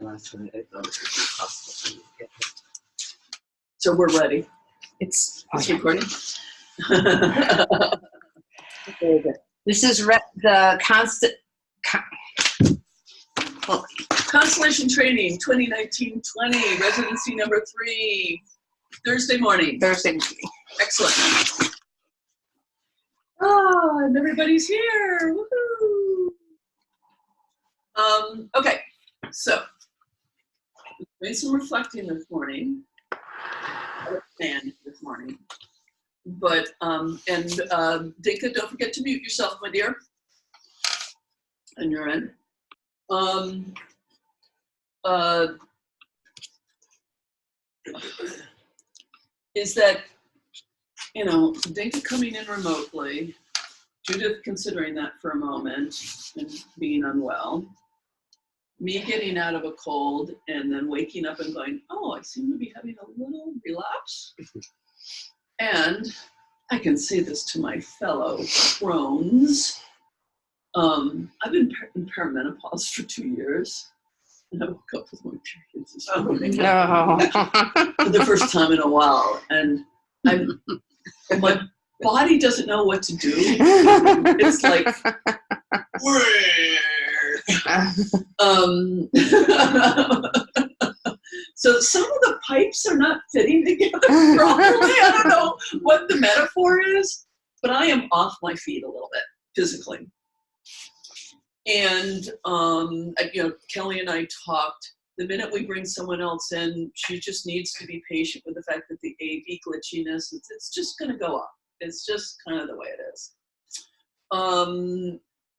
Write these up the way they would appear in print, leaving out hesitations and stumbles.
last one, it was possible for you to get it. So we're ready. It's Recording. This is the Constellation Training 2019-20, Residency number 3, Thursday morning. Excellent. Oh, and everybody's here. Woohoo! Okay, so made some reflecting this morning. But Dinka, don't forget to mute yourself, my dear. On your end. Is that, you know, Dinka coming in remotely, Judith considering that for a moment and being unwell, me getting out of a cold and then waking up and going, oh, I seem to be having a little relapse. And I can say this to my fellow crones. I've been in perimenopause for 2 years. And I woke up with my periods this morning for the first time in a while. And my body doesn't know what to do. It's like, so some of the pipes are not fitting together properly. I don't know what the metaphor is, but I am off my feet a little bit physically. And Kelly and I talked. The minute we bring someone else in, she just needs to be patient with the fact that the AV glitchiness, it's just going to go up. It's just kind of the way it is.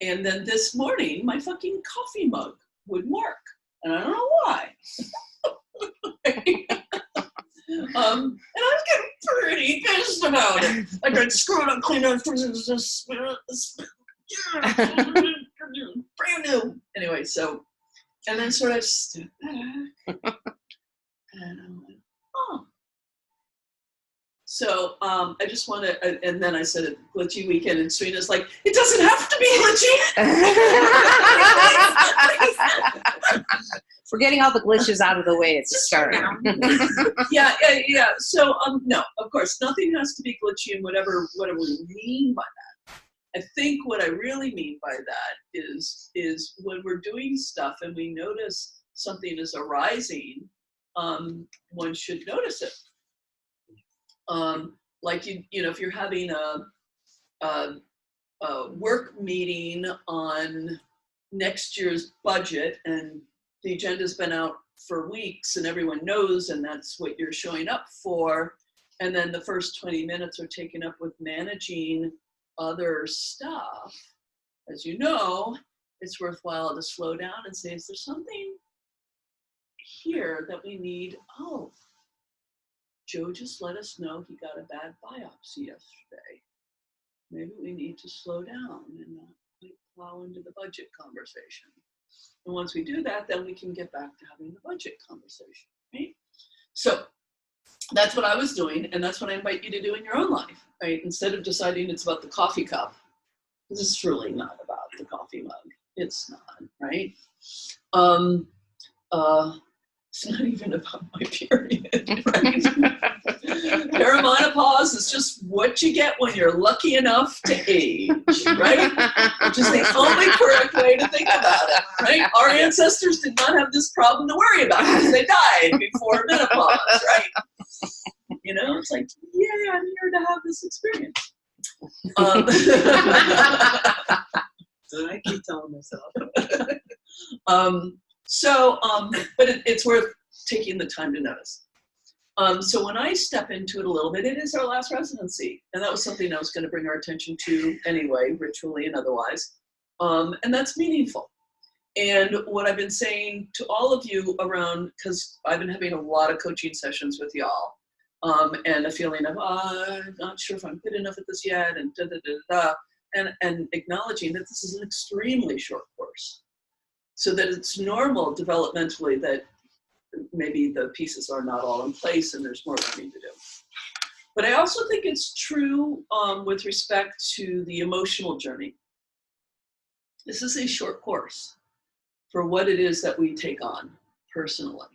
And then this morning, my fucking coffee mug wouldn't work. And I don't know why. And I was getting pretty pissed about it. Like I'd screw it up, clean it up, brand new. Anyway, so, and then sort of stood back. And I went, oh. So I just want to, and then I said a glitchy weekend, and Serena's like, it doesn't have to be glitchy. We're getting all the glitches out of the way. It's starting. Yeah. So no, of course, nothing has to be glitchy, and whatever we mean by that. I think what I really mean by that is when we're doing stuff and we notice something is arising, one should notice it. Like you know, if you're having a work meeting on next year's budget and the agenda's been out for weeks and everyone knows, and that's what you're showing up for, and then the first 20 minutes are taken up with managing other stuff, as you know, it's worthwhile to slow down and say, is there something here that we need? Oh, Joe just let us know he got a bad biopsy yesterday. Maybe we need to slow down and not plow into the budget conversation. And once we do that, then we can get back to having the budget conversation, right? So that's what I was doing, and that's what I invite you to do in your own life, right? Instead of deciding it's about the coffee cup, this is really not about the coffee mug. It's not, right? It's not even about my period, right? Perimenopause is just what you get when you're lucky enough to age, right? Which is the only correct way to think about it, right? Our ancestors did not have this problem to worry about because they died before menopause, right? You know, it's like, yeah, I'm here to have this experience. So I keep telling myself. But it's worth taking the time to notice. So when I step into it a little bit, it is our last residency. And that was something I was going to bring our attention to anyway, ritually and otherwise. And that's meaningful. And what I've been saying to all of you around, because I've been having a lot of coaching sessions with y'all, and a feeling of, I'm not sure if I'm good enough at this yet, and and acknowledging that this is an extremely short course. So that it's normal developmentally that maybe the pieces are not all in place and there's more learning to do. But I also think it's true with respect to the emotional journey. This is a short course for what it is that we take on personally.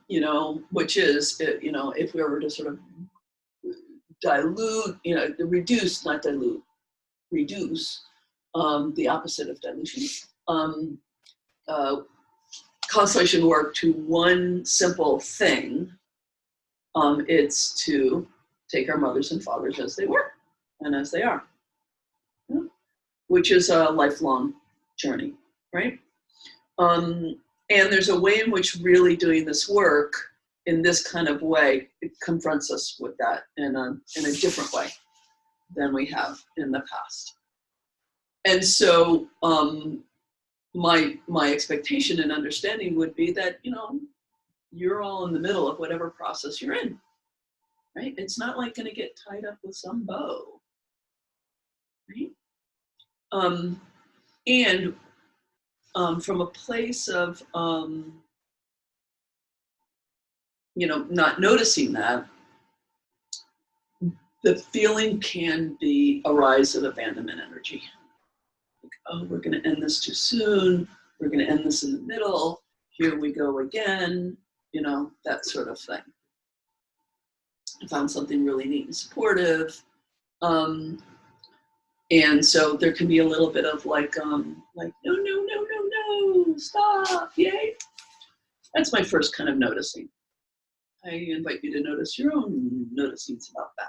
You know, which is, you know, if we were to sort of dilute, you know, reduce, not dilute, reduce, the opposite of dilution, constellation work to one simple thing, it's to take our mothers and fathers as they were and as they are, you know, which is a lifelong journey, right? And there's a way in which really doing this work in this kind of way, it confronts us with that in a different way than we have in the past. And so my expectation and understanding would be that, you know, you're all in the middle of whatever process you're in, right? It's not like going to get tied up with some bow, right? And from a place of, you know, not noticing that, the feeling can be a rise of abandonment energy. Like, oh, we're going to end this too soon. We're going to end this in the middle. Here we go again. You know, that sort of thing. I found something really neat and supportive. And so there can be a little bit of like, no, stop, yay. That's my first kind of noticing. I invite you to notice your own noticings about that.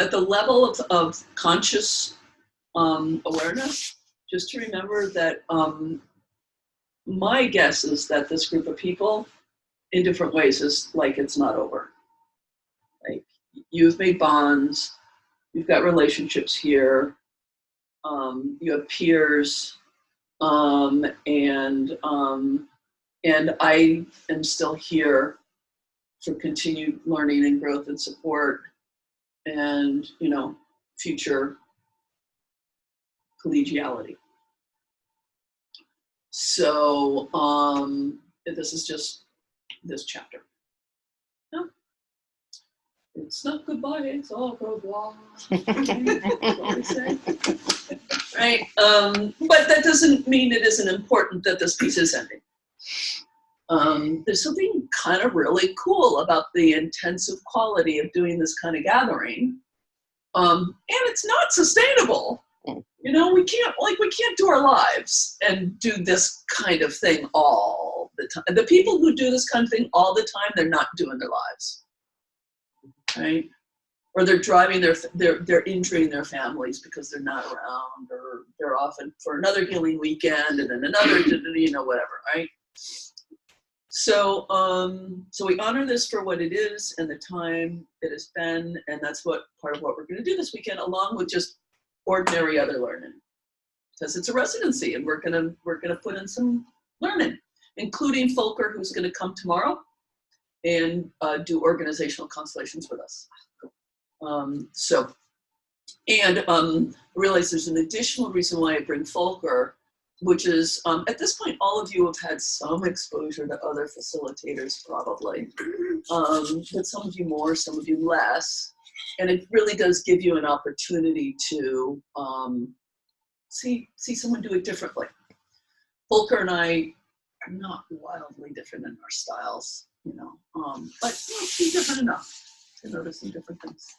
At the level of conscious awareness, just to remember that my guess is that this group of people, in different ways, is like it's not over. Like, you've made bonds, you've got relationships here, you have peers, and I am still here for continued learning and growth and support, and, you know, future collegiality. So this is just this chapter. No, it's not goodbye, it's all au revoir. That's what we say. Right? But that doesn't mean it isn't important that this piece is ending. There's something kind of really cool about the intensive quality of doing this kind of gathering. And it's not sustainable. You know, we can't do our lives and do this kind of thing all the time. The people who do this kind of thing all the time, they're not doing their lives, right? Or they're driving they're injuring their families because they're not around, or they're often for another healing weekend and then another, you know, whatever, right? So, so we honor this for what it is and the time it has been, and that's what part of what we're going to do this weekend, along with just ordinary other learning, because it's a residency, and we're gonna put in some learning, including Volker, who's going to come tomorrow and do organizational constellations with us. So, and I realize there's an additional reason why I bring Volker, which is, at this point, all of you have had some exposure to other facilitators, probably, but some of you more, some of you less. And it really does give you an opportunity to see someone do it differently. Volker and I are not wildly different in our styles, you know, but you know, be different enough to notice some different things.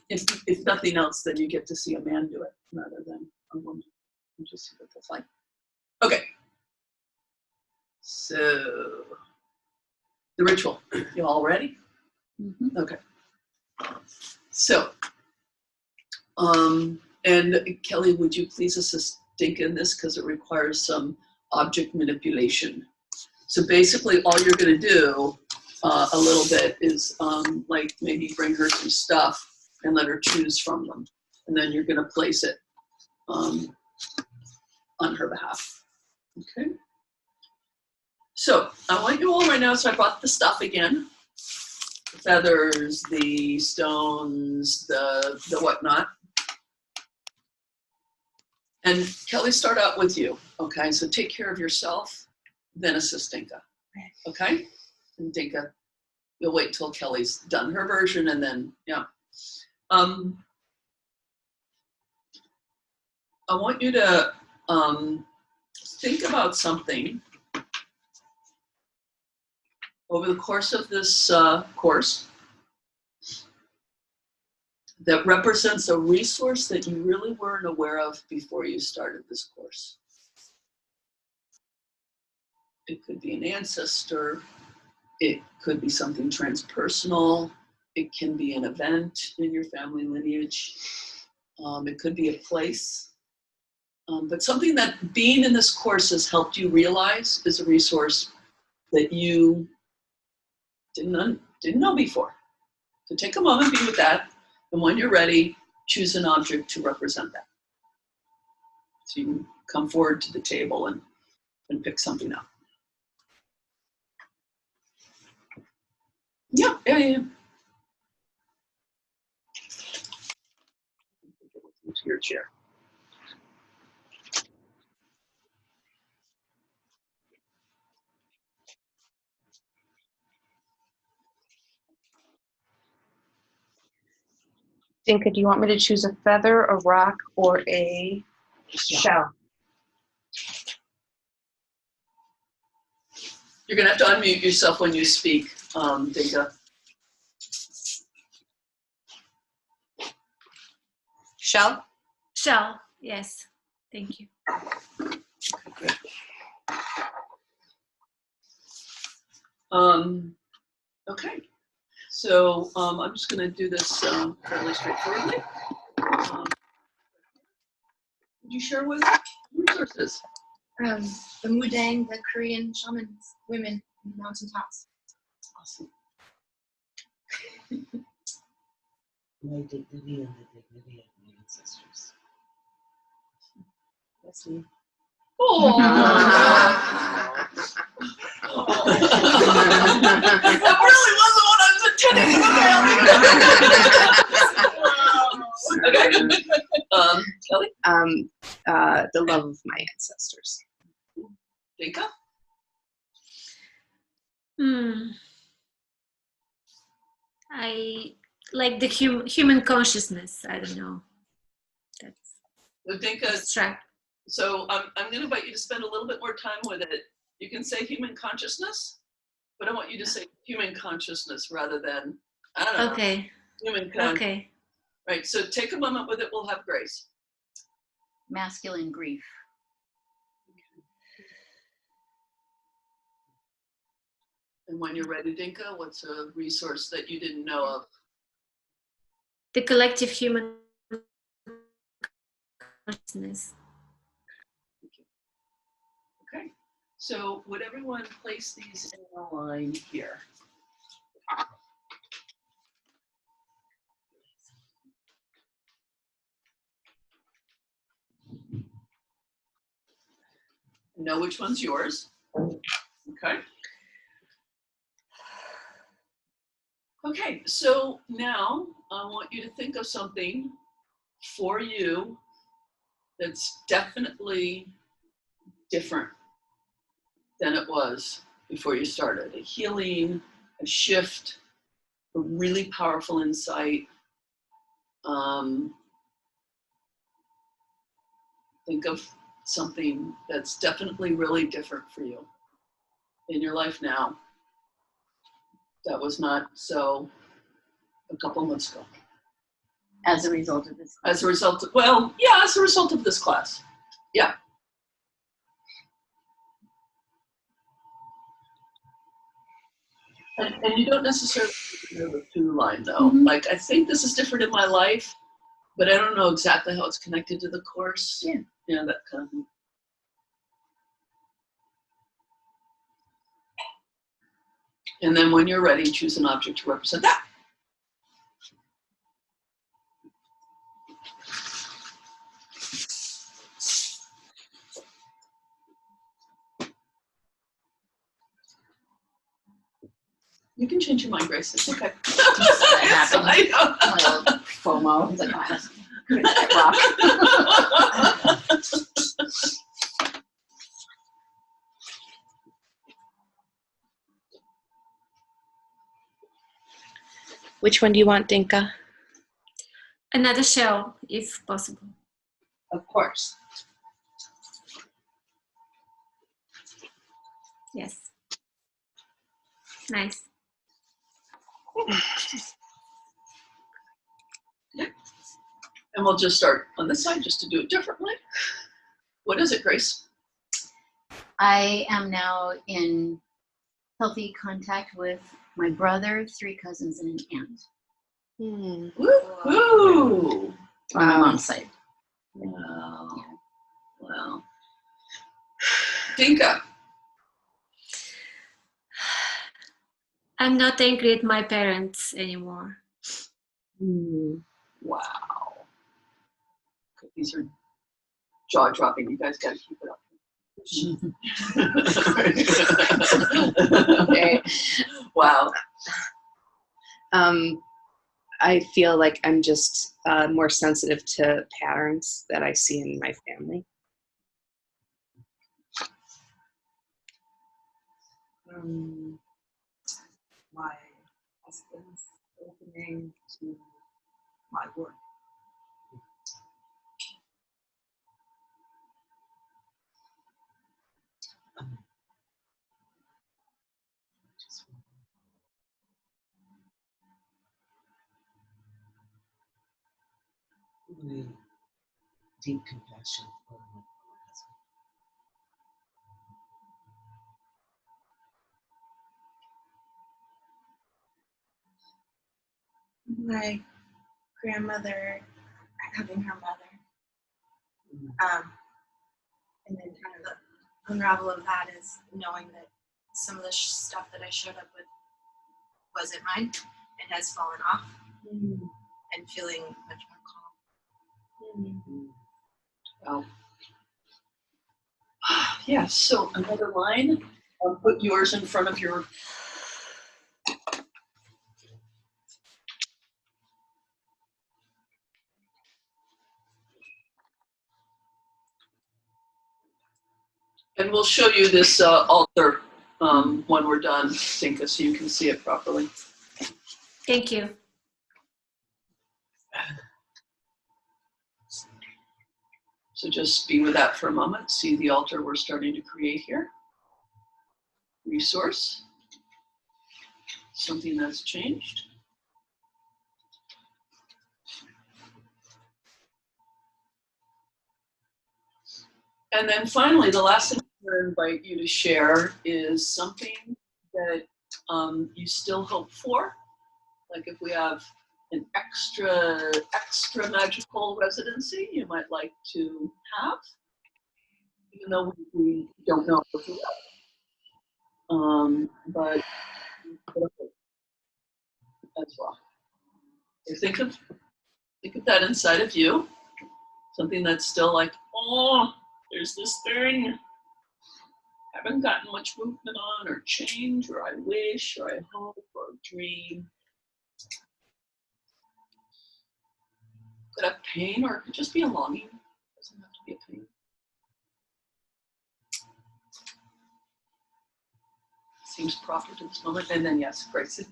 If nothing else, then you get to see a man do it rather than a woman. You just see what that's like. Okay. So the ritual. You all ready? Mm-hmm. Okay. So, and Kelly, would you please assist Dinka in this, because it requires some object manipulation. So basically all you're going to do a little bit is like maybe bring her some stuff and let her choose from them. And then you're going to place it on her behalf. Okay. So I want you all right now, so I brought the stuff again. The feathers, the stones, the whatnot. And Kelly, start out with you. Okay, so take care of yourself, then assist Dinka. Okay? And Dinka, you'll wait till Kelly's done her version, and then, yeah. I want you to think about something over the course of this course that represents a resource that you really weren't aware of before you started this course. It could be an ancestor, it could be something transpersonal, it can be an event in your family lineage, it could be a place. But something that being in this course has helped you realize is a resource that you didn't know before. So take a moment, be with that, and when you're ready, choose an object to represent that. So you can come forward to the table and pick something up. Yeah. Into your chair. Dinka, do you want me to choose a feather, a rock, or a shell? You're gonna have to unmute yourself when you speak, Dinka. Shell? Shell, yes. Thank you. Okay, so I'm just going to do this fairly straightforwardly. Would you share with resources? The Mudang, the Korean shamans, women in the mountaintops. Awesome. My dignity and the dignity of my ancestors. That's me. Oh. That really wasn't what I was intending to say. Okay. Kelly? The love of my ancestors. Dinka? I like the human consciousness. I don't know. That's So Dinka, abstract. so I'm going to invite you to spend a little bit more time with it. You can say human consciousness, but I want you to say human consciousness rather than, I don't know, Okay. human consciousness. Okay. Right, so take a moment with it. We'll have grace. Masculine grief. And when you're ready, Dinka, what's a resource that you didn't know of? The collective human consciousness. Okay, so would everyone place these in a line here? Know which one's yours. Okay. Okay, so now I want you to think of something for you that's definitely different than it was before you started. A healing, a shift, a really powerful insight. Think of something that's definitely really different for you in your life now. That was not so a couple months ago. As a result of this. As a result of, well, yeah, as a result of this class. Yeah. And you don't necessarily know the through line though. Mhm. Like, I think this is different in my life, but I don't know exactly how it's connected to the course. Yeah. Yeah, that kind of thing. And then when you're ready, choose an object to represent that. You can change your mind, Grace. It's okay. Happens. I Well, FOMO. It's like, oh, that's good rock. Which one do you want, Dinka? Another shell, if possible. Of course. Yes. Nice. And we'll just start on this side just to do it differently. What is it, Grace? I am now in healthy contact with my brother, 3 cousins, and an aunt Woo-hoo! on my mom's side. Wow. Wow. Dinka. I'm not angry at my parents anymore. Wow. These are jaw-dropping. You guys got to keep it up. Okay. Wow. I feel like I'm just more sensitive to patterns that I see in my family. My husband's opening to my work. Just really deep compassion for my husband. My grandmother having her mother. And then kind of the unravel of that is knowing that some of the stuff that I showed up with wasn't mine and has fallen off, and feeling much more calm. Wow. Yeah, so another line. Put yours in front of your. And we'll show you this altar when we're done, Tinka, so you can see it properly. Thank you. So just be with that for a moment. See the altar we're starting to create here. Resource. Something that's changed. And then finally, the last thing I'm going to invite you to share is something that you still hope for. Like if we have an extra magical residency you might like to have, even though we don't know if we will. But as well. So think of that inside of you, something that's still like, oh, there's this thing haven't gotten much movement on, or change, or I wish, or I hope, or dream. Could have pain, or it could just be a longing. It doesn't have to be a pain. Seems proper to this moment. And then yes, Grace.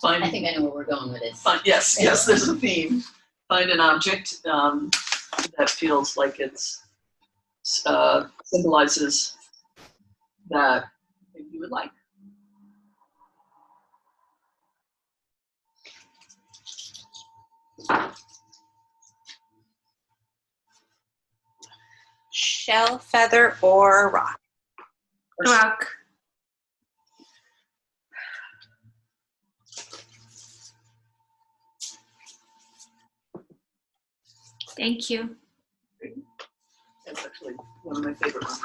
Fine. I think I know where we're going with this. Fine. Yes, there's a theme. Find an object that feels like it's symbolizes that thing you would like. Shell, feather, or rock? Rock. Thank you. That's actually one of my favorite ones.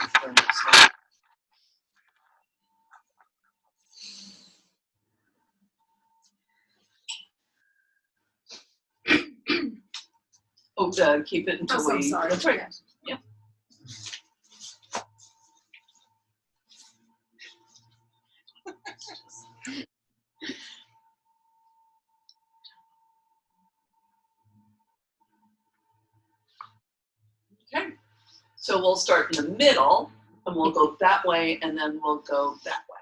So. Keep it until I'm we. sorry. That's right. Yeah. Okay. So we'll start in the middle, and we'll go that way, and then we'll go that way.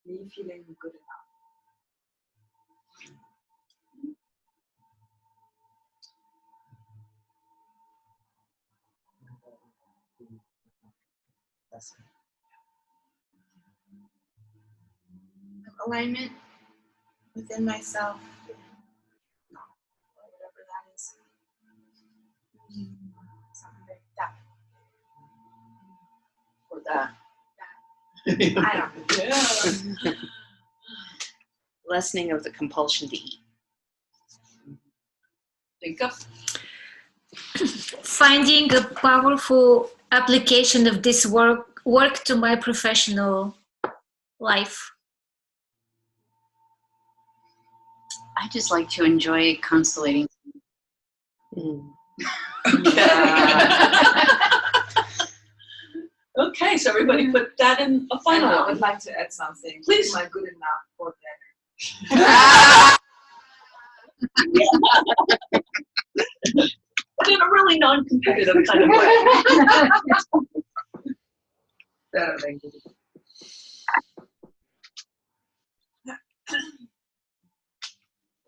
Me feeling good enough. That's it. alignment within myself, whatever that is. Something like that. Or that. I don't know. Yeah. Lessening of the compulsion to eat. Think of. Finding a powerful application of this work to my professional life. I just like to enjoy constellating. Okay, so everybody put that in a And final I one. would like to add something. Please. Am I good enough for dinner? But in a really non-competitive kind of way. Better than good.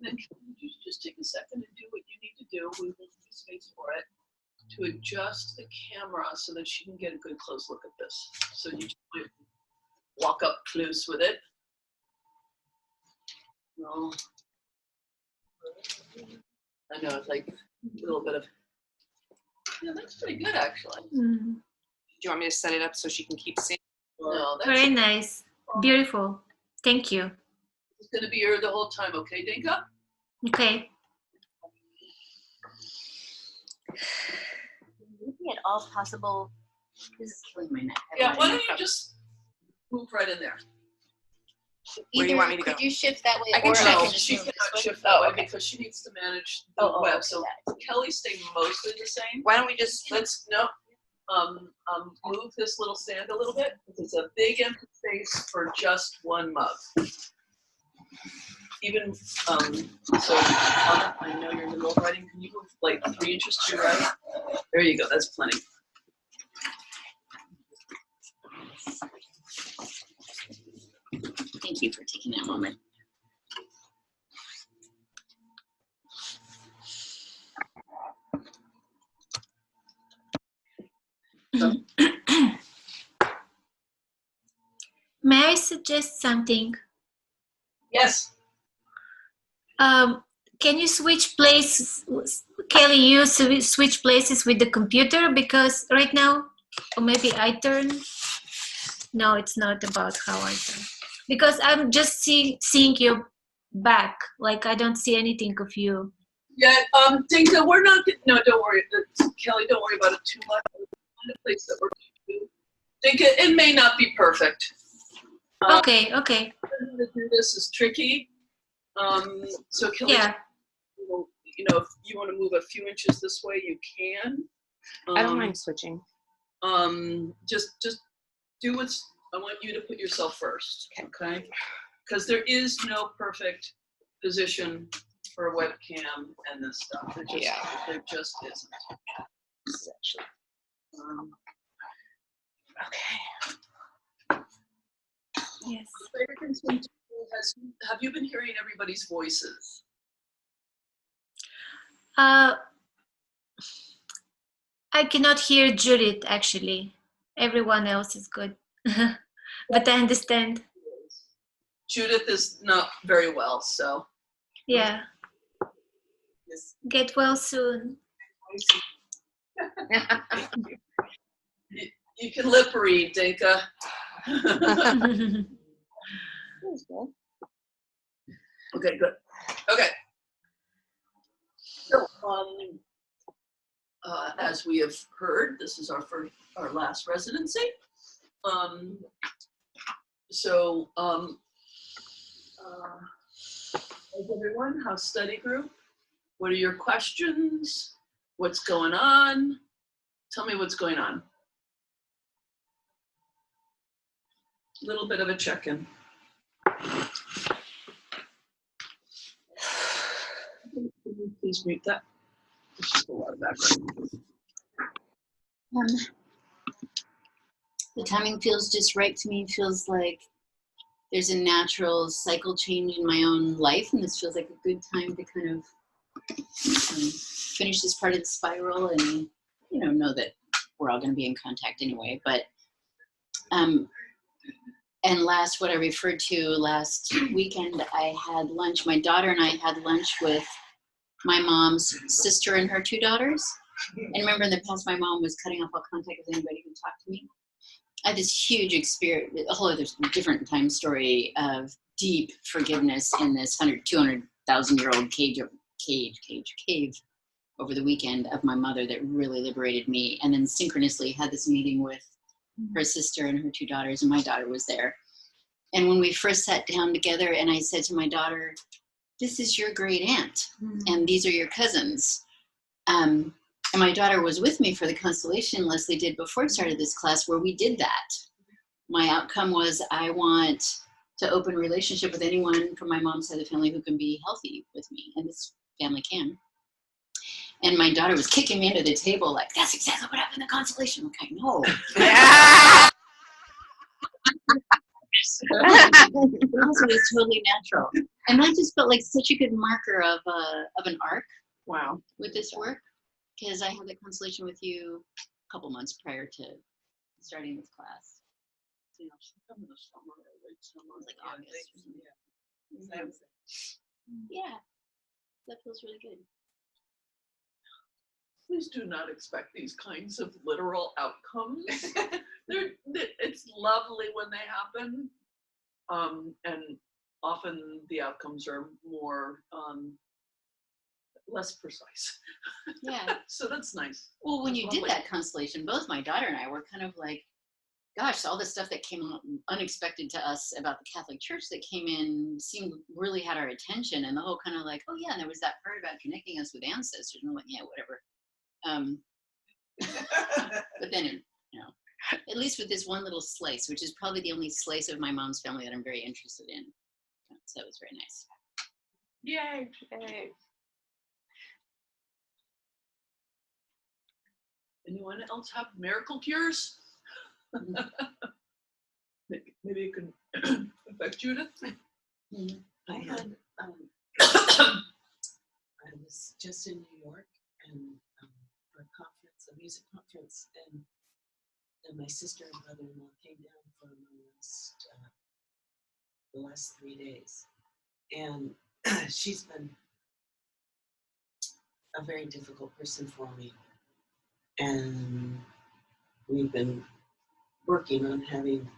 Then can you just take a second and do what you need to do? We will leave space for it to adjust the camera so that she can get a good close look at this. So you just walk up close with it. No. I know it's like a little bit of. Yeah, that's pretty good actually. Do you want me to set it up so she can keep seeing? No, that's Very nice. Beautiful. Thank you. it's gonna be here the whole time, okay, Dinka? Okay. Maybe at all possible. This is killing my neck. Yeah, why don't you just move right in there? Where do you want me to could go? you shift that way, I can or shift. I No, can just she move cannot this way? shift that way okay. because she needs to manage the Oh, web. okay, So got it. Kelly stay mostly the same. Why don't we just Move this little stand a little bit because it's a big empty space for just one mug. Even so, Anna, I know you're in the middle of writing. Can you move like 3 inches to your right? There you go. That's plenty. Thank you for taking that moment. May I suggest something? Yes. Can you switch places, Kelly? You switch places with the computer because right now, or maybe I turn. No, it's not about how I turn because I'm just seeing your back. Like I don't see anything of you. Yeah. Dinka, we're not. No, don't worry. Kelly, don't worry about it too much. We'll find a place that works for you. Dinka, it may not be perfect. Okay. To do this is tricky. So Kelly, Yeah. you know, if you want to move a few inches this way, you can. I don't mind switching. Just do what's. I want you to put yourself first, okay? Because there is no perfect position for a webcam and this stuff. There just isn't. This is actually okay. Yes. Have you been hearing everybody's voices? I cannot hear Judith actually. Everyone else is good, but I understand. Judith is not very well, so. Yeah. Get well soon. You can lip read, Dinka. Okay, good. Okay. So, as we have heard, this is our last residency. How's everyone? How's study group? What are your questions? What's going on? Tell me what's going on. A little bit of a check-in. Please mute that. There's just a lot of background. The timing feels just right to me. It feels like there's a natural cycle change in my own life, and this feels like a good time to kind of finish this part of the spiral and, you know that we're all going to be in contact anyway. But And what I referred to last weekend, I had lunch. My daughter and I had lunch with my mom's sister and her 2 daughters. And remember, in the past, my mom was cutting off all contact with anybody who talked to me. I had this huge experience, a whole other different time story of deep forgiveness in this 200,000-year-old cave over the weekend of my mother that really liberated me. And then synchronously had this meeting with her sister and her 2 daughters, and my daughter was there. And when we first sat down together, and I said to my daughter, "This is your great aunt, and these are your cousins." And my daughter was with me for the Constellation Leslie did before I started this class, where we did that. My outcome was, I want to open a relationship with anyone from my mom's side of the family who can be healthy with me, and this family can. And my daughter was kicking me under the table like, "That's exactly what happened in the Constellation." I'm like, I know. Also, it's totally natural. And that just felt like such a good marker of an arc. Wow. With this work, because I had the Constellation with you a couple months prior to starting this class. Yeah, sometime in the summer or late summer. It was like August. Yeah, that feels really good. Please do not expect these kinds of literal outcomes. It's lovely when they happen, and often the outcomes are more less precise. Yeah. So that's nice. Well, when That's you lovely. did that Constellation, both my daughter and I were kind of like, gosh, all the stuff that came unexpected to us about the Catholic Church that came in really had our attention, and the whole kind of like, oh yeah, and there was that part about connecting us with ancestors, and I'm like, yeah, whatever. But then, at least with this one little slice, which is probably the only slice of my mom's family that I'm very interested in. So it was very nice. Yay. Anyone else have miracle cures? Maybe it can affect Judith. I had, I was just in New York and for a conference, a music conference, and my sister and brother-in-law came down for the last 3 days, and she's been a very difficult person for me, and we've been working on having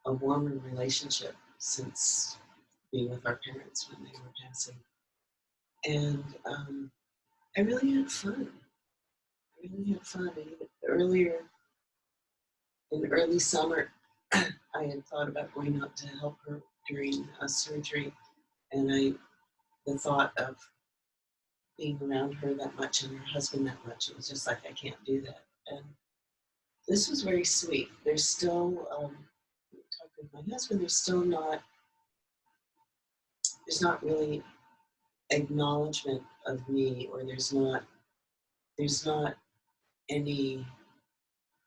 a warmer relationship since being with our parents when they were passing. And I really had fun. And earlier, in early summer, I had thought about going out to help her during a surgery, and the thought of being around her that much and her husband that much, it was just like, I can't do that. And this was very sweet. There's still, talking with my husband, there's not really acknowledgement of me, or there's not any,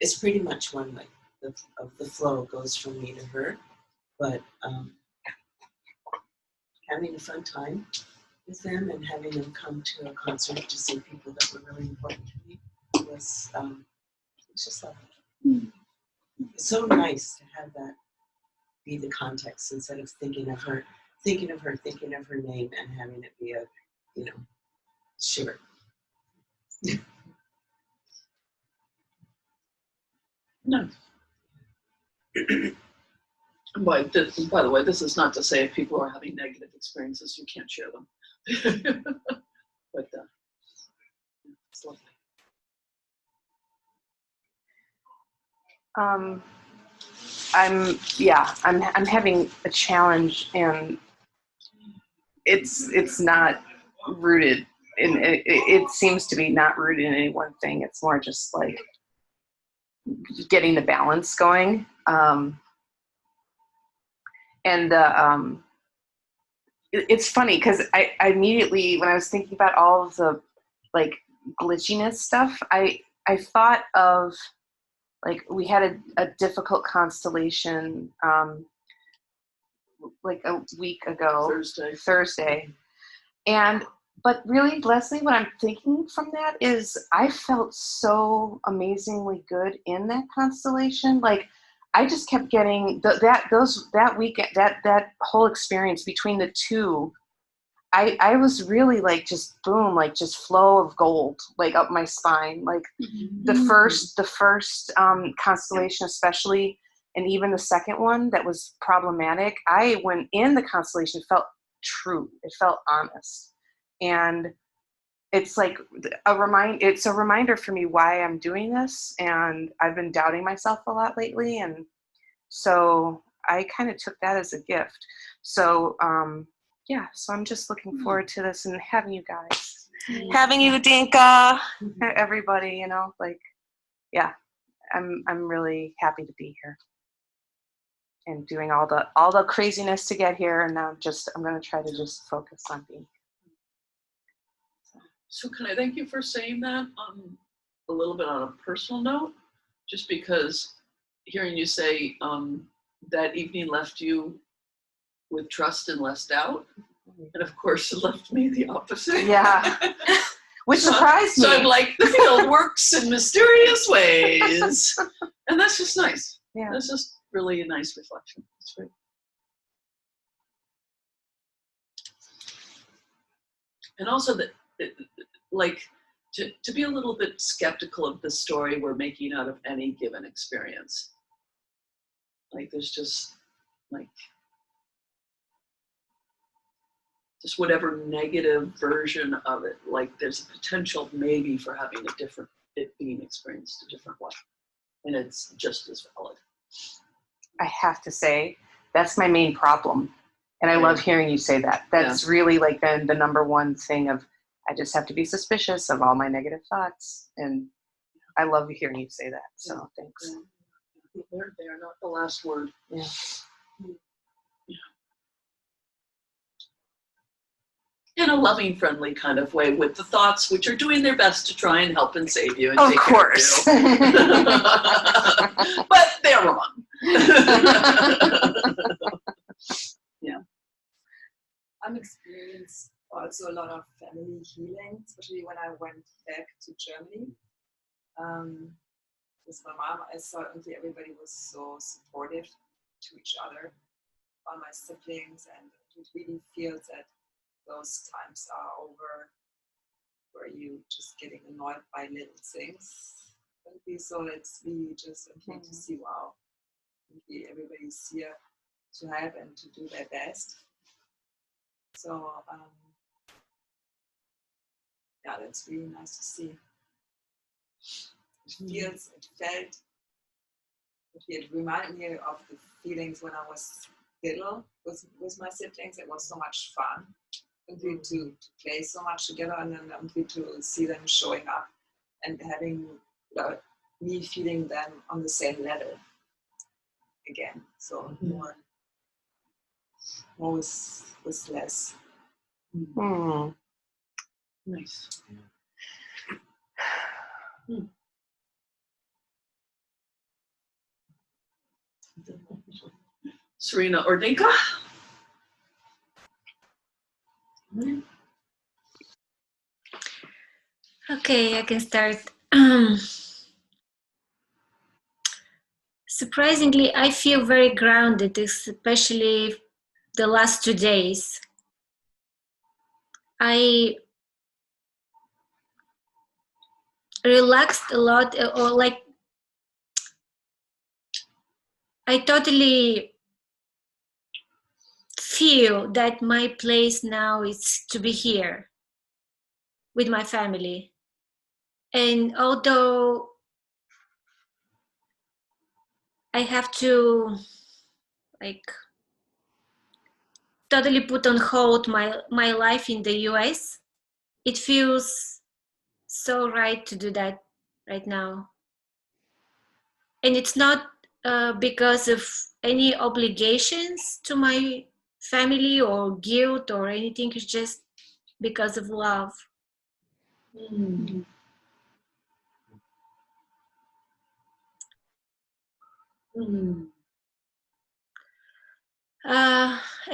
it's pretty much one way. The flow goes from me to her, but having a fun time with them and having them come to a concert to see people that were really important to me was just lovely. It's so nice to have that be the context instead of thinking of her name and having it be a, shiver. No. By the way, this is not to say if people are having negative experiences, you can't share them. But it's lovely. I'm having a challenge, and it's not rooted in it seems to be not rooted in any one thing. It's more just like getting the balance going. It's funny because I immediately, when I was thinking about all of the like glitchiness stuff, I thought of, like, we had a difficult constellation like a week ago, Thursday, and But really, Leslie, what I'm thinking from that is I felt so amazingly good in that constellation. Like I just kept getting that weekend, that whole experience between the two. I was really like just boom, like just flow of gold, like up my spine. Like the first constellation, especially, and even the second one that was problematic. I, when in the constellation, felt true. It felt honest, and it's like it's a reminder for me why I'm doing this. And I've been doubting myself a lot lately, and so I kind of took that as a gift. So yeah, so I'm just looking forward to this and having you guys, having you, Dinka, everybody, you know, like, yeah, I'm really happy to be here and doing all the craziness to get here. And now I'm going to try to just focus on being. So can I thank you for saying that a little bit on a personal note, just because hearing you say that evening left you with trust and less doubt. And of course, it left me the opposite. Yeah. Which surprised me. So I'm like, the field works in mysterious ways. And that's just nice. Yeah. That's just really a nice reflection. That's great. And also that, like, to be a little bit skeptical of the story we're making out of any given experience. Like, there's just, like, just whatever negative version of it, like there's a potential maybe for having it being experienced a different way. And it's just as valid. I have to say, that's my main problem. And I love hearing you say that. That's really like the number one thing of, I just have to be suspicious of all my negative thoughts. And I love hearing you say that. So thanks. They are not the last word. Yeah. In a loving, friendly kind of way, with the thoughts which are doing their best to try and help and save you. And of take course. Care of you. But they're wrong. Yeah. I'm experienced also a lot of family healing, especially when I went back to Germany. With my mom, I saw everybody was so supportive to each other, all my siblings, and it really feels that those times are over where you just getting annoyed by little things. So it's really just important to see, wow, everybody's here to help and to do their best. So yeah, that's really nice to see. It reminded me of the feelings when I was little with my siblings. It was so much fun. To play so much together, and then to see them showing up and having me feeling them on the same level again. So more with less. Nice. Serena or Dinka? Okay, I can start. Surprisingly, I feel very grounded, especially the last 2 days. I relaxed a lot, or like I totally feel that my place now is to be here with my family. And although I have to like totally put on hold my life in the US, it feels so right to do that right now. And it's not because of any obligations to my family or guilt or anything. It's just because of love.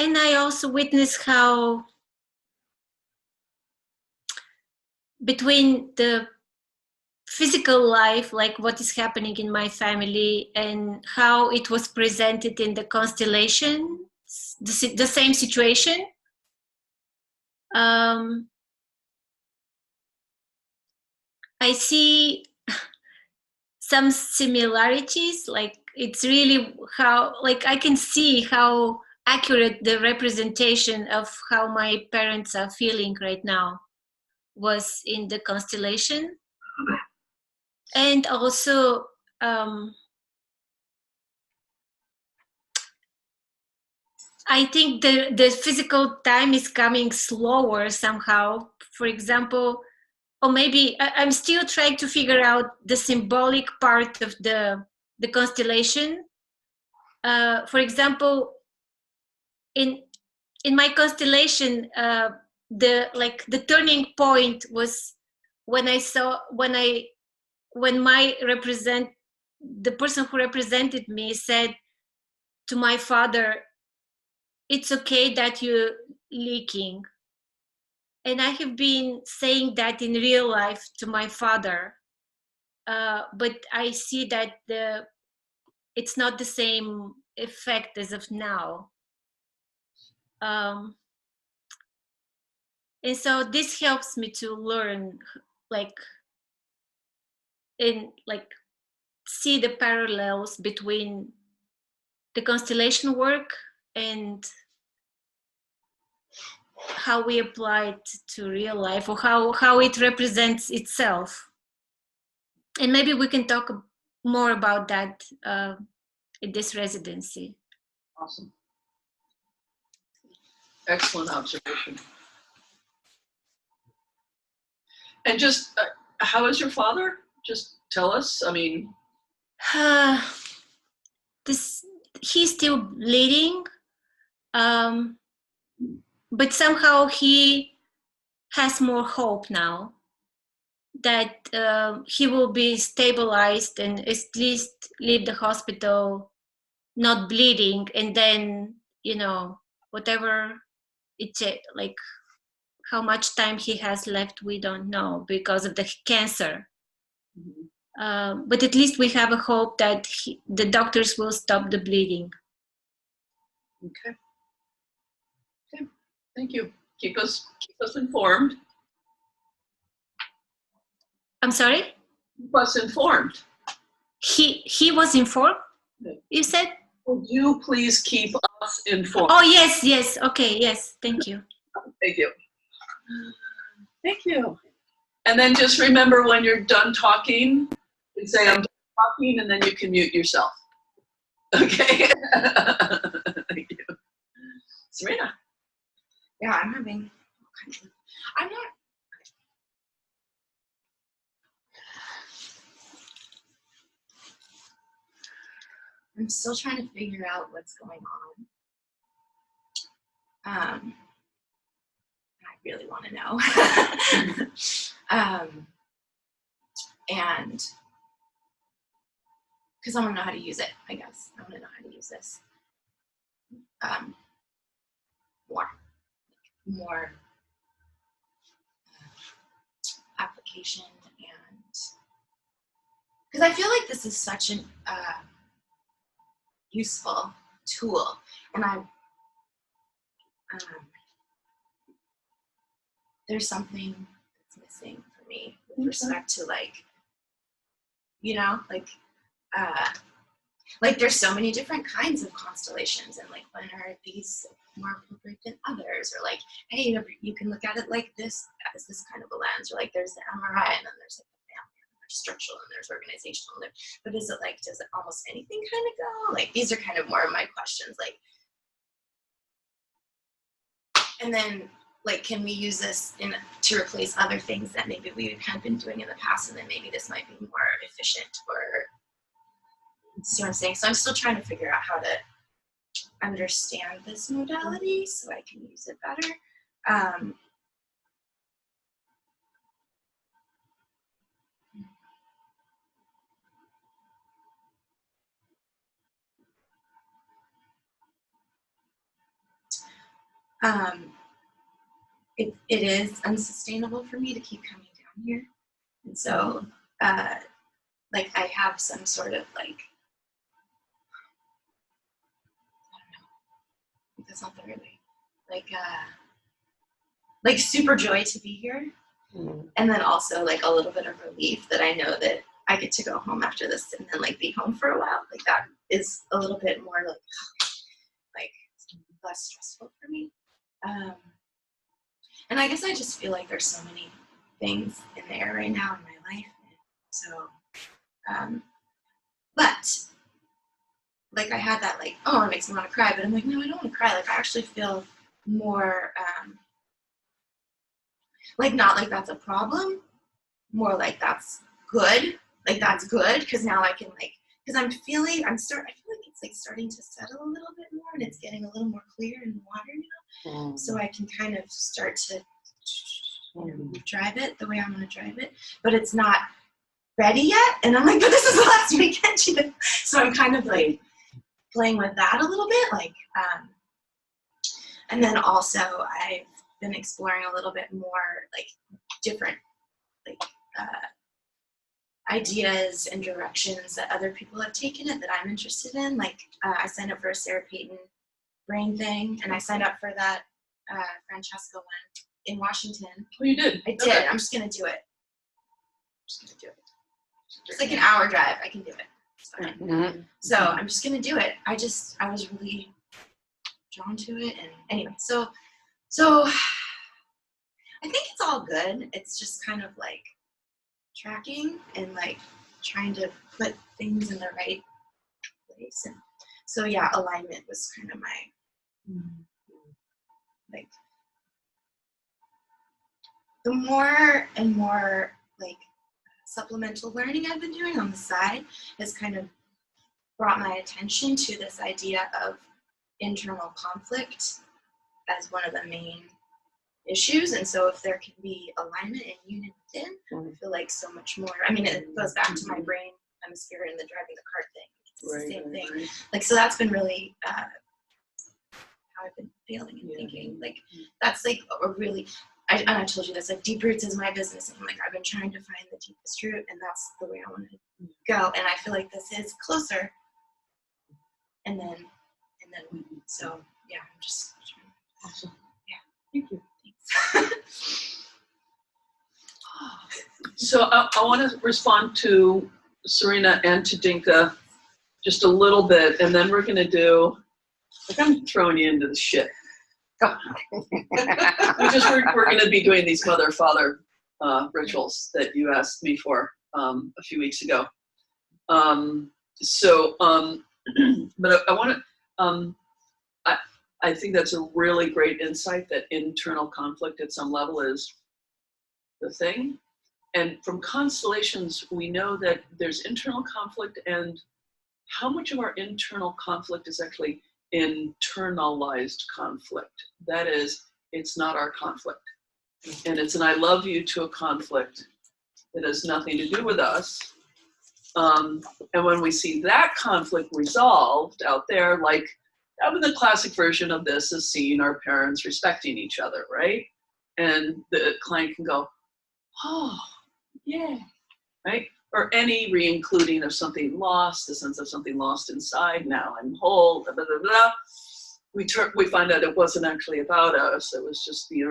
And I also witnessed how between the physical life, like what is happening in my family, and how it was presented in the constellation, the same situation. I see some similarities, like it's really how, like I can see how accurate the representation of how my parents are feeling right now was in the constellation. And also I think the physical time is coming slower somehow. For example, or maybe I'm still trying to figure out the symbolic part of the constellation. For example, in my constellation, the turning point was when the person who represented me said to my father, "It's okay that you're leaking." And I have been saying that in real life to my father, but I see that it's not the same effect as of now. And so this helps me to learn, like, see the parallels between the constellation work and how we apply it to real life, or how it represents itself. And maybe we can talk more about that in this residency. Awesome. Excellent observation. And just, how is your father? Just tell us. I mean, he's still bleeding, but somehow he has more hope now that he will be stabilized and at least leave the hospital not bleeding, and then, whatever like how much time he has left, we don't know because of the cancer. But at least we have a hope that the doctors will stop the bleeding. Okay. Thank you. Keep us informed. I'm sorry? Keep us informed. He was informed, you said? Would you please keep us informed? Oh, yes. Okay, yes. Thank you. Thank you. Thank you. And then just remember, when you're done talking, you say, "I'm done talking," and then you can mute yourself. Okay? Thank you. Serena. Yeah, I'm still trying to figure out what's going on. I really want to know. And because I want to know how to use it, I guess. I want to know how to use this more application, and because I feel like this is such an useful tool, and there's something that's missing for me with respect to like there's so many different kinds of constellations, and like when are these more appropriate than others, or like, hey, you can look at it like this as this kind of a lens, or like there's the MRI, and then there's like the family, and there's structural, and there's organizational, but is it like, does it almost anything kind of go? Like these are kind of more of my questions, like, and then like, can we use this to replace other things that maybe we had been doing in the past, and then maybe this might be more efficient, or see what I'm saying? So I'm still trying to figure out how to understand this modality so I can use it better. It is unsustainable for me to keep coming down here. And so, like, I have some sort of like, I don't know, that's not the right way. Like super joy to be here. And then also like a little bit of relief that I know that I get to go home after this and then like be home for a while. Like that is a little bit more like less stressful for me. And I guess I just feel like there's so many things in the air right now in my life. So, but like I had that like, oh, it makes me want to cry, but I'm like, no, I don't want to cry. Like I actually feel more, like not like that's a problem, more like that's good. Like that's good because now I can like, because I feel like it's like starting to settle a little bit more and it's getting a little more clear in the water, you know? So I can kind of start to drive it the way I want to drive it, but it's not ready yet. And I'm like, but this is the last weekend, you know? So I'm kind of like playing with that a little bit, like, and then also I've been exploring a little bit more like different like ideas and directions that other people have taken it that I'm interested in. Like I signed up for a Sarah Payton brain thing, and I signed up for that Francesca one in Washington. Oh, you did? I did. I'm just gonna do it. It's like an hour drive. I can do it. It's fine. So I'm just gonna do it. I was really drawn to it, and anyway, so I think it's all good. It's just kind of like tracking and like trying to put things in the right place. And so yeah, alignment was kind of my like the more and more like supplemental learning I've been doing on the side has kind of brought my attention to this idea of internal conflict as one of the main issues. And so if there can be alignment and union within, I feel like so much more. I mean, it goes back to my brain hemisphere and the driving the cart thing. It's the same thing. Right. Like, so that's been really how I've been feeling and thinking. Like, that's like a really, and I told you this, like deep roots is my business. And like, I've been trying to find the deepest root, and that's the way I want to go. And I feel like this is closer. And then, so yeah, I'm just trying. Awesome. Yeah. Thank you. So I want to respond to Serena and to Dinka just a little bit, and then we're going to do, like I'm throwing you into the shit. We're going to be doing these mother-father rituals that you asked me for a few weeks ago. But I want to, I think that's a really great insight that internal conflict at some level is the thing. And from constellations, we know that there's internal conflict, and how much of our internal conflict is actually internalized conflict. That is, it's not our conflict. And it's an I love you to a conflict that has nothing to do with us. And when we see that conflict resolved out there, like, I mean, the classic version of this is seeing our parents respecting each other, right? And the client can go, oh, yeah, right? Or any re-including of something lost, the sense of something lost inside, now I'm whole, blah, blah, blah, blah. We find out it wasn't actually about us, it was just the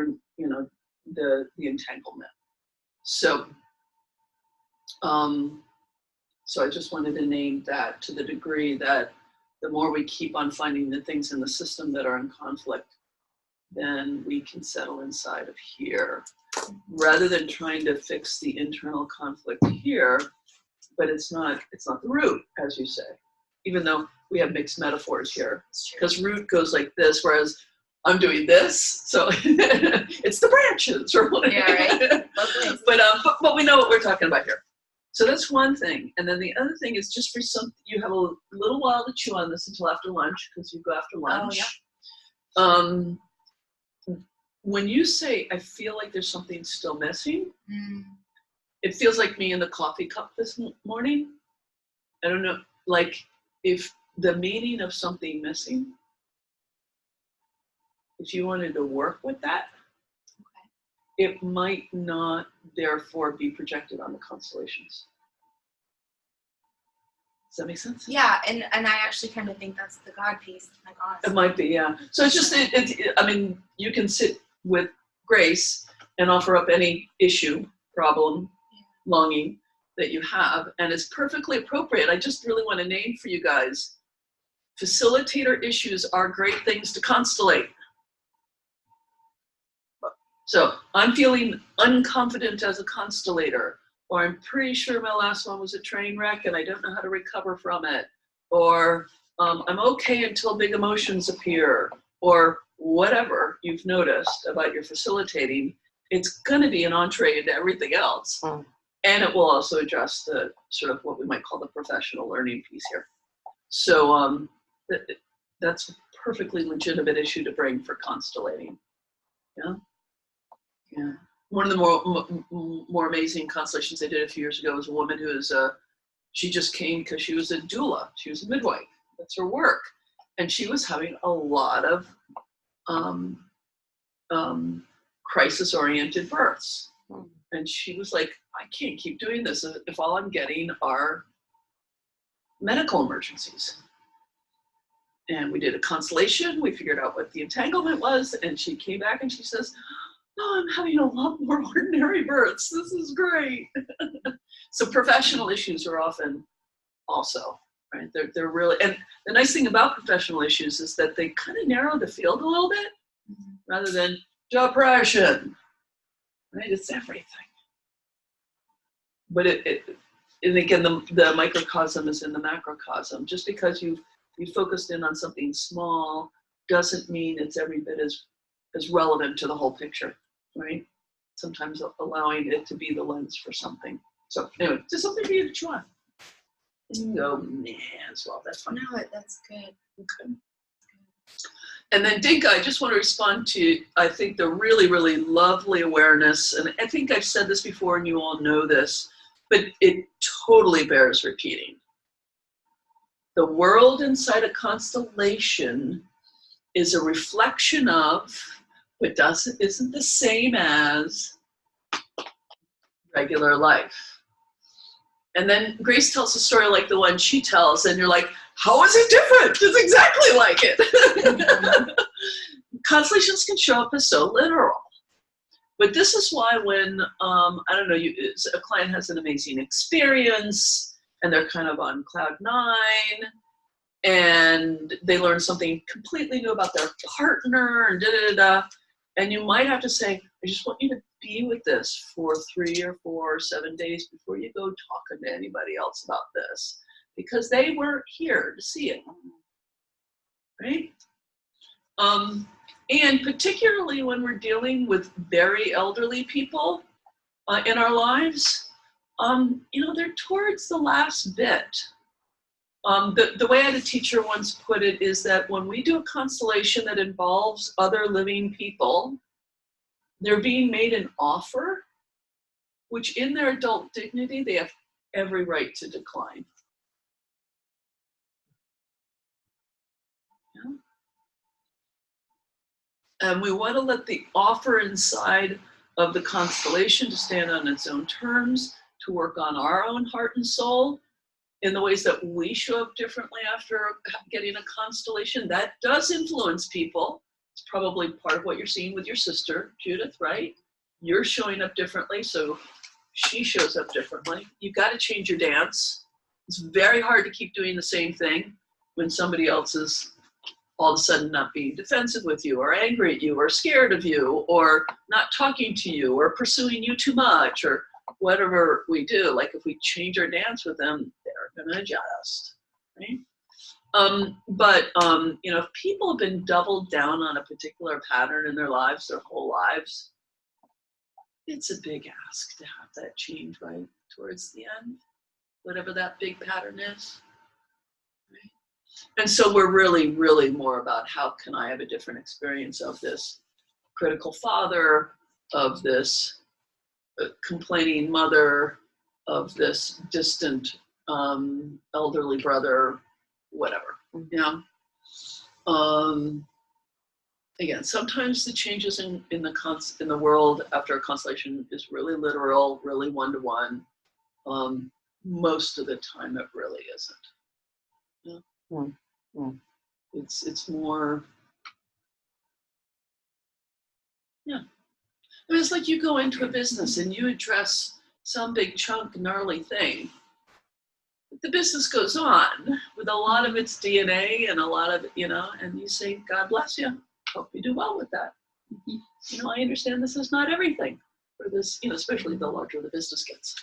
entanglement. So I just wanted to name that to the degree that the more we keep on finding the things in the system that are in conflict, then we can settle inside of here, rather than trying to fix the internal conflict here. But it's not the root, as you say, even though we have mixed metaphors here, because root goes like this, whereas I'm doing this, so it's the branches or whatever. Yeah, right. But we know what we're talking about here. So that's one thing. And then the other thing is just for you have a little while to chew on this until after lunch, because you go after lunch. Oh, yeah. When you say, I feel like there's something still missing, it feels like me in the coffee cup this morning. I don't know, like if the meaning of something missing, if you wanted to work with that, it might not therefore be projected on the constellations. Does that make sense? Yeah, and I actually kind of think that's the God piece, like honestly. It might be, yeah. So it's just, I mean, you can sit with Grace and offer up any issue, problem, longing that you have, and it's perfectly appropriate. I just really want to name for you guys, facilitator issues are great things to constellate. So I'm feeling unconfident as a constellator, or I'm pretty sure my last one was a train wreck and I don't know how to recover from it, or I'm okay until big emotions appear, or whatever you've noticed about your facilitating. It's going to be an entree into everything else. And it will also address the sort of what we might call the professional learning piece here. So that's a perfectly legitimate issue to bring for constellating. Yeah. Yeah. One of the more amazing constellations I did a few years ago was a woman who was she just came because she was a doula. She was a midwife. That's her work, and she was having a lot of crisis-oriented births. And she was like, I can't keep doing this if all I'm getting are medical emergencies. And we did a constellation. We figured out what the entanglement was, and she came back and she says, oh, I'm having a lot more ordinary births. This is great. So professional issues are often also, right? They're really, and the nice thing about professional issues is that they kind of narrow the field a little bit, rather than depression, right? It's everything. But and again, the microcosm is in the macrocosm. Just because you focused in on something small doesn't mean it's every bit as relevant to the whole picture, right? Sometimes allowing it to be the lens for something. So anyway, just something for you to try. Oh man, as well. That's fun. No, that's good. Okay. And then Dinka, I just want to respond to, I think, the really, really lovely awareness, and I think I've said this before and you all know this, but it totally bears repeating. The world inside a constellation is a reflection of, but isn't the same as regular life. And then Grace tells a story like the one she tells, and you're like, how is it different? It's exactly like it. Constellations can show up as so literal. But this is why when, I don't know, a client has an amazing experience, and they're kind of on cloud 9, and they learn something completely new about their partner, and da-da-da-da, and you might have to say, I just want you to be with this for 3 or 4 or 7 days before you go talking to anybody else about this, because they weren't here to see it, right? And particularly when we're dealing with very elderly people in our lives, they're towards the last bit. The way I had a teacher once put it is that when we do a constellation that involves other living people, they're being made an offer, which in their adult dignity, they have every right to decline. Yeah. And we want to let the offer inside of the constellation to stand on its own terms, to work on our own heart and soul in the ways that we show up differently after getting a constellation. That does influence people. It's probably part of what you're seeing with your sister, Judith, right? You're showing up differently, so she shows up differently. You got to change your dance. It's very hard to keep doing the same thing when somebody else is all of a sudden not being defensive with you, or angry at you, or scared of you, or not talking to you, or pursuing you too much, or whatever we do. Like if we change our dance with them, they're going to adjust, right? If people have been doubled down on a particular pattern in their lives, their whole lives, it's a big ask to have that change right towards the end, whatever that big pattern is. Right? And so we're really, really more about how can I have a different experience of this critical father, of this complaining mother, of this distant elderly brother, whatever, you know. again, sometimes the changes in the world after a constellation is really literal, really one-to-one. Most of the time, it really isn't. Yeah. It's more. Yeah. I mean, it's like you go into a business and you address some big chunk, gnarly thing. The business goes on with a lot of its DNA and a lot of, and you say, God bless you. Hope you do well with that. I understand this is not everything for this, especially the larger the business gets.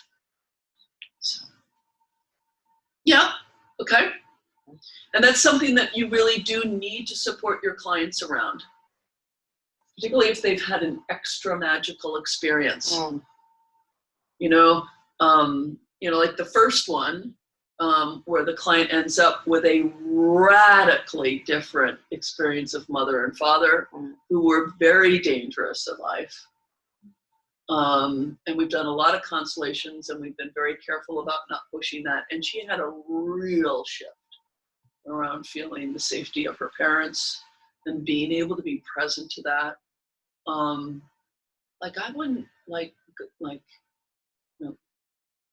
So, yeah, okay. And that's something that you really do need to support your clients around, particularly if they've had an extra magical experience. Like the first one, where the client ends up with a radically different experience of mother and father who were very dangerous in life. And we've done a lot of constellations and we've been very careful about not pushing that. And she had a real shift around feeling the safety of her parents and being able to be present to that. I wouldn't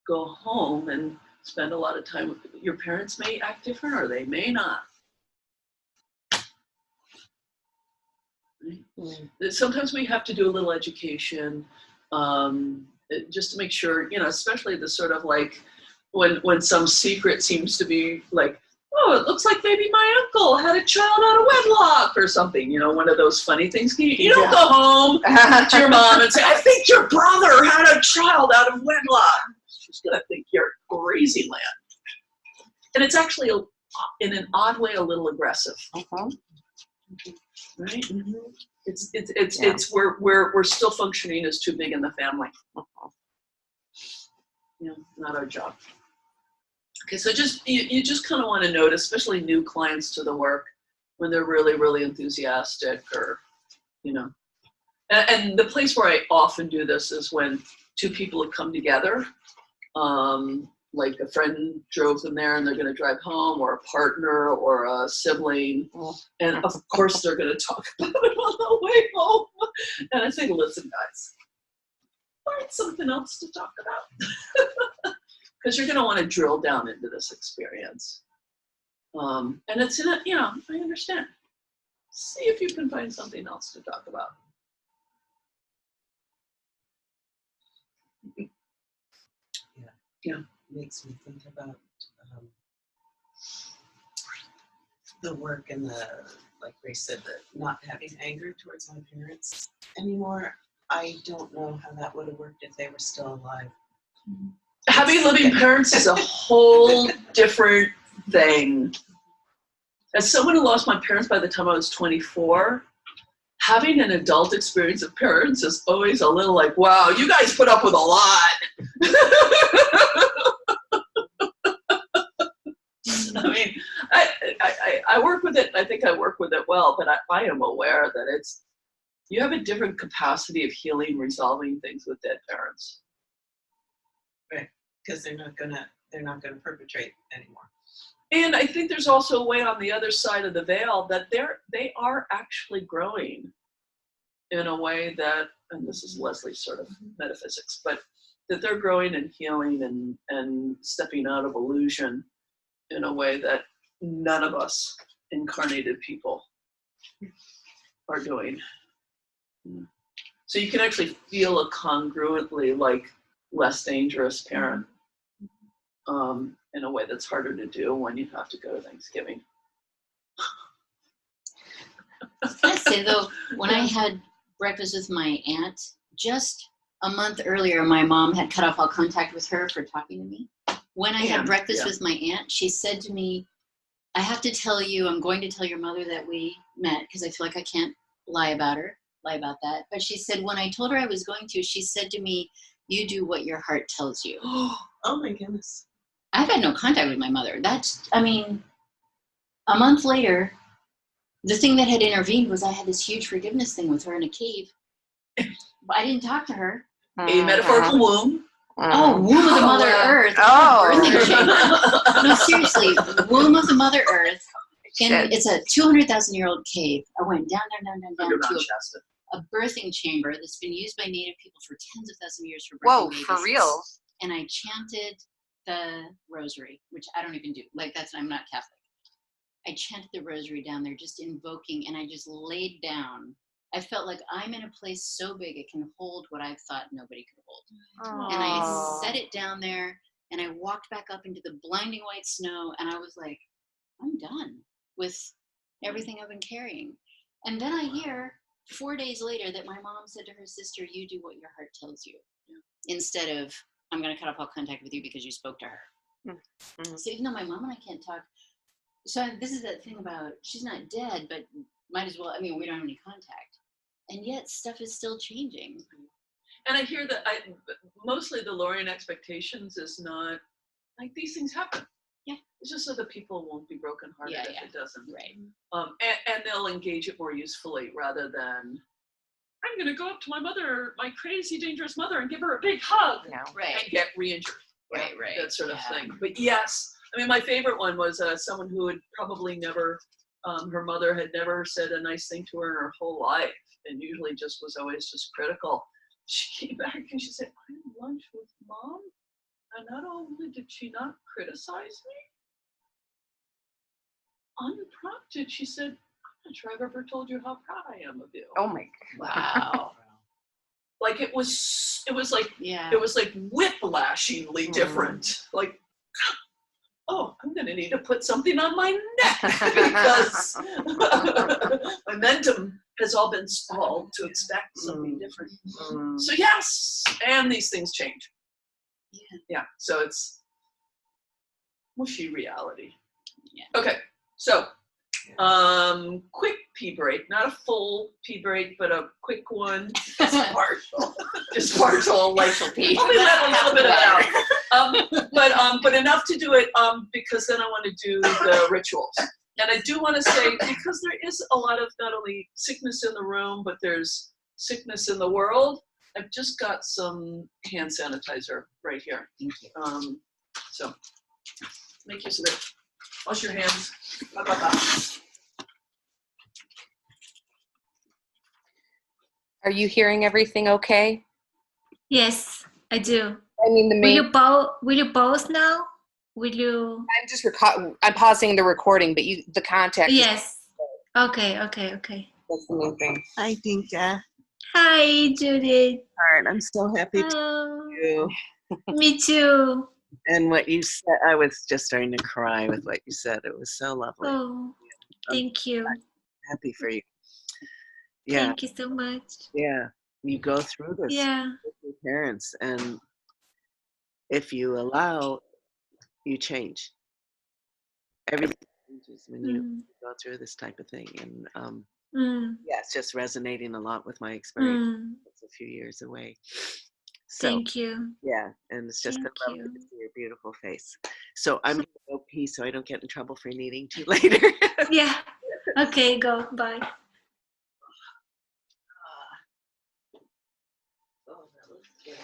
go home and spend a lot of time with your parents. May act different or they may not. Right? Sometimes we have to do a little education just to make sure, especially the sort of when some secret seems to be oh, it looks like maybe my uncle had a child out of wedlock or something, one of those funny things. You don't go home to your mom and say, I think your brother had a child out of wedlock. She's going to think you're crazy land. And it's actually, in an odd way, a little aggressive. Right? It's we're still functioning as too big in the family. Not our job. Okay, so you just kind of want to note, especially new clients to the work, when they're really, really enthusiastic or, And the place where I often do this is when two people have come together, like a friend drove them there and they're going to drive home, or a partner or a sibling. And of course they're going to talk about it on the way home. And I say, listen, guys, find something else to talk about. Because you're going to want to drill down into this experience. And it's in it, I understand. See if you can find something else to talk about. Yeah. Makes me think about the work and like Grace said, not having anger towards my parents anymore. I don't know how that would have worked if they were still alive. Having living parents is a whole different thing. As someone who lost my parents by the time I was 24, having an adult experience of parents is always a little like, wow, you guys put up with a lot. I mean, I work with it. I think I work with it well, but I am aware that you have a different capacity of healing, resolving things with dead parents. Right, because they're not gonna perpetrate anymore. And I think there's also a way on the other side of the veil that they are actually growing in a way that, and this is Leslie's sort of metaphysics, but that they're growing and healing and stepping out of illusion in a way that none of us incarnated people are doing. So you can actually feel a congruently less dangerous parent in a way that's harder to do when you have to go to Thanksgiving. I was gonna say though, when I had breakfast with my aunt, just a month earlier, my mom had cut off all contact with her for talking to me. When I had breakfast with my aunt, she said to me, I have to tell you, I'm going to tell your mother that we met because I feel like I can't lie about that. But she said, when I told her I was going to, she said to me, you do what your heart tells you. Oh my goodness. I've had no contact with my mother. A month later, the thing that had intervened was I had this huge forgiveness thing with her in a cave. But I didn't talk to her. A metaphorical womb. Oh, womb of the Mother Earth. Oh. No, seriously, womb of the Mother Earth. And it's a 200,000-year-old cave. I went down Under to Mount Shasta. a birthing chamber that's been used by Native people for tens of thousands of years for birthing Whoa, babies. for real? And I chanted the rosary, which I don't even do. Like I'm not Catholic. I chanted the rosary down there, just invoking, and I just laid down. I felt like I'm in a place so big it can hold what I thought nobody could hold. And I set it down there, and I walked back up into the blinding white snow, and I was like, I'm done with everything I've been carrying. And then I hear 4 days later that my mom said to her sister, you do what your heart tells you, instead of, I'm going to cut off all contact with you because you spoke to her. Mm-hmm. So even though my mom and I can't talk, so this is that thing about, she's not dead, but might as well, I mean, we don't have any contact. And yet stuff is still changing. And I hear that mostly the Lorien expectations is not, like, these things happen. Yeah. It's just so that people won't be brokenhearted if it doesn't. Right. And they'll engage it more usefully rather than, I'm going to go up to my mother, my crazy, dangerous mother, and give her a big hug Right. and get re-injured. Right. That sort of thing. But yes, I mean, my favorite one was someone who had probably never, her mother had never said a nice thing to her in her whole life, and usually just was always just critical. She came back and she said, I had lunch with Mom, and not only did she not criticize me, unprompted, she said, I'm not sure I've ever told you how proud I am of you. Oh my God. Wow. Like it was like whiplashingly different. Like, oh, I'm gonna need to put something on my neck because momentum has all been stalled to expect something different. So yes, and these things change. Yeah. So it's mushy reality. Yeah. Okay. So quick pee break, not a full pee break, but a quick one. Partial. Just partial, like pee. Only let a little bit of it out. But enough to do it because then I want to do the rituals. And I do want to say, because there is a lot of not only sickness in the room, but there's sickness in the world, I've just got some hand sanitizer right here. Thank you. So make use of it. Wash your hands. Blah, blah, blah. Are you hearing everything okay? Yes, I do. I mean, the main. Will you pause now? Will you? I'm just I'm pausing the recording, but the contact. Yes. Okay. That's the main thing. Hi, Dinka. Hi, Judith. All right, I'm so happy to Oh, see you. me too. And what you said, I was just starting to cry with what you said. It was so lovely. Oh, thank you. I'm happy for you. Yeah, Thank you so much. yeah. You go through this Yeah. with your parents, and if you allow, you change. Everything changes when you go through this type of thing. And yeah, it's just resonating a lot with my experience. It's a few years away. So, Thank you. yeah, and it's just Thank lovely you. to see your beautiful face. So I'm going to go pee so I don't get in trouble for needing to later. Yeah. Okay, go. Bye. Oh, that looks good.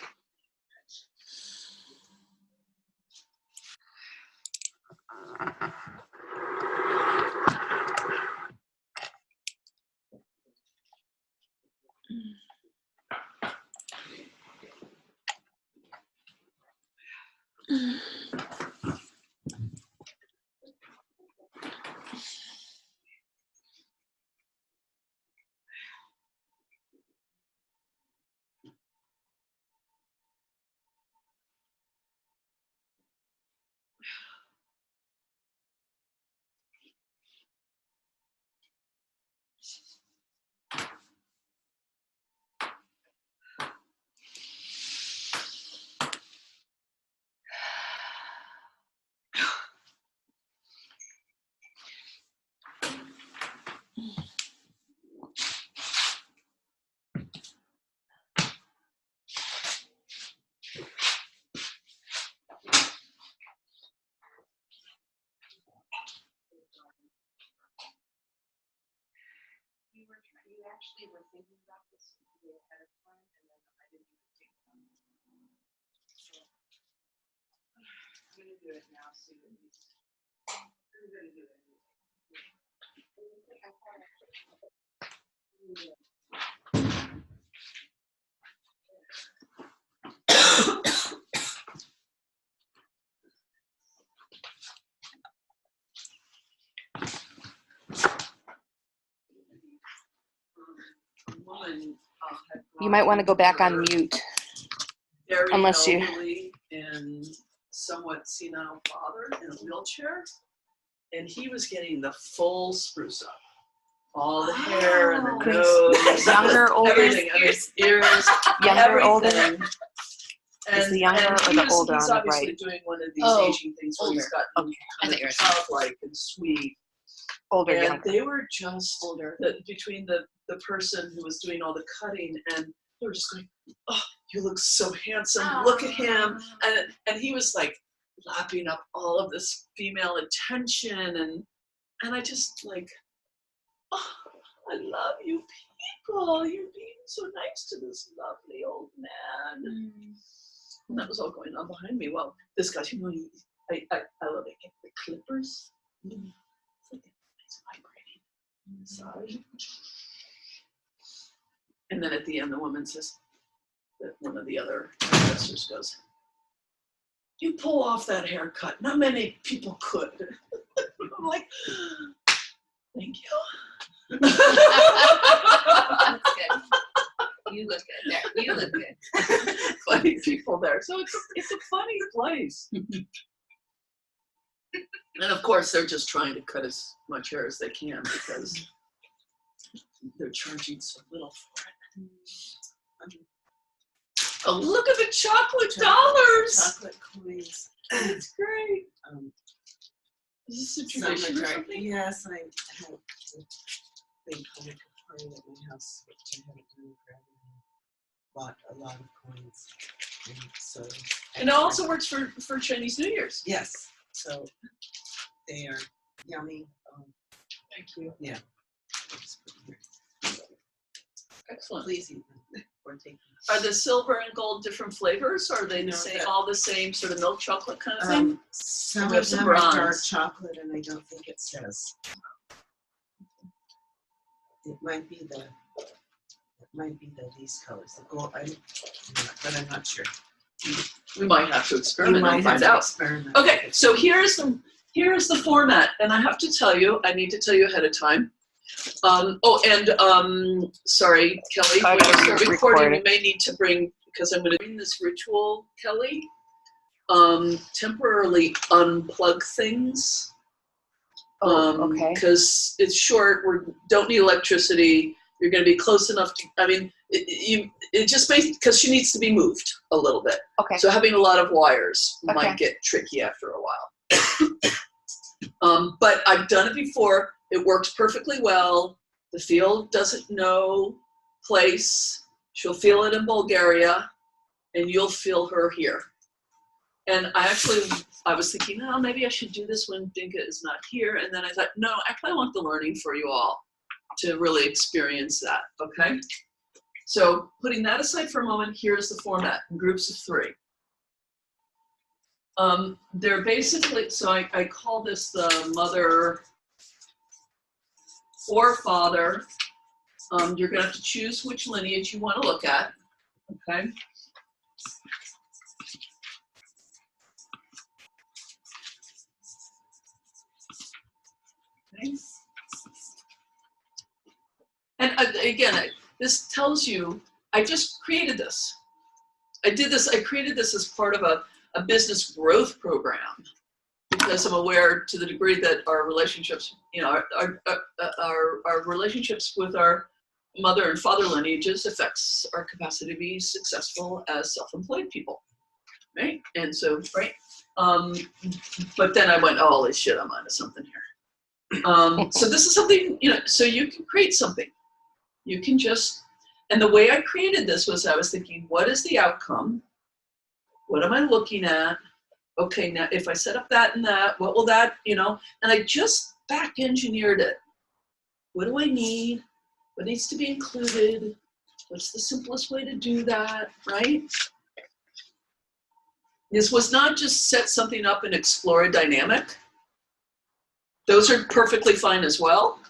You actually were thinking about this way ahead of time, and then I didn't even think about it. So I'm going to do it now, so at least I'm going to do it anyway. You might want to go back on mute. Very Unless you- elderly and somewhat senile father in a wheelchair, and he was getting the full spruce up, all the hair and the nose, Younger, older? everything, I mean, ears, Younger, older? everything. Is the younger or the older he's on the obviously right? doing one of these Oh, aging things where he's older. gotten I kind thought you of were saying- childlike and sweet. Older, And younger. they were just Older. between the person who was doing all the cutting, and they were just going, "Oh, you look so handsome! Look at him!" And he was like lapping up all of this female attention, and I just like, "Oh, I love you people. You're being so nice to this lovely old man." And that was all going on behind me. Well, this guy, you know, I love it. The clippers. It's like it's vibrating massage. And then at the end, the woman says, that one of the other investors goes, "You pull off that haircut. Not many people could." I'm like, "Thank you." That's good. You look good there. You look good. Funny people there. So it's a funny place. And of course, they're just trying to cut as much hair as they can because they're charging so little for it. Oh, look at the chocolate dollars! Chocolate coins. That's great. Is this a Some tradition or are- something? Yes, I have a big comic party at my house, which I haven't done forever. Bought a lot of coins. And so And it also works for Chinese New Year's. yes, so they are yummy. Thank you. Yeah. Just put them here. Excellent. Please eat them. Or take them. Are the silver and gold different flavors, or are they No, the same, that- all the same sort of milk chocolate kind of thing? Some We have of some them are dark bronze. chocolate, and I don't think it says. It might be these colors, the gold. But I'm not sure. We might have to You experiment might and have find to out. experiment. Okay, so here's the format, and I have to tell you, I need to tell you ahead of time. Sorry, Kelly, I when you gotta start record recording, we it. may need to bring, because I'm going to bring this ritual, Kelly, temporarily unplug things. Okay. Because it's short, we don't need electricity. You're going to be close enough to, I mean, it just makes, because she needs to be moved a little bit. Okay. So having a lot of wires Okay. might get tricky after a while. But I've done it before. It works perfectly well. The field doesn't know place. She'll feel it in Bulgaria, and you'll feel her here. And I was thinking, oh, maybe I should do this when Dinka is not here. And then I thought, no, actually I want the learning for you all to really experience that, okay? So putting that aside for a moment, here's the format in groups of 3. They're basically, so I call this the mother or father. You're gonna have to choose which lineage you wanna look at, okay? Okay. And again, this tells you, I just created this. I created this as part of a business growth program because I'm aware to the degree that our relationships, you know, our relationships with our mother and father lineages affects our capacity to be successful as self-employed people, right? And so, right. But then I went, oh, holy shit, I'm onto something here. So this is something, you know, so you can create something. You can just, and the way I created this was I was thinking, what is the outcome? What am I looking at? Okay, now if I set up that and that, what will that, you know, and I just back engineered it. What do I need? What needs to be included? What's the simplest way to do that, right? This was not just set something up and explore a dynamic. Those are perfectly fine as well.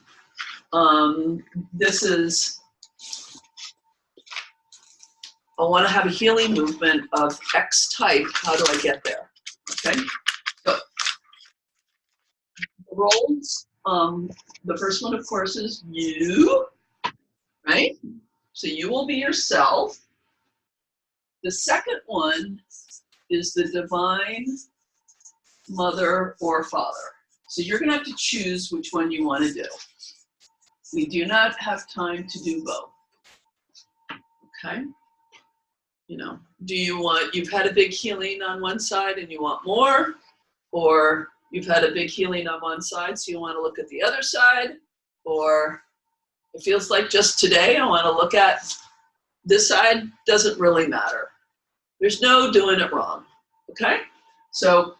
This is, I want to have a healing movement of X type. How do I get there? Okay. So the roles, the first one, of course, is you, right? So you will be yourself. The second one is the divine mother or father. So you're going to have to choose which one you want to do. We do not have time to do both. Okay? You know, do you want, you've had a big healing on one side and you want more, or you've had a big healing on one side so you want to look at the other side, or it feels like just today I want to look at this side. Doesn't really matter. There's no doing it wrong. Okay? So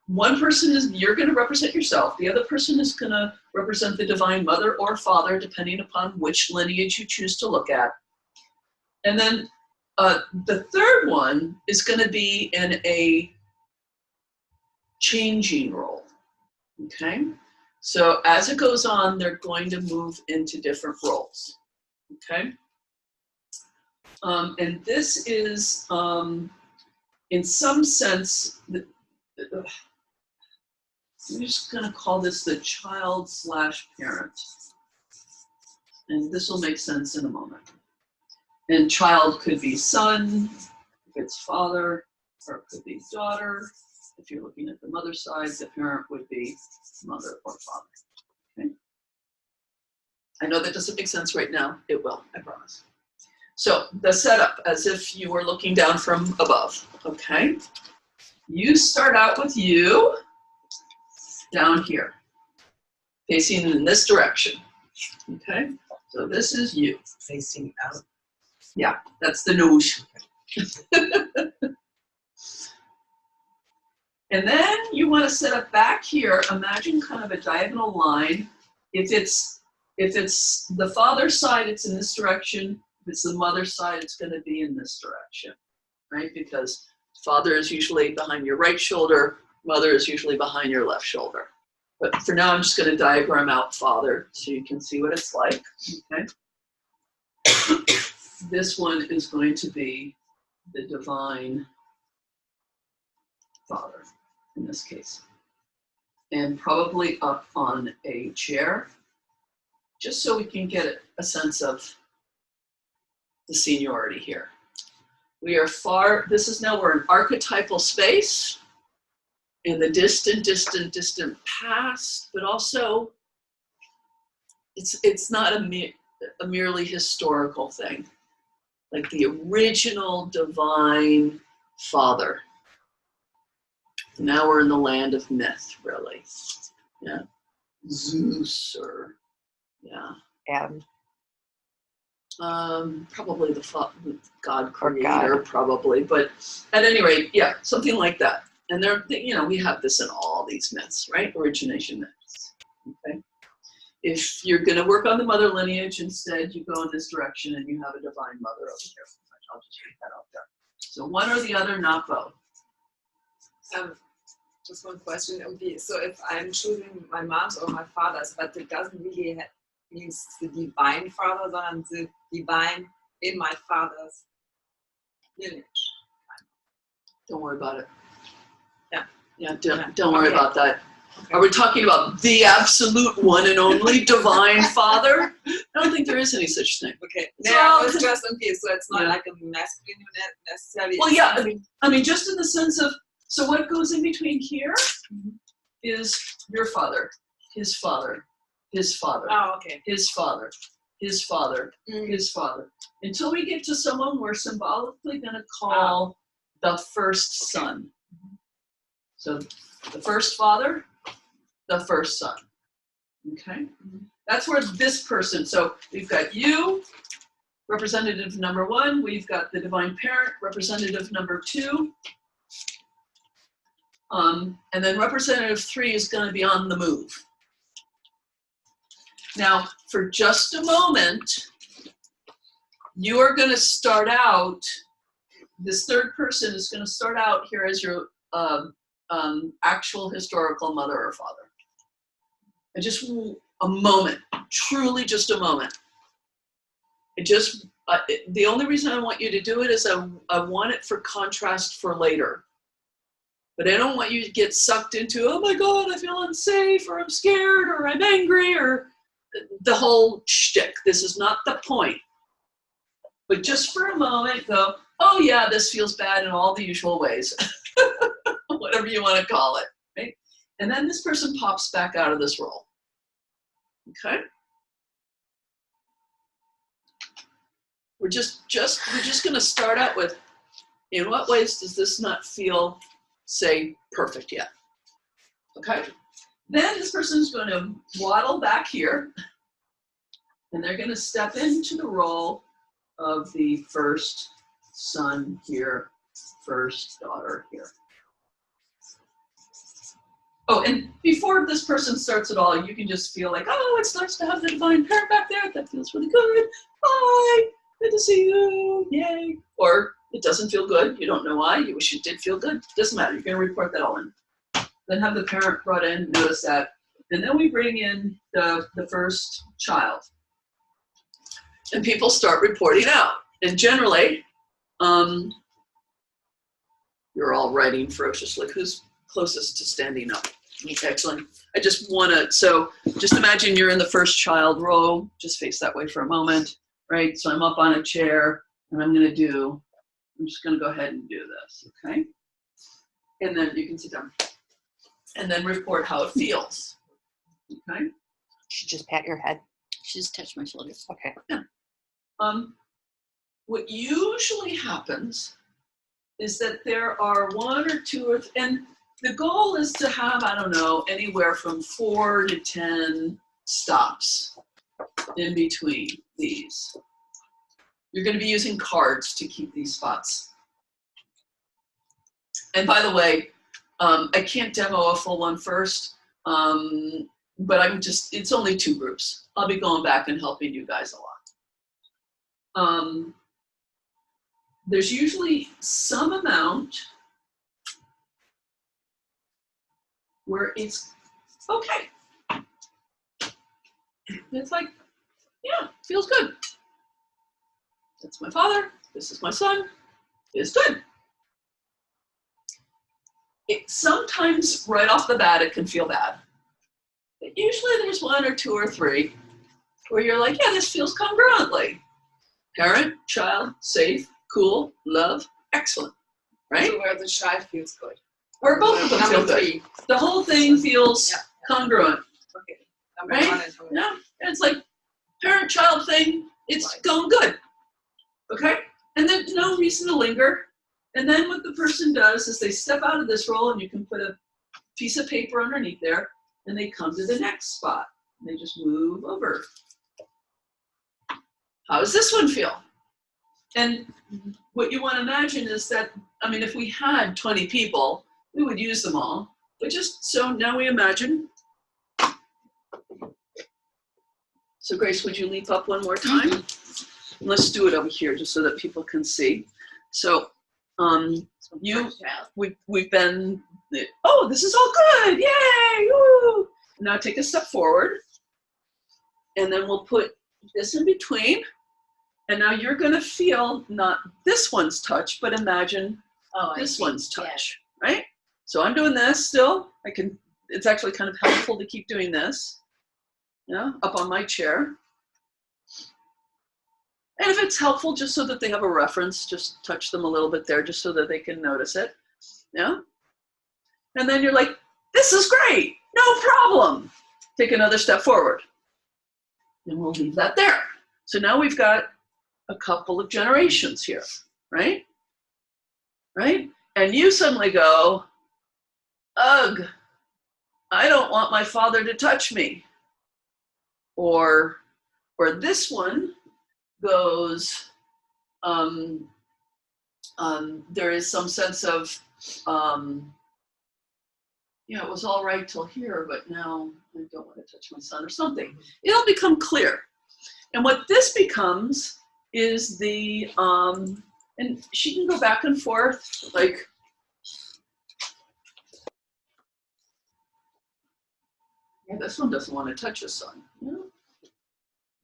one person is, you're going to represent yourself. The other person is going to represent the divine mother or father, depending upon which lineage you choose to look at. And then the third one is going to be in a changing role. Okay? So as it goes on, they're going to move into different roles. Okay? And this is, in some sense, I'm just going to call this the child/parent. And this will make sense in a moment. And child could be son, if it's father, or it could be daughter. If you're looking at the mother side, the parent would be mother or father. Okay? I know that doesn't make sense right now. It will, I promise. So the setup, as if you were looking down from above. Okay? You start out with you down here, facing in this direction. Okay? So this is you. Facing out. Yeah, that's the nose. And then you want to set up back here, imagine kind of a diagonal line. If it's the father's side, it's in this direction. If it's the mother's side, it's going to be in this direction, right? Because father is usually behind your right shoulder, mother is usually behind your left shoulder. But for now, I'm just going to diagram out father so you can see what it's like, okay? This one is going to be the divine father in this case. And probably up on a chair, just so we can get a sense of the seniority here. We are far, this is now, we're in archetypal space, in the distant, distant, distant past, but also it's not a merely historical thing. Like the original divine father. Now we're in the land of myth, really. Yeah. Zeus or, yeah. Adam. Probably the God Or creator, God. probably. But at any rate, yeah, something like that. And there, you know, we have this in all these myths, right? Origination myths. Okay. If you're going to work on the mother lineage, instead you go in this direction and you have a divine mother over here. I'll just read that out there. So one or the other, not both. Just one question. Okay, so if I'm choosing my mom's or my father's, but it doesn't really mean the divine father, sondern the divine in my father's lineage. Don't worry about it. Yeah. Yeah, don't worry about that. Okay. Are we talking about the absolute one and only divine father? I don't think there is any such thing. Okay. So, Yeah, it's just okay. So it's not yeah. like a masculine necessarily. Well, yeah, I mean, just in the sense of, so what goes in between here is your father, his father, his father, Oh, okay. his father, his father, his father. Until we get to someone we're symbolically going to call the first son. So the first father, the first son. Okay? That's where this person, so we've got you, representative number 1. We've got the divine parent, representative number 2. And then representative 3 is going to be on the move. Now, for just a moment, you are going to start out, this third person is going to start out here as your actual historical mother or father. I a moment, truly just a moment. It just, the only reason I want you to do it is I want it for contrast for later. But I don't want you to get sucked into, oh my God, I feel unsafe, or I'm scared, or I'm angry, or the whole shtick. This is not the point. But just for a moment, go, oh yeah, this feels bad in all the usual ways. Whatever you want to call it, right? And then this person pops back out of this role. Okay? We're just going to start out with, in what ways does this not feel, say, perfect yet? Okay? Then this person's going to waddle back here, and they're going to step into the role of the first son here, first daughter here. Oh, and before this person starts at all, you can just feel like, oh, it's nice to have the divine parent back there. That feels really good. Hi, good to see you. Yay. Or it doesn't feel good. You don't know why. You wish it did feel good. Doesn't matter. You're going to report that all in. Then have the parent brought in, notice that. And then we bring in the first child. And people start reporting out. And generally, you're all writing ferociously. Who's closest to standing up? Excellent. I just want to, so just imagine you're in the first child row. Just face that way for a moment, right? So I'm up on a chair, and I'm just going to go ahead and do this, okay? And then you can sit down. And then report how it feels, okay? You should just pat your head. She just touched my shoulder. Okay. Yeah. What usually happens is that there are one or two, and the goal is to have, I don't know, anywhere from 4 to 10 stops in between these. You're going to be using cards to keep these spots. And by the way, I can't demo a full one first, but it's only 2 groups. I'll be going back and helping you guys a lot. There's usually some amount where it's okay. It's like, yeah, feels good. That's my father. This is my son. It's good. Sometimes right off the bat, it can feel bad. But usually there's 1 or 2 or 3 where you're like, yeah, this feels congruently. Parent, child, safe, cool, love, excellent, right? So where the child feels good. Where both of them feel Number good. 3. The whole thing feels Yeah. congruent, Okay. Number right? 1 and 2. Yeah, it's like parent-child thing, it's going good, okay? And there's no reason to linger. And then what the person does is they step out of this role, and you can put a piece of paper underneath there, and they come to the next spot. And they just move over. How does this one feel? And what you want to imagine is that, I mean, if we had 20 people, we would use them all. But just so now we imagine. So Grace, would you leap up one more time? Mm-hmm. Let's do it over here just so that people can see. So we've been, oh, this is all good, yay, woo! Now take a step forward, and then we'll put this in between, and now you're gonna feel not this one's touch, but imagine this one's touch, right? So I'm doing this still, it's actually kind of helpful to keep doing this, up on my chair. And if it's helpful, just so that they have a reference, just touch them a little bit there, just so that they can notice it, yeah? And then you're like, this is great, no problem. Take another step forward. And we'll leave that there. So now we've got a couple of generations here, right? Right? And you suddenly go, ugh, I don't want my father to touch me. Or this one goes, there is some sense of, it was all right till here, but now I don't want to touch my son or something. It'll become clear. And what this becomes is the, and she can go back and forth, like, this one doesn't want to touch his son. No.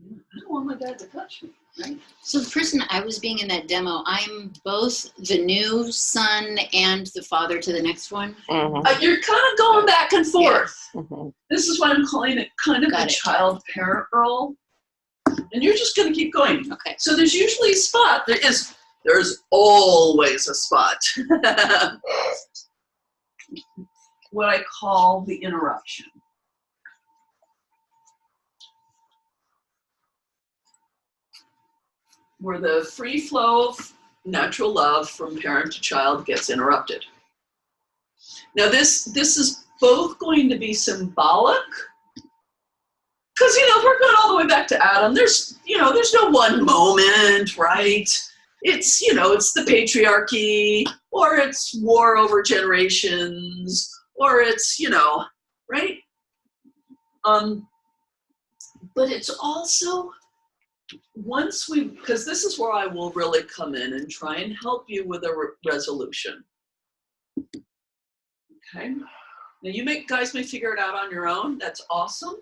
I don't want my dad to touch me, right? So the person I was being in that demo, I'm both the new son and the father to the next one. You're kind of going back and forth. Mhm. This is why I'm calling it kind of Got a it. child-parent role. And you're just going to keep going. Okay. So there's usually a spot. There's always a spot. What I call the interruption. Where the free flow of natural love from parent to child gets interrupted. Now this is both going to be symbolic, because if we're going all the way back to Adam, there's no one moment, right? It's it's the patriarchy, or it's war over generations, or it's right? But it's also because this is where I will really come in and try and help you with a resolution. Okay. Now guys may figure it out on your own. That's awesome.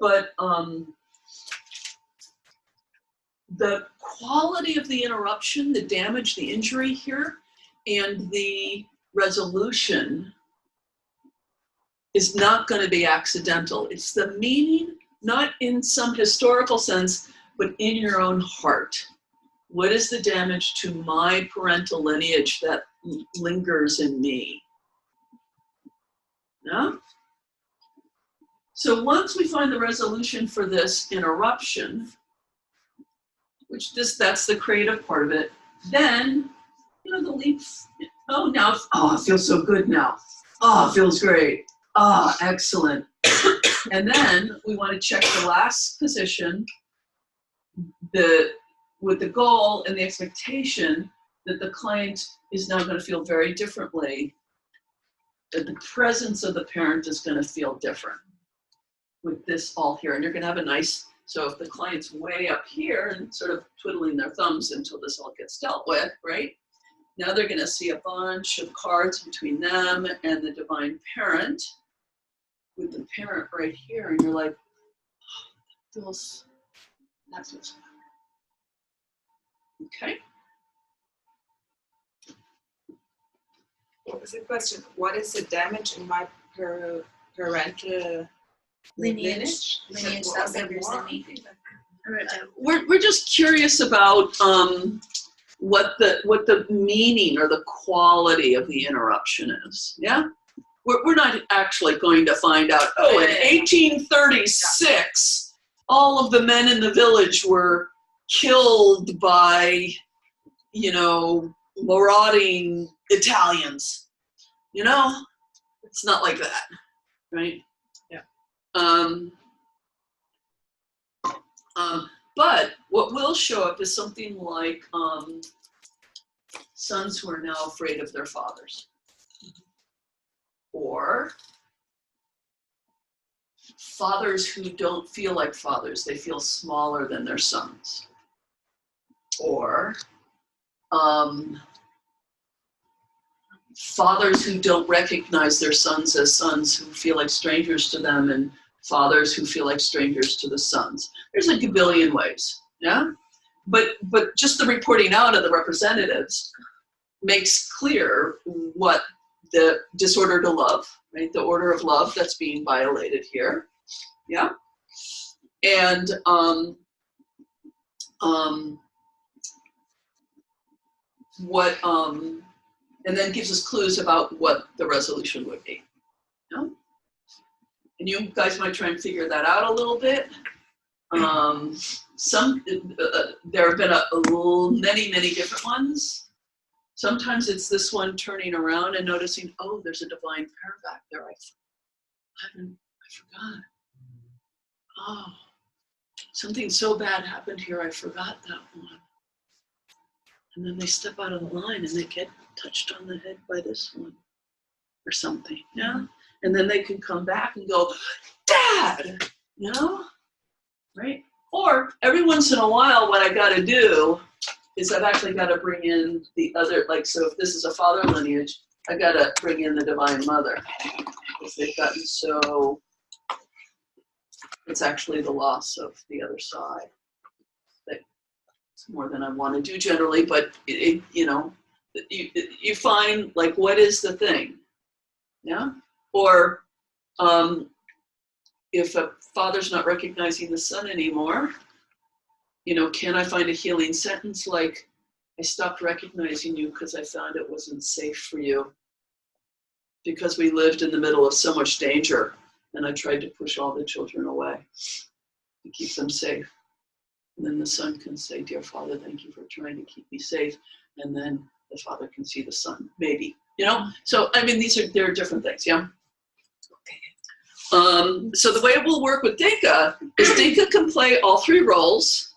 But the quality of the interruption, the damage, the injury here, and the resolution is not going to be accidental. It's the meaning, not in some historical sense, but in your own heart. What is the damage to my parental lineage that lingers in me? No? So once we find the resolution for this interruption, that's the creative part of it, then, the leap, it feels so good now. Oh, it feels great. Oh, excellent. And then we want to check the last position with the goal and the expectation that the client is now going to feel very differently, that the presence of the parent is going to feel different with this all here. And you're going to have a nice, so if the client's way up here and sort of twiddling their thumbs until this all gets dealt with, right? Now they're going to see a bunch of cards between them and the divine parent, with the parent right here, and you're like, that feels better. Okay. What was the question? What is the damage in my parental Lineage What that was it lingers more? in me. We're just curious about what the meaning or the quality of the interruption is. Yeah. We're not actually going to find out, in 1836, all of the men in the village were killed by, marauding Italians. It's not like that, right? Yeah. But what will show up is something like sons who are now afraid of their fathers. Or fathers who don't feel like fathers, they feel smaller than their sons. Or fathers who don't recognize their sons as sons, who feel like strangers to them, and fathers who feel like strangers to the sons. There's a gabillion ways, yeah? But just the reporting out of the representatives makes clear what the disorder to love, right? The order of love that's being violated here, yeah? And and then gives us clues about what the resolution would be, you know? And you guys might try and figure that out a little bit. There have been many different ones. Sometimes it's this one turning around and noticing, oh, there's a divine parent back there. I forgot. Oh, something so bad happened here, I forgot that one. And then they step out of the line and they get touched on the head by this one or something, yeah? And then they can come back and go, Dad, you know, right? Or every once in a while, what I got to do is I've actually got to bring in the other, like, so if this is a father lineage, I got to bring in the Divine Mother. because they've gotten so, it's actually the loss of the other side. It's more than I want to do generally, but you find like, what is the thing? Yeah? Or if a father's not recognizing the son anymore, can I find a healing sentence like, I stopped recognizing you because I found it wasn't safe for you. Because we lived in the middle of so much danger, and I tried to push all the children away to keep them safe. And then the son can say, dear Father, thank you for trying to keep me safe. And then the father can see the son, maybe. So I mean, there are different things, yeah? Okay. So the way it will work with Dinka is Dinka can play all three roles.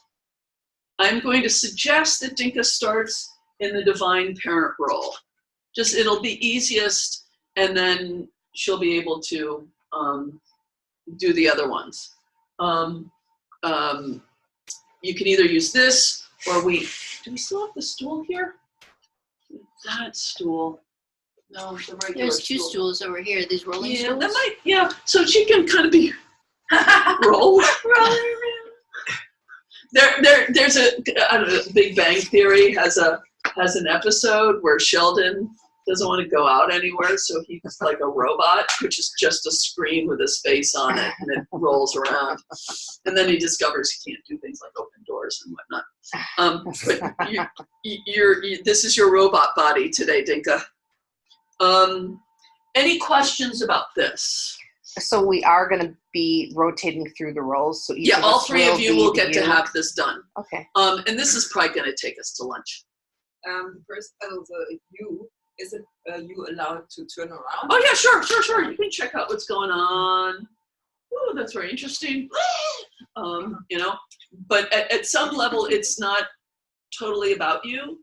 I'm going to suggest that Dinka starts in the divine parent role. It'll be easiest, and then she'll be able to do the other ones. You can either use this, or do we still have the stool here? That stool. No, the regular There's two stools over here. These rolling stools. So she can kind of be rolling around. There's I don't know, Big Bang Theory has an episode where Sheldon doesn't want to go out anywhere, so he's like a robot, which is just a screen with his face on it, and it rolls around. And then he discovers he can't do things like open doors and whatnot. But this is your robot body today, Dinka. Any questions about this? So we are going to be rotating through the roles. So all three of you will get to have this done. Okay. And this is probably going to take us to lunch. First, is it you allowed to turn around? Oh yeah, sure. You can check out what's going on. Oh, that's very interesting. But at some level, it's not totally about you.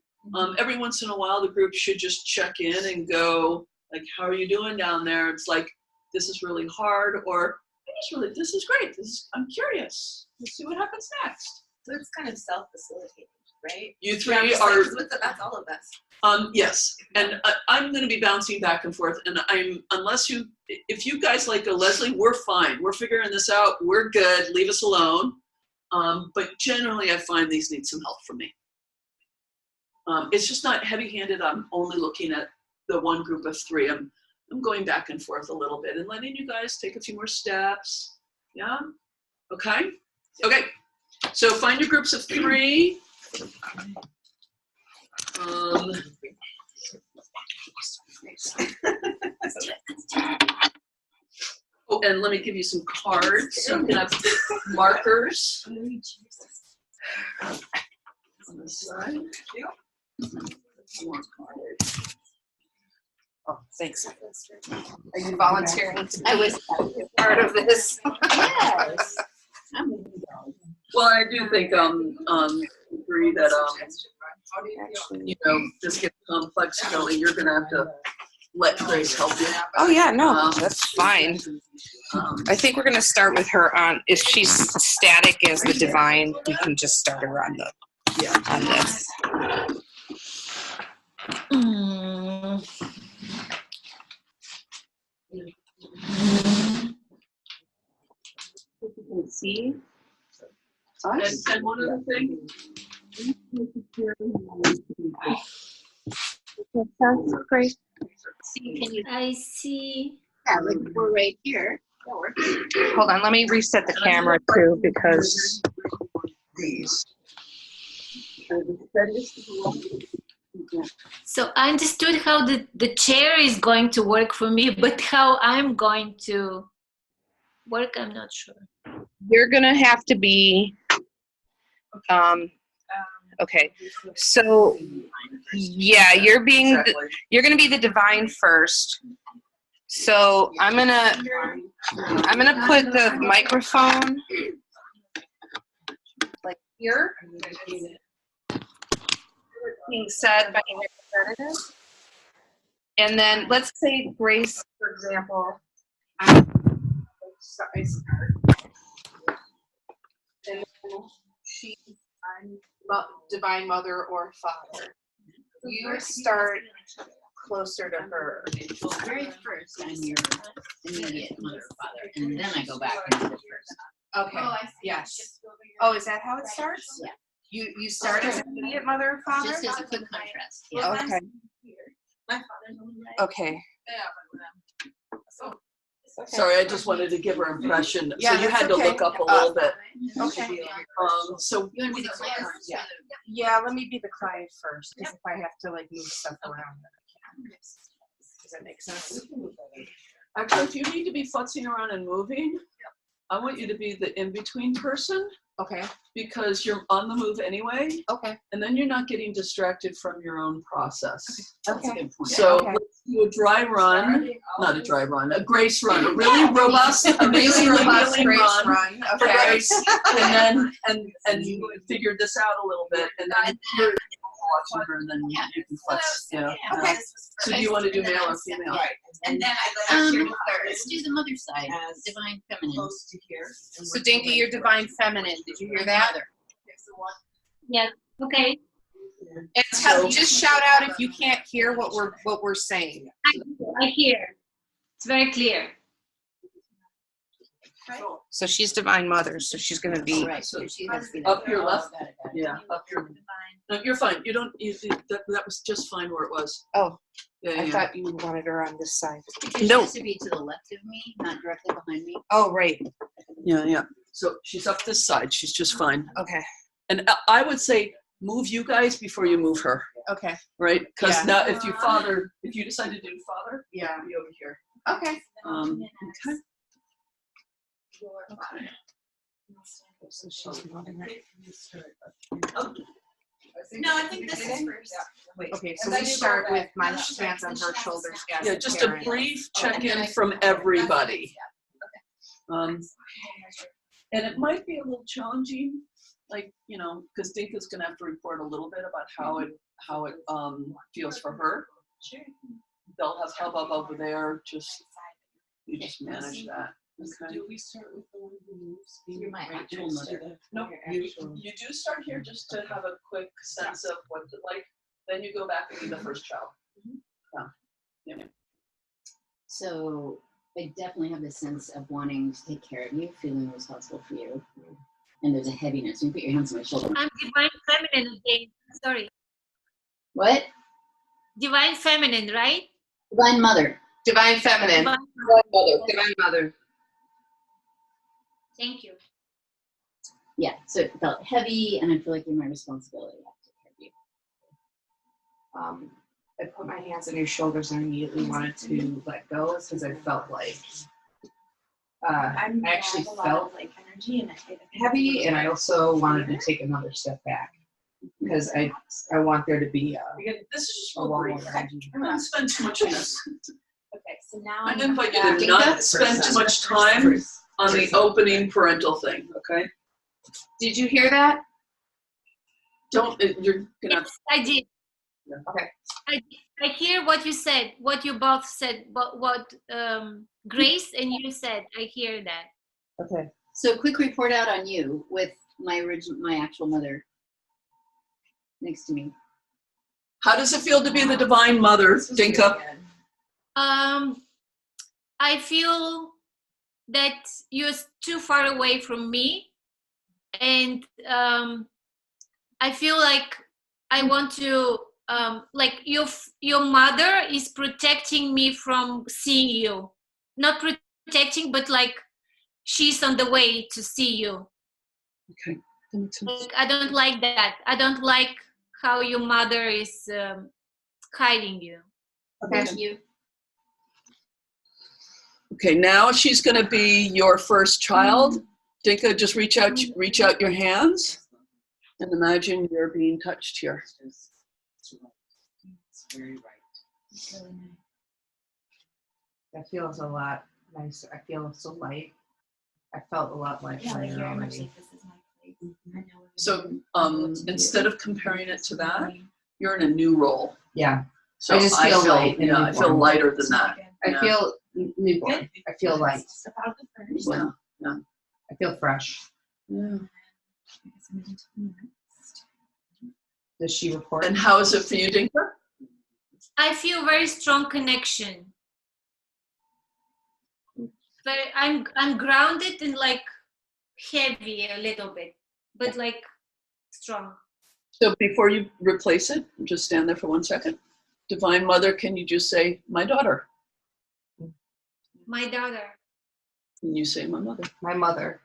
Every once in a while, the group should just check in and go, like, how are you doing down there? It's like, this is really hard, or this is great. I'm curious. Let's see what happens next. So it's kind of self-facilitating, right? You three are. That's all of us. Yes, and I'm going to be bouncing back and forth, and if you guys like go, Leslie, we're fine. We're figuring this out. We're good. Leave us alone. But generally, I find these need some help from me. It's just not heavy-handed. I'm only looking at the one group of three. I'm going back and forth a little bit and letting you guys take a few more steps. Yeah? Okay? Okay. So find your groups of three. Oh, and let me give you some cards. So you can have markers on the side. More cards. Oh, thanks. Are you volunteering to I was part of this? yes. Well, I do think agree that this gets complex. You're gonna have to let Grace help you. Oh yeah, no, that's fine. I think we're gonna start with her on. If she's static as the divine, we can just start her on this. You can see. And one other thing. Great. See, can you? I see. Yeah, like we're right here. Hold on, let me reset the camera too because these. So I understood how the chair is going to work for me, but how I'm going to work, I'm not sure. You're gonna have to be. Okay, so yeah, you're gonna be the divine first. So I'm gonna put the microphone like here. Being said by a representative, and then let's say Grace, for example. And then she's divine mother or father. You start closer to her. Well, very first, I'm your immediate mother or father, and then I go back into the first. Okay. Yes. Oh, is that how it starts? Yeah. You start as immediate mother or father? Just as a quick contrast. Yeah. Okay. My father's on the right. Okay. Sorry, I just wanted to give her impression. Yeah, So you had that's to okay. look up a little bit. Okay. So You want to be the client first? Yeah. Yeah, let me be the client first, because if I have to like move stuff around, then I can. Does that make sense? actually, if you need to be futzing around and moving, I want you to be the in-between person Okay. because you're on the move anyway, Okay. and then you're not getting distracted from your own process. That's a Okay. good point. So Okay. let's do a dry run, not a dry run, a grace run, a really robust, amazingly Robust healing grace run. Okay. Grace, and then you figure this out a little bit, and then you're watching her, and then you can flex. Yeah. Okay. So do you want to do male or female? And then I let you Let's do the mother side, divine feminine. Close to here. So Dinky, you're divine feminine. Did you hear that? Mother. Yeah. Okay. And just shout out if you can't hear what we're saying. I hear. It's very clear. So she's divine mother, so she's gonna be Right, so she has to be Up your oh, left. got it. Yeah, up your. No, you're fine. You don't. That was just fine where it was. Oh, Yeah, I yeah. thought you wanted her on this side. Because she has to be to the left of me, not directly behind me. Oh, right. Yeah. So she's up this side. She's just fine. Okay. And I would say move you guys before you move her, Okay. right? Because Yeah. now if you decide to do father, Yeah. be over here. Okay. Okay. Okay. So she's moving right. No, I think this is first. Okay, so we start with my hands on her shoulders. As Yeah, just a parent. brief check-in from everybody. And it might be a little challenging, like, because Dinka's gonna have to report a little bit about how it feels for her. They'll have hubbub over there, you just manage that. Okay. Do we start with the one who moves? You're my Right actual next to mother. the- No, you do start here just to have a quick sense of what it's like. Then you go back and be the first child. Yeah. So I definitely have this sense of wanting to take care of you, feeling responsible for you. And there's a heaviness. You put your hands on my shoulder. I'm divine feminine again. Sorry. What? Divine feminine, right? Divine mother. Divine feminine. Divine- Divine mother. Thank you. Yeah, so it felt heavy, and I feel like you're my responsibility. I have to take care of you. I put my hands on your shoulders and I immediately wanted to let go because I felt like I actually felt like energy and heavy, and I also wanted to take another step back because I want there to be This is just a real wall brief. of energy. I'm not spend too much on this. Okay, so now I invite you to Dinka? not spend too much time on the opening parental thing, okay? Did you hear that? You're gonna have Yes, I did. Okay. I hear what you said, what you both said, what Grace and you said. I hear that. Okay. So quick report out on you with my actual mother next to me. How does it feel to be the divine mother, Dinka? I feel that you're too far away from me, and I feel like I want to like your mother is protecting me from seeing you, not protecting, but like she's on the way to see you. Okay. That makes sense. Like, I don't like that. I don't like how your mother is hiding you. Okay. Thank you. Okay, now she's gonna be your first child. Dinka, just reach out your hands and imagine you're being touched here. It's very right. That feels a lot nicer. I feel so light. I felt a lot lighter already. this is my place. I know what So instead of comparing it to that, you're in a new role. Yeah. So I just feel light and Yeah, I feel newborn. lighter than that. I Yeah. feel newborn. I feel light. Step out the first. Yeah. I feel fresh. Yeah. Does she report? And how is it for you, Dinka? I feel very strong connection. But I'm grounded and like heavy a little bit, but like strong. So before you replace it, just stand there for 1 second. Divine Mother, can you just say, my daughter? My daughter. Can you say, my mother? My mother.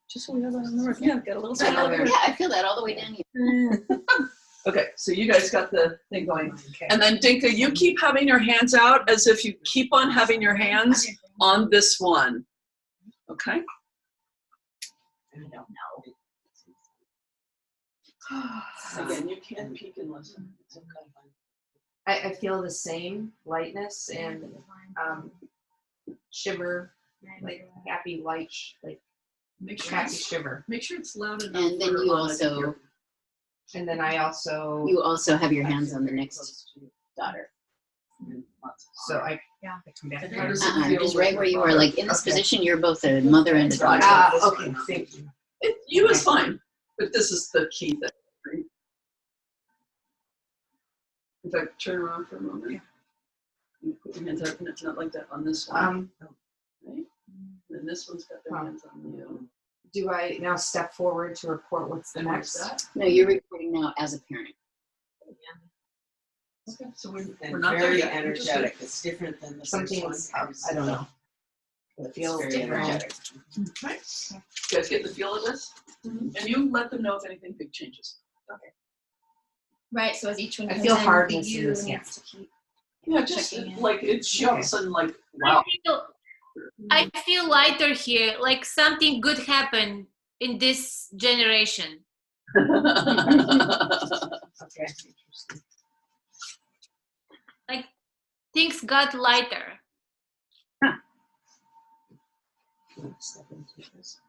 Just so we have that on the record. Yeah, got a little My mother. Yeah, I feel that all the way down here. Okay, so you guys got the thing going. Okay. And then Dinka, you keep having your hands out as if you keep on having your hands on this one. Okay? I don't know. Again, you can peek and listen. It's okay. I feel the same lightness and shiver, like happy light, like Make sure happy it's, shiver. make sure it's loud enough. And then for you Lana to also hear. And then I also, have your hands on the next daughter. so I come back. How does it feel Just right where you are, like in this Okay. position, you're both a mother and a daughter. Okay, thank you. You is fine, but this is the key thing. Right? If I turn around for a moment, you put your hands up, and it's not like that on this one, right? And then this one's got their hands on you. Do I now step forward to report what's the And what's next? that? No, you're recording now as a parent. Okay, so we're And not there very yet. We're just energetic. It's different than the Something first one. I don't know. It feels very different. energetic. Okay. You guys get the feel of this? And you let them know if anything big changes. Right, so as each one I comes feel in, hardness you in this, needs to keep Yeah, just checking in. like it's all of a sudden like, wow. I feel lighter here, like something good happened in this generation. Okay. Interesting. Like things got lighter. Step into this.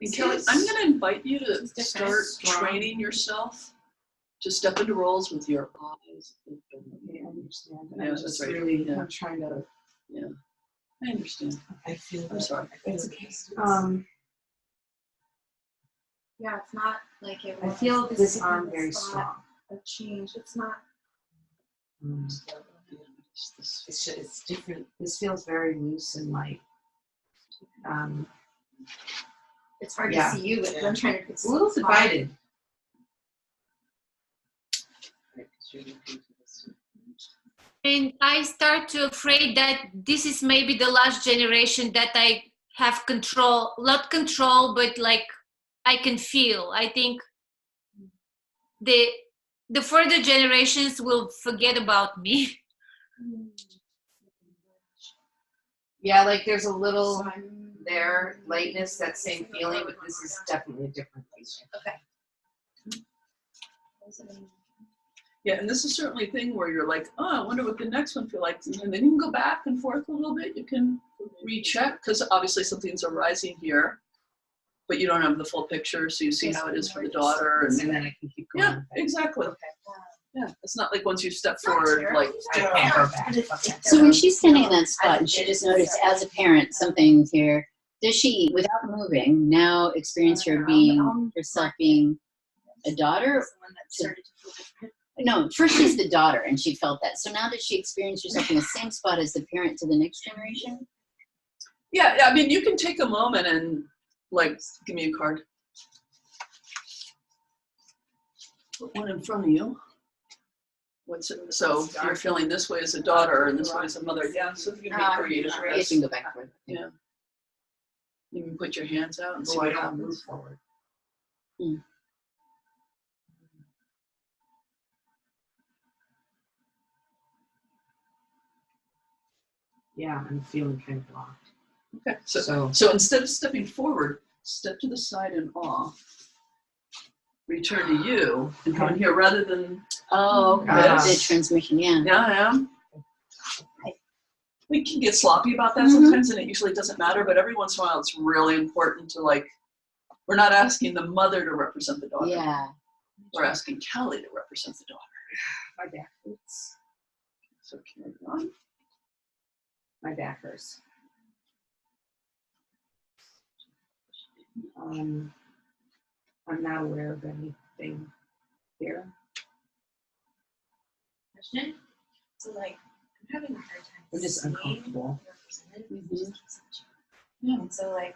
And Kelly, I'm going to invite you to This is different. start Strong. training yourself to step into roles with your eyes open. I understand. Yeah, I'm that's just right. really, Yeah. I'm trying to. I understand. I feel I'm sorry. I feel It's the okay. distance. Yeah, it's not like it I was. feel this this is arm the very spot strong. of change. It's not. It's different. This feels very loose and light. It's hard Yeah. to see you, but I'm trying to. It's a little divided. Right, 'cause you're looking to this. And I start to afraid that this is maybe the last generation that I have control, not control, but like I can feel. I think the further generations will forget about me. Yeah, like there's a little there, lightness, that same feeling, but this is definitely a different place. Yeah, and this is certainly a thing where you're like, oh, I wonder what the next one feels like. And then you can go back and forth a little bit. You can recheck, because obviously something's arising here, but you don't have the full picture, so you see how it is for the daughter. And And then I can keep going. yeah, exactly. Yeah, it's not like once you step not forward, terrible. like, I can't go back. Okay. So when she's standing in that spot and she just noticed as a parent something here, does she, without moving, now experience her being herself being a daughter? The one that started to feel different. No, first she's the daughter and she felt that. So now does she experience herself in the same spot as the parent to the next generation? yeah, I mean, you can take a moment and like, give me a card. Put one in front of you. What's it? So you're feeling this way as a daughter and this way as a mother. Yeah, so you can be creative. You can go back for it. Yeah. You can put your hands out and see Oh, I what don't move happens. forward. Yeah, I'm feeling kind of locked. Okay, so instead of stepping forward, step to the side in awe. Return to you and come in here rather than Oh, okay. The transmission, yeah. yeah. We can get sloppy about that sometimes, and it usually doesn't matter. But every once in a while, it's really important to like. We're not asking the mother to represent the daughter. Yeah. We're asking Kelly to represent the daughter. My back hurts. So carry on. My back hurts. I'm not aware of anything here. Question? So like, I'm having a hard time I'm just seeing uncomfortable. represented. Mhm. Yeah. And so like,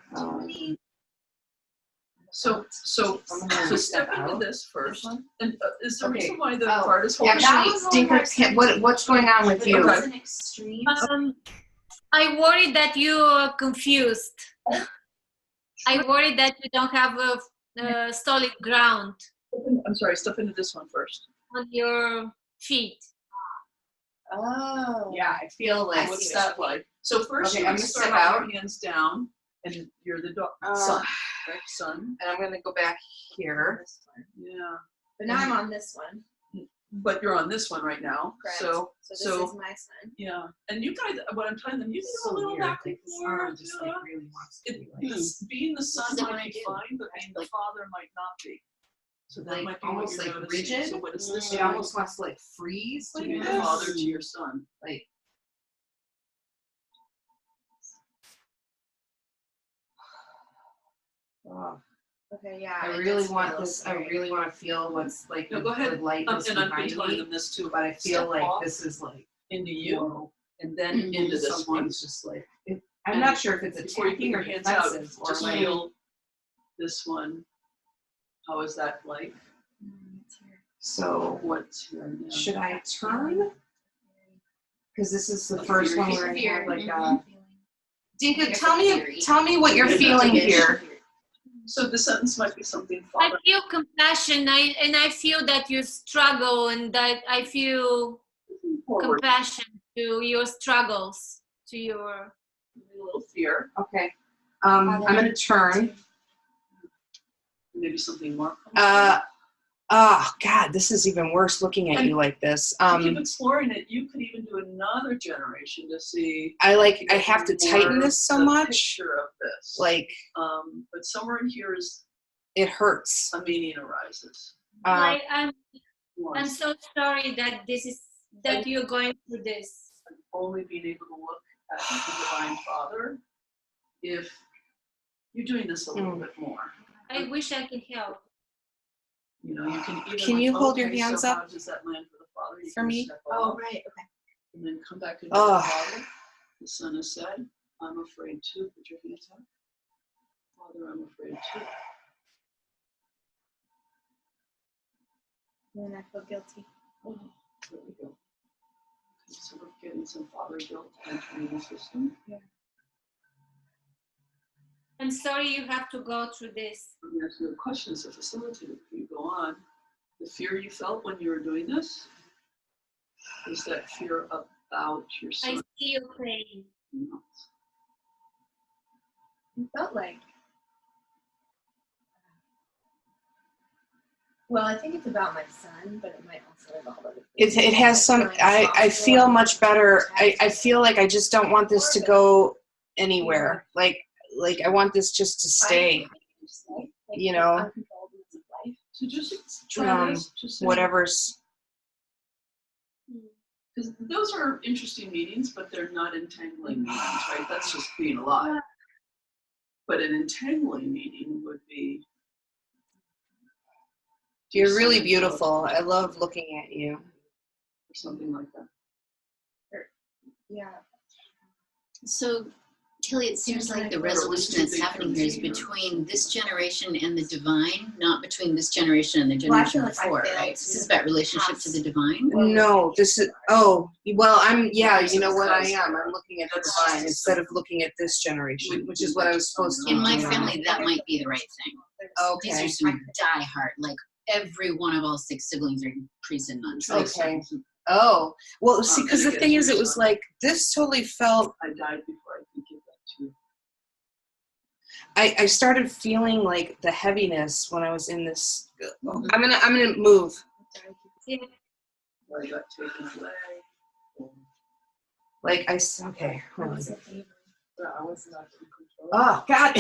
So step step into out. this first. And is the Okay. reason why the Oh, card is Yeah, holding? that was the one where Dinka, what's going on with you? It Okay. was an extreme. I worry that you are confused. I worry that you don't have a solid ground I'm sorry, step into this one first. on your feet. Oh. Yeah, I feel like. What's that like? So first Okay, you I'm would gonna start step out out. with your hands down, and you're the sun, right? Sun. And I'm gonna go back here. Yeah. But now I'm on this one. But you're on this one right now. Correct. So this is my son. yeah. And you guys, what I'm telling them, you can do a little back and forth. Really wants to be like. Being the son This is what might I be do. fine, but being the father might not be. So that Like, might be almost what you're like noticing. rigid. So what is this? It almost wants to like freeze. to Like be the this. father to your son. Like. Oh, Okay, yeah. I it really does want feel this. I scary. really want to feel what's like No, go ahead. the lightness And I've been behind telling me. them this too. But I feel Step like off this is like into you, whoa. and then into this one. Something's just like I'm And not sure if it's before you put attacking your or hands out, defensive or just like. feel this one. How is that like? It's here. So What's here now? should I turn? Because this is the Like first fear. one where I have like Mhm. Dinka, Here's tell the me theory. tell me what you're feeling here. So the sentence might be something I father. feel compassion, and I feel that you struggle, and that I feel Forward. compassion to your struggles, to your. A little fear. Okay. I'm gonna turn. Maybe something more. Oh God, this is even worse looking at you like this. Keep exploring it. You could even do another generation to see. I have to tighten more this so the much. Picture of this. Like But somewhere in here is it hurts. a meaning arises. Like I'm Once. so sorry that you're going through this. Only being able to look at the Divine Father if you're doing this a little bit more. I wish I could help. You know, you can either. Can you hold your okay, hands so up how does that land for the Father? You for can me? step Oh, off right. Okay. and then come back into Oh. the Father. The Son has said, "I'm afraid too." Put your hands up. Father, I'm afraid too. And then I feel guilty. There we go. Okay, so we're getting some father guilt entering the system. I'm sorry you have to go through this. I'm going to ask you a question as a facilitator. Can you go on? The fear you felt when you were doing this, is that fear about your I son? see your pain. No. It felt like. Well, I think it's about my son, but it might also involve other things. It has some. I feel much better. I feel like I just don't want this to go anywhere. Like I want this just to stay. You know. So just try this. Just Whatever's. Because those are interesting meetings, but they're not entangling meetings, right? That's just being alive. But an entangling meeting would be. You're really beautiful. I love looking at you. Or something like that. Yeah. So, Tilly, it seems like the resolution that's happening here is between this generation and the divine, not between this generation and the generation before, right? This is about relationship to the divine. No, this is. Oh, well, yeah. You know what I am. I'm looking at the divine instead of looking at this generation, which is what I was supposed to. In my do. family, that might be the right thing. These Okay. are some diehard, like every one of all 6 siblings are priests and nuns. Like, Okay. Oh, well, see, because the thing is, it was like this totally felt. I died before I could give that to you. I started feeling like the heaviness when I was in this. I'm gonna move. I got taken away. Like okay. Hold on. I was not in control. Oh God.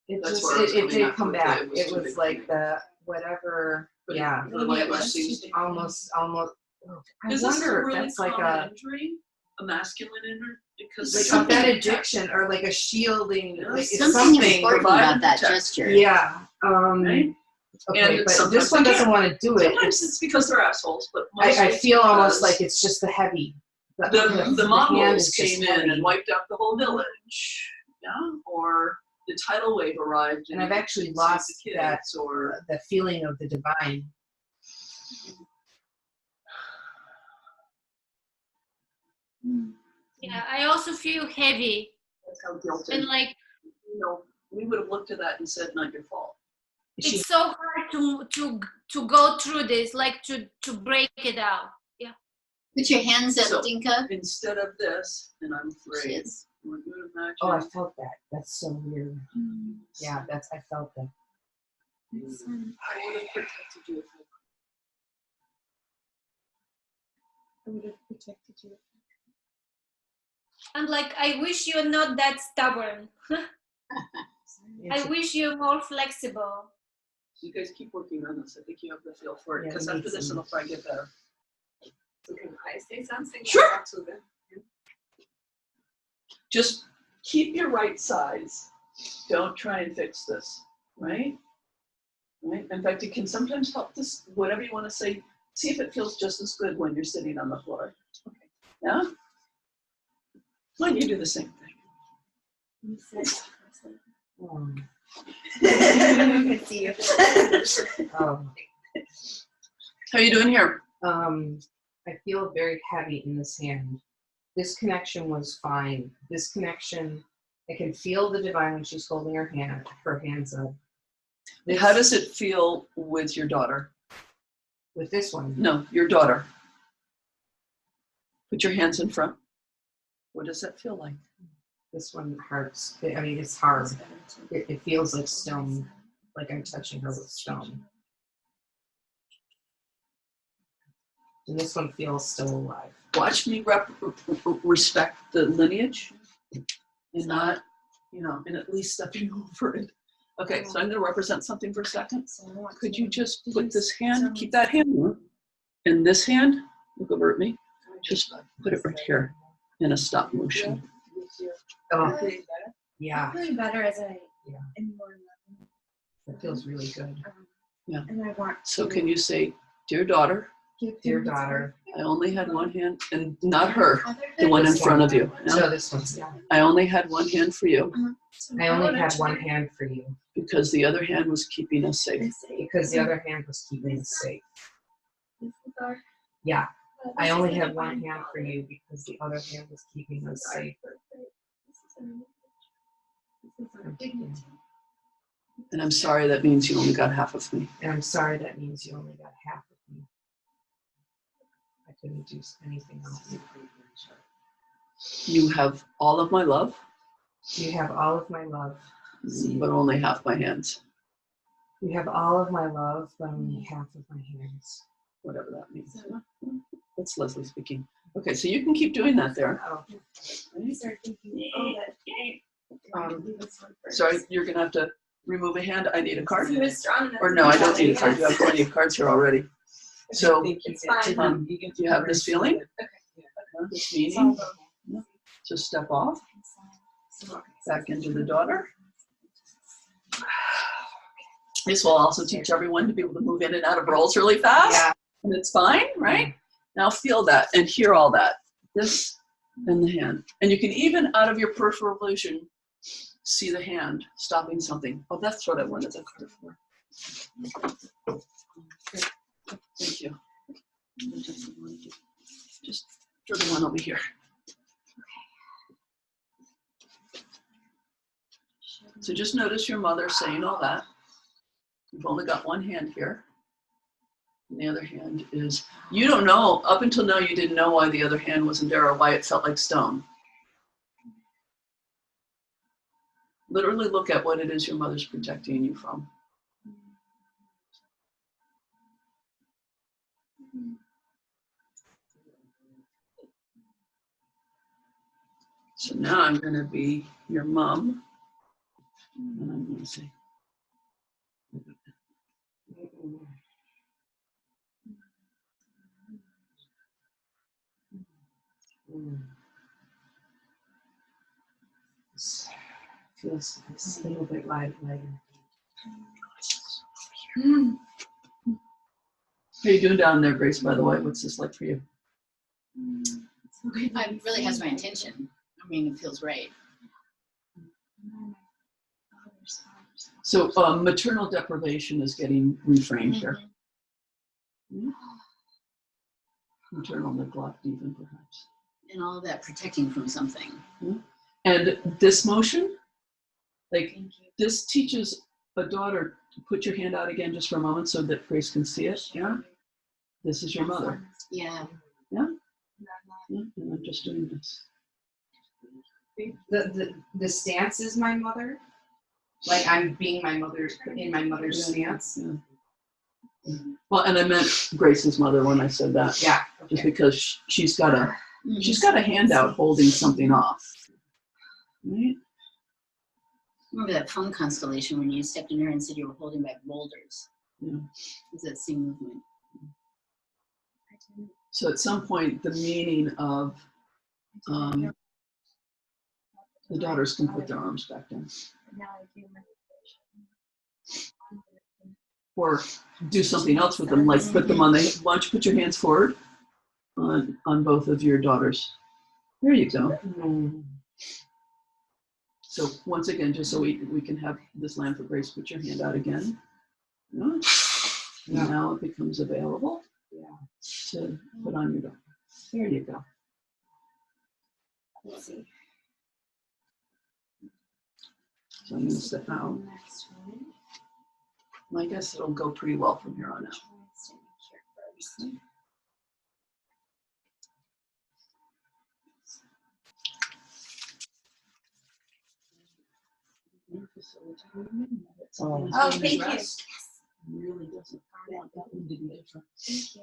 It That's just where I was it coming did after come it. back. It was It too was big like for me. the whatever. But Yeah. the language seems Almost. I Is this a wonder if really that's like common a. injury? A masculine because like a benediction or like a shielding. Yeah. Like it's Something something. important provide about and that protect. gesture. Yeah. Right? Okay, And but sometimes this one they doesn't can't. want to do it. Sometimes it's because they're assholes, but mostly I it's feel almost because like it's just the heavy. the hand Mongols is just came in heavy. and wiped out the whole village. Yeah, or the tidal wave arrived, And I've actually saved lost the that kids, or the feeling of the divine. Yeah, I also feel heavy that's how guilty. and like We would have looked at that and said, "Not your fault." it's so hard to go through this, like to break it out. Yeah. Put your hands up, So- Dinka. Instead of this, and I'm afraid, Yes. would you imagine? Oh, I felt that. That's so weird. Yeah, I felt that. I would have protected you. I would have protected you. And like I wish you're not that stubborn. I wish you're more flexible. So you guys keep working on this. I think you have the feel for it. Yeah, Because it after makes this, sense. it'll probably get better. So can I say something? Sure. About to them? Just keep your right size. Don't try and fix this, right? Right. In fact, it can sometimes help this, whatever you want to say, see if it feels just as good when you're sitting on the floor. Okay. Yeah? Why don't you do the same thing? Oh. I can see you. Oh. How are you doing here? I feel very heavy in this hand. This connection was fine. This connection, I can feel the divine when she's holding her hands up. How does it feel with your daughter? With this one? No, your daughter. Put your hands in front. What does that feel like? This one hurts. I mean, it's hard. It feels like stone, like I'm touching her with stone. And this one feels still alive. Watch me respect the lineage and not, and at least stepping over it. Okay, so I'm going to represent something for a second. Could you just put this hand, keep that hand on, and this hand, look over at me, just put it right here in a stop motion. Oh, Feeling yeah, Really better as I Yeah. am more loving. it feels really good. Yeah. And I want So to can you say, dear daughter, give Dear him daughter, I only had one hand, and not her, other the one in This front one. of you. so Yeah? this one's down. I only had one hand for you I only had one hand for you because the other hand was keeping us safe. because the other hand was keeping us safe. This is our, Yeah, this I is only the had one divine hand for father. you because the other hand was keeping us This is our safe. birthright. This is our lineage. This is our dignity. And I'm sorry that means you only got half of me. And I'm sorry that means you only got half of me. I couldn't do anything else. You have all of my love, You have all of my love. but only half my hands, You have all of my love, but only half of my hands. whatever that means. That's Leslie speaking. Okay, so you can keep doing that there. Oh, We start thinking, oh, that this one first. Sorry, you're gonna have to remove a hand. I need a card. He was strong enough. Or no, I don't need a card. You have plenty of cards here already. So It's fine. do you have this feeling? This meaning? Just step off, back into the daughter. This will also teach everyone to be able to move in and out of roles really fast. yeah. And it's fine, right? Now feel that and hear all that. This and the hand. And you can even, out of your peripheral vision, see the hand stopping something. Oh, that's what I wanted the card for. Thank you. Just for the one over here. So just notice your mother saying all that. You've only got one hand here. And the other hand is, you don't know, up until now you didn't know why the other hand wasn't there or why it felt like stone. Literally look at what it is your mother's protecting you from. So now I'm going to be your mom. And I'm going to say, feels a little bit lighter. How you doing down there, Grace, by the way? What's this like for you? It really has my attention. I mean, it feels right. So maternal deprivation is getting reframed here. Maternal neglect even, perhaps. And all of that protecting from something. And this motion, like this teaches a daughter to put your hand out again just for a moment so that Grace can see it. Yeah. This is your mother. Yeah. Yeah. Yeah. And I'm just doing this. The stance is my mother. Like I'm being my mother in my mother's stance. Yeah. Well, and I meant Grace's mother when I said that. Yeah. Okay. Just because she's got a hand out holding something off. Right? Remember that phone constellation when you stepped in her and said you were holding back boulders? Yeah. It's that same movement. So at some point, the meaning of the daughters can put their arms back down. Or do something else with them, like put them on the, why don't you put your hands forward on both of your daughters. There you go. So once again, just so we can have this land for Grace, put your hand out again. Yeah. And now it becomes available to put on your daughter. There you go. Let's see. So I'm going to step out. I guess it'll go pretty well from here on out. Oh, thank you. Really doesn't want that one to be different. Thank you.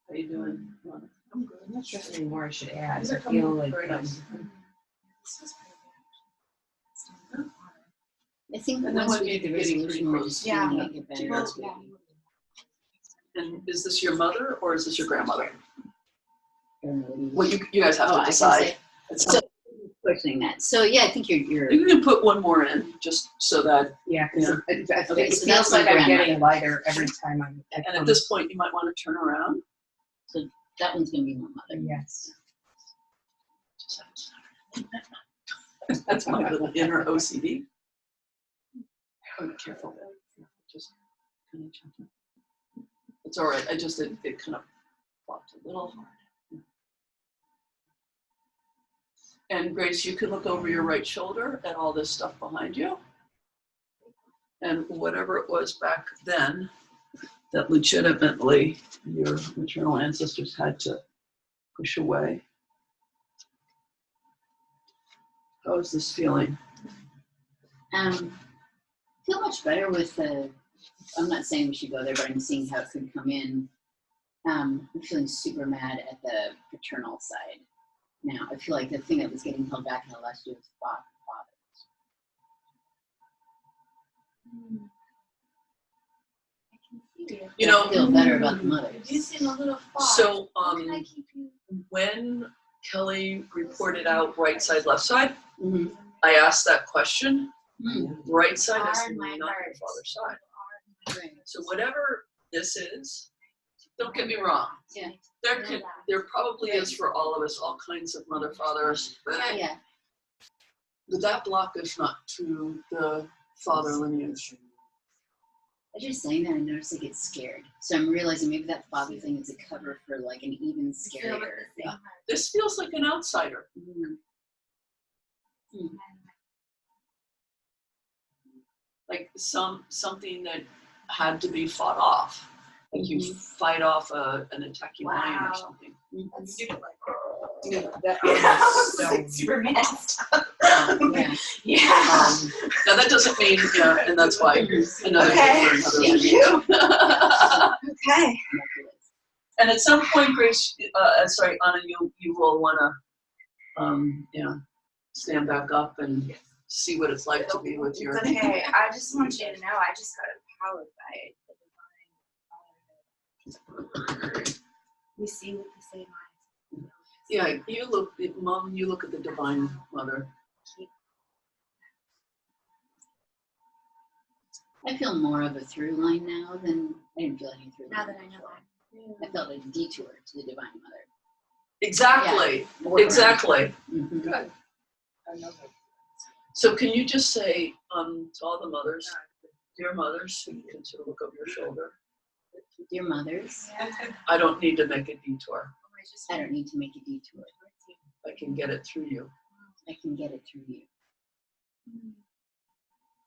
How you doing? I'm good. I'm not sure how many more I should add. I feel like I think And then once when we you get the get getting resolution, pretty we're just Yeah. feeling it get better. And is this your mother or is this your grandmother? Well, Well, you guys have to decide. So questioning that. So yeah, I think you're You can put one more in just so that, because it Okay, so feels that's like my I'm grandmother. getting lighter every time I and come. at this point you might want to turn around. that one's gonna be my mother. Yes. That's my little inner OCD. Oh, careful. Just kind of gentle. It's all right. It kind of flopped a little hard. And Grace, you can look over your right shoulder at all this stuff behind you. And whatever it was back then that legitimately your maternal ancestors had to push away. How is this feeling? Feel much better with the. I'm not saying we should go there, but I'm seeing how it could come in. I'm feeling super mad at the paternal side now. I feel like the thing that was getting held back in the last year was father. You know, I feel better about the mothers. You seem a little far. So How can I keep you? when Kelly reported out right side, left side, Mm-hmm. I asked that question. Right side is Hard my not your heart. father's side. Right. So whatever this is, don't get me wrong. Yeah. There probably is for all of us all kinds of mother fathers, but Yeah. that block is not to the father lineage. As you're saying that, I noticed I get scared. So I'm realizing maybe that father thing is a cover for like an even scarier. This feels like an outsider. Like something that had to be fought off. Like you fight off an attacking lion or something. Super messed. Yeah. Now that doesn't mean, and that's why another Okay. thing for another Thank video. Okay. And at some point, Grace, Anna, you will want to, stand back up and see what it's like to be with your. It's okay. I just want you to know I just got empowered by We see with the same eyes. Yeah, you look, Mom, you look at the Divine Mother. I feel more of a through line now than I didn't feel any through line. Now that I know that. I felt a detour to the Divine Mother. Exactly, More exactly. Mhm. Good. I know that. So can you just say to all the mothers, dear mothers, so you can sort of look over your shoulder, Dear mothers, I don't need to make a detour. I don't need to make a detour. I can get it through you. I can get it through you.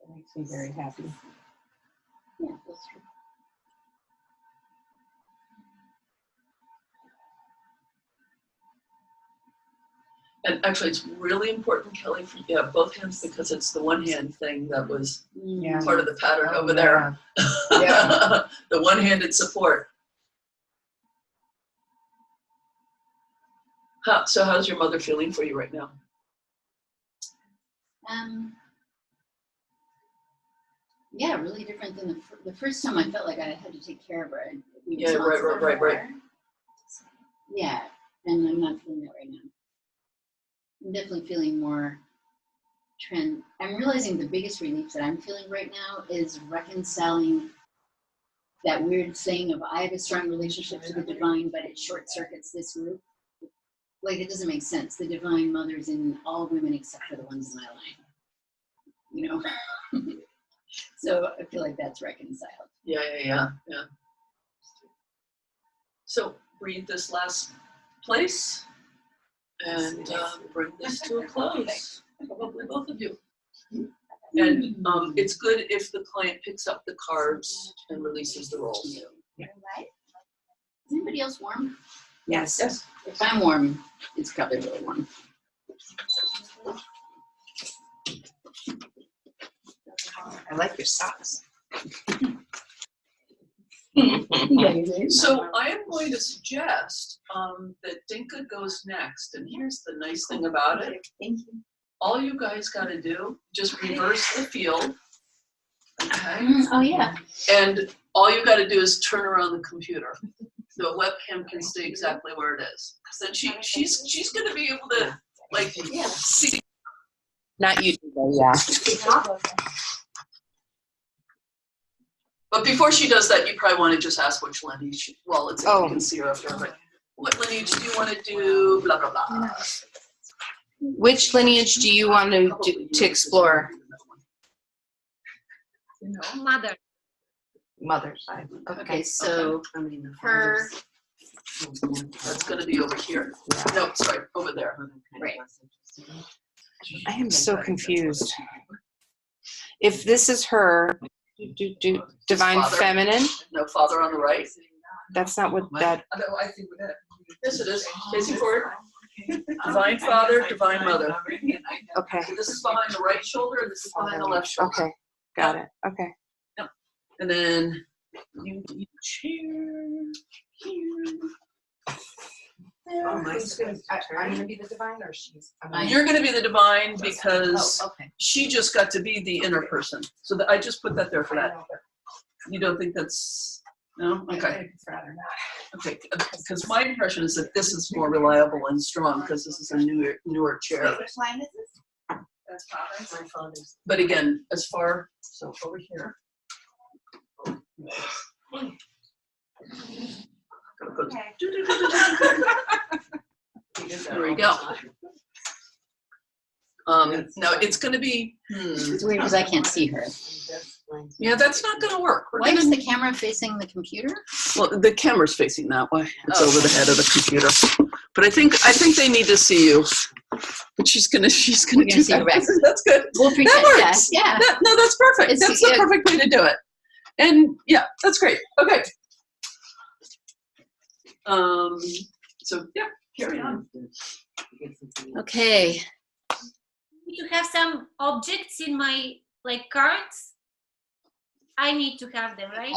That makes me very happy. Yeah, that's true. And actually, it's really important, Kelly, for you to have both hands because it's the one hand thing that was Yeah. part of the pattern Oh, over there. Yeah. The one-handed support. So how's your mother feeling for you right now? Yeah, really different than the first time I felt like I had to take care of her. I'd be Yeah, right. responsible for her. Yeah, and I'm not feeling that right now. I'm definitely feeling more I'm realizing the biggest relief that I'm feeling right now is reconciling that weird thing of I have a strong relationship to the divine, but it short circuits this group. Like, it doesn't make sense. The Divine Mother's in all women except for the ones in my line. You know? So I feel like that's reconciled. Yeah. So breathe this last place and bring this to a close. Probably both of you. And it's good if the client picks up the cards and releases the rolls. Yeah. Is anybody else warm? Yes. Yes. If I'm warm, it's probably really warm. I like your socks. So I am going to suggest that Dinka goes next. And here's the nice thing about it. Thank you. All you guys got to do, just reverse the field. Okay. Oh, yeah. And all you got to do is turn around the computer. The webcam can stay exactly where it is. Because then she's going to be able to see. Not you, yeah. But before she does that, you probably want to just ask which lineage. Well, let's see if you can see her up there. But what lineage do you want to do? Blah blah blah. Which lineage do you want to explore? Mother. Mother side. Okay, so her. That's going to be over here. No, sorry, over there. Right. I am so confused. If this is her, divine Father. feminine, No, father on the right. that's not what that. Yes, it is. Facing forward. Divine father, divine mother. Okay. So this is behind the right shoulder, and this is behind the left shoulder. Okay. Got it. Okay. And then you need a chair here. I'm gonna be the divine, or she's. You're going to be the divine because Okay. she just got to be the inner person. So I just put that there for that. You don't think that's no? Okay. Okay. Because my impression is that this is more reliable and strong because this is a newer chair. Which line is this? That's father's. My father's. But again, as far so over here. There we go. Now it's going to be. It's weird because I can't see her. Yeah, that's not going to work. Why is the camera facing the computer? Well, the camera's facing that way. It's over the head of the computer. But I think they need to see you. But she's gonna do see her back. that. That's good. We'll pretend. That works. Yeah. No, that's perfect. It's- That's the perfect way to do it. And yeah, that's great. Okay. So yeah, carry on. Okay. To have some objects in my cards, I need to have them, right?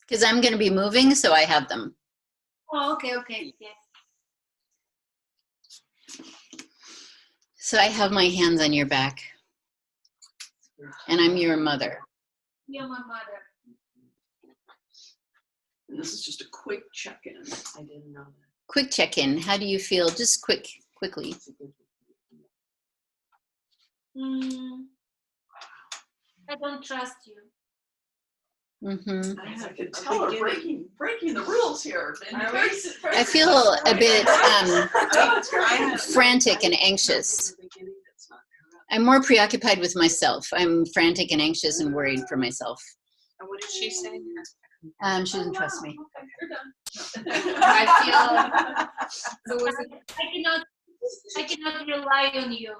Because I'm going to be moving, so I have them. Oh, okay, yeah. So I have my hands on your back. And I'm your mother. You're my mother. And this is just a quick check-in. I didn't know that. Quick check-in. How do you feel? Just quickly. I don't trust you. Mm-hmm. I could tell her breaking the rules here. I feel a bit frantic and anxious. I'm more preoccupied with myself. I'm frantic and anxious and worried for myself. And what did she say? She doesn't trust me. Okay, you're done. I feel. I cannot rely on you.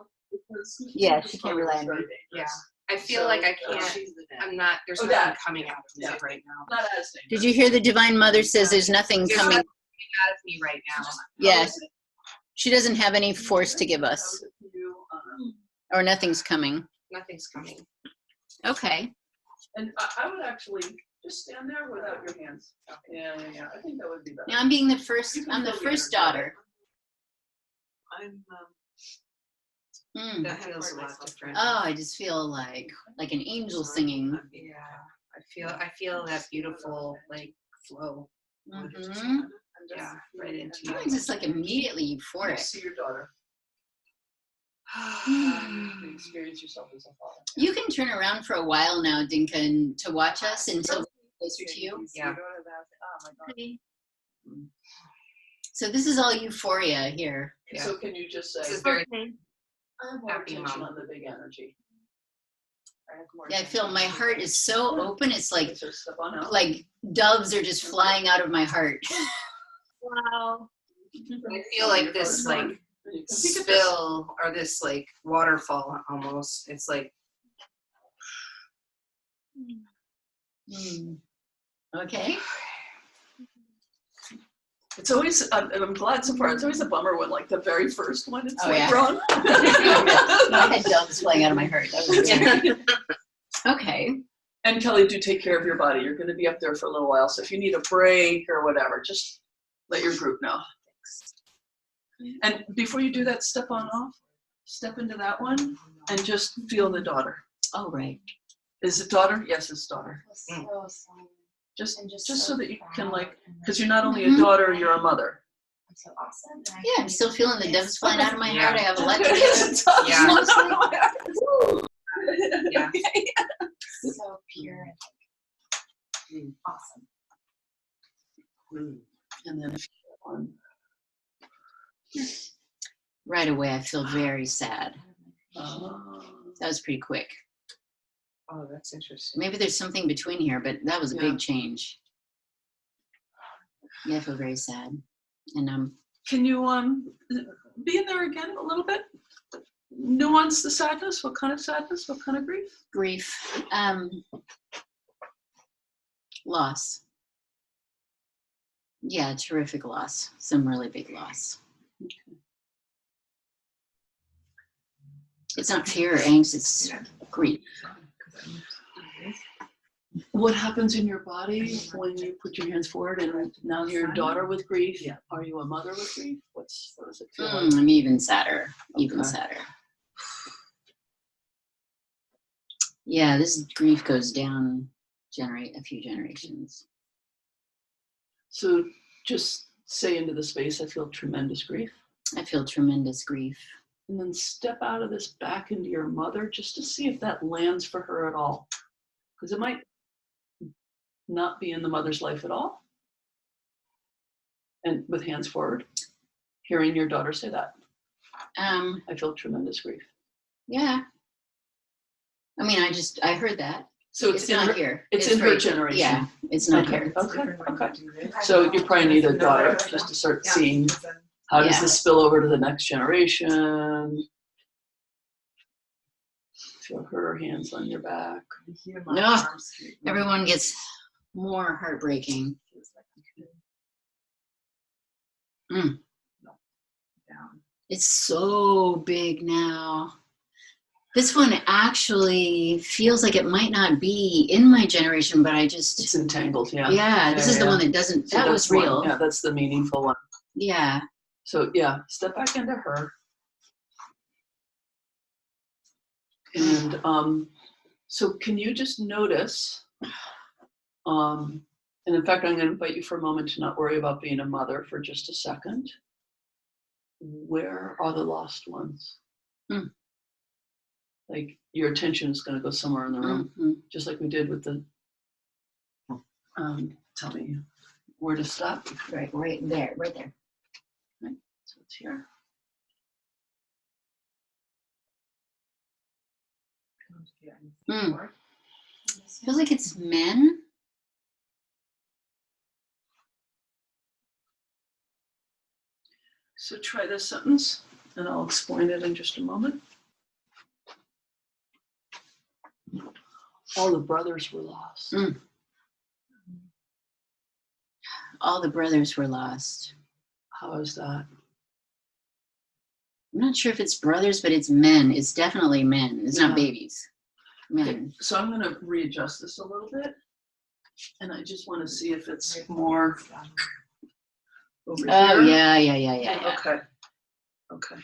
Yeah, she can't rely on me. Yeah. I feel like I can't. I'm not. There's nothing Dad. coming out of me right now. Not as dangerous. Did you hear the Divine Mother says there's nothing There's coming? nothing out of me right now. Yes. She doesn't have any force to give us, or nothing's coming. Nothing's coming. Okay. And I would actually just stand there without your hands. Yeah. I think that would be better. Now I'm being the first. I'm the first daughter. I'm Mm. That feels a lot different. Oh, I just feel like an angel singing. Yeah. I feel that beautiful like flow. Mm-hmm. Yeah. Right into I'm you. just like immediately euphoric. See your daughter. You experience yourself as a father. You can turn around for a while now, Dinka, to watch us until we're closer to you. Yeah. Oh my God. Okay. So this is all euphoria here. Yeah. So can you just This say, is very Okay. I have more happy attention mom. on the big energy. I have more Yeah, I attention feel on my the big heart is so open. It's like So step on out. doves are just flying out of my heart. Wow. I feel like this like And you can peek at this. spill or this like waterfall almost. It's like Mm. Okay. It's always, I'm glad so far, it's always a bummer when like the very first one, it's Oh, like yeah. wrong. I had doves flying out of my heart. That was really okay. And Kelly, do take care of your body. You're going to be up there for a little while. So if you need a break or whatever, just let your group know. And before you do that, step on off, step into that one and just feel the daughter. All right. Is it daughter? Yes, it's daughter. Just so that you can because you're not only a daughter, you're a mother. So awesome. Yeah, I'm still feeling the doves flying out of my Yeah. heart. I have a lot to give. Yeah. So pure and awesome. And then on. Right away, I feel very sad. Oh. That was pretty quick. Oh, that's interesting. Maybe there's something between here, but that was a Yeah. big change. Yeah, I feel very sad. And Can you be in there again a little bit? Nuance the sadness. What kind of sadness? What kind of grief? grief, loss. Yeah, terrific loss. Some really big loss. It's not fear or angst, it's grief. What happens in your body when you put your hands forward and now you're a daughter with grief? Are you a mother with grief? What does it feel like? I'm even sadder, even Okay. sadder. Yeah, this grief goes down a few generations. So just say into the space, I feel tremendous grief. I feel tremendous grief. And then step out of this back into your mother just to see if that lands for her at all. Because it might not be in the mother's life at all. And with hands forward, hearing your daughter say that. I feel tremendous grief. Yeah. I mean, I heard that. So It's not here. It's in her right- generation. Yeah, it's not Okay. here. Okay. So you probably need a daughter just to start seeing how does Yeah. this spill over to the next generation. Feel her hands on your back. No, everyone gets more heartbreaking. It's so big now. This one actually feels like it might not be in my generation, but It's entangled, yeah. yeah, this is the one that doesn't, So that that's was real. one. Yeah, that's the meaningful one. Yeah. So yeah, step back into her. And so can you just notice And in fact, I'm going to invite you for a moment to not worry about being a mother for just a second. Where are the lost ones? Like your attention is going to go somewhere in the room, just like we did with the, tell me where to stop. Right there. Right, so it's here. Feels like it's men. So try this sentence, and I'll explain it in just a moment. All the brothers were lost. All the brothers were lost. How is that? I'm not sure if it's brothers, but it's men. It's definitely men. It's not babies. Men. Okay, so I'm going to readjust this a little bit, and I just want to see if it's more over here. Oh, yeah. Okay.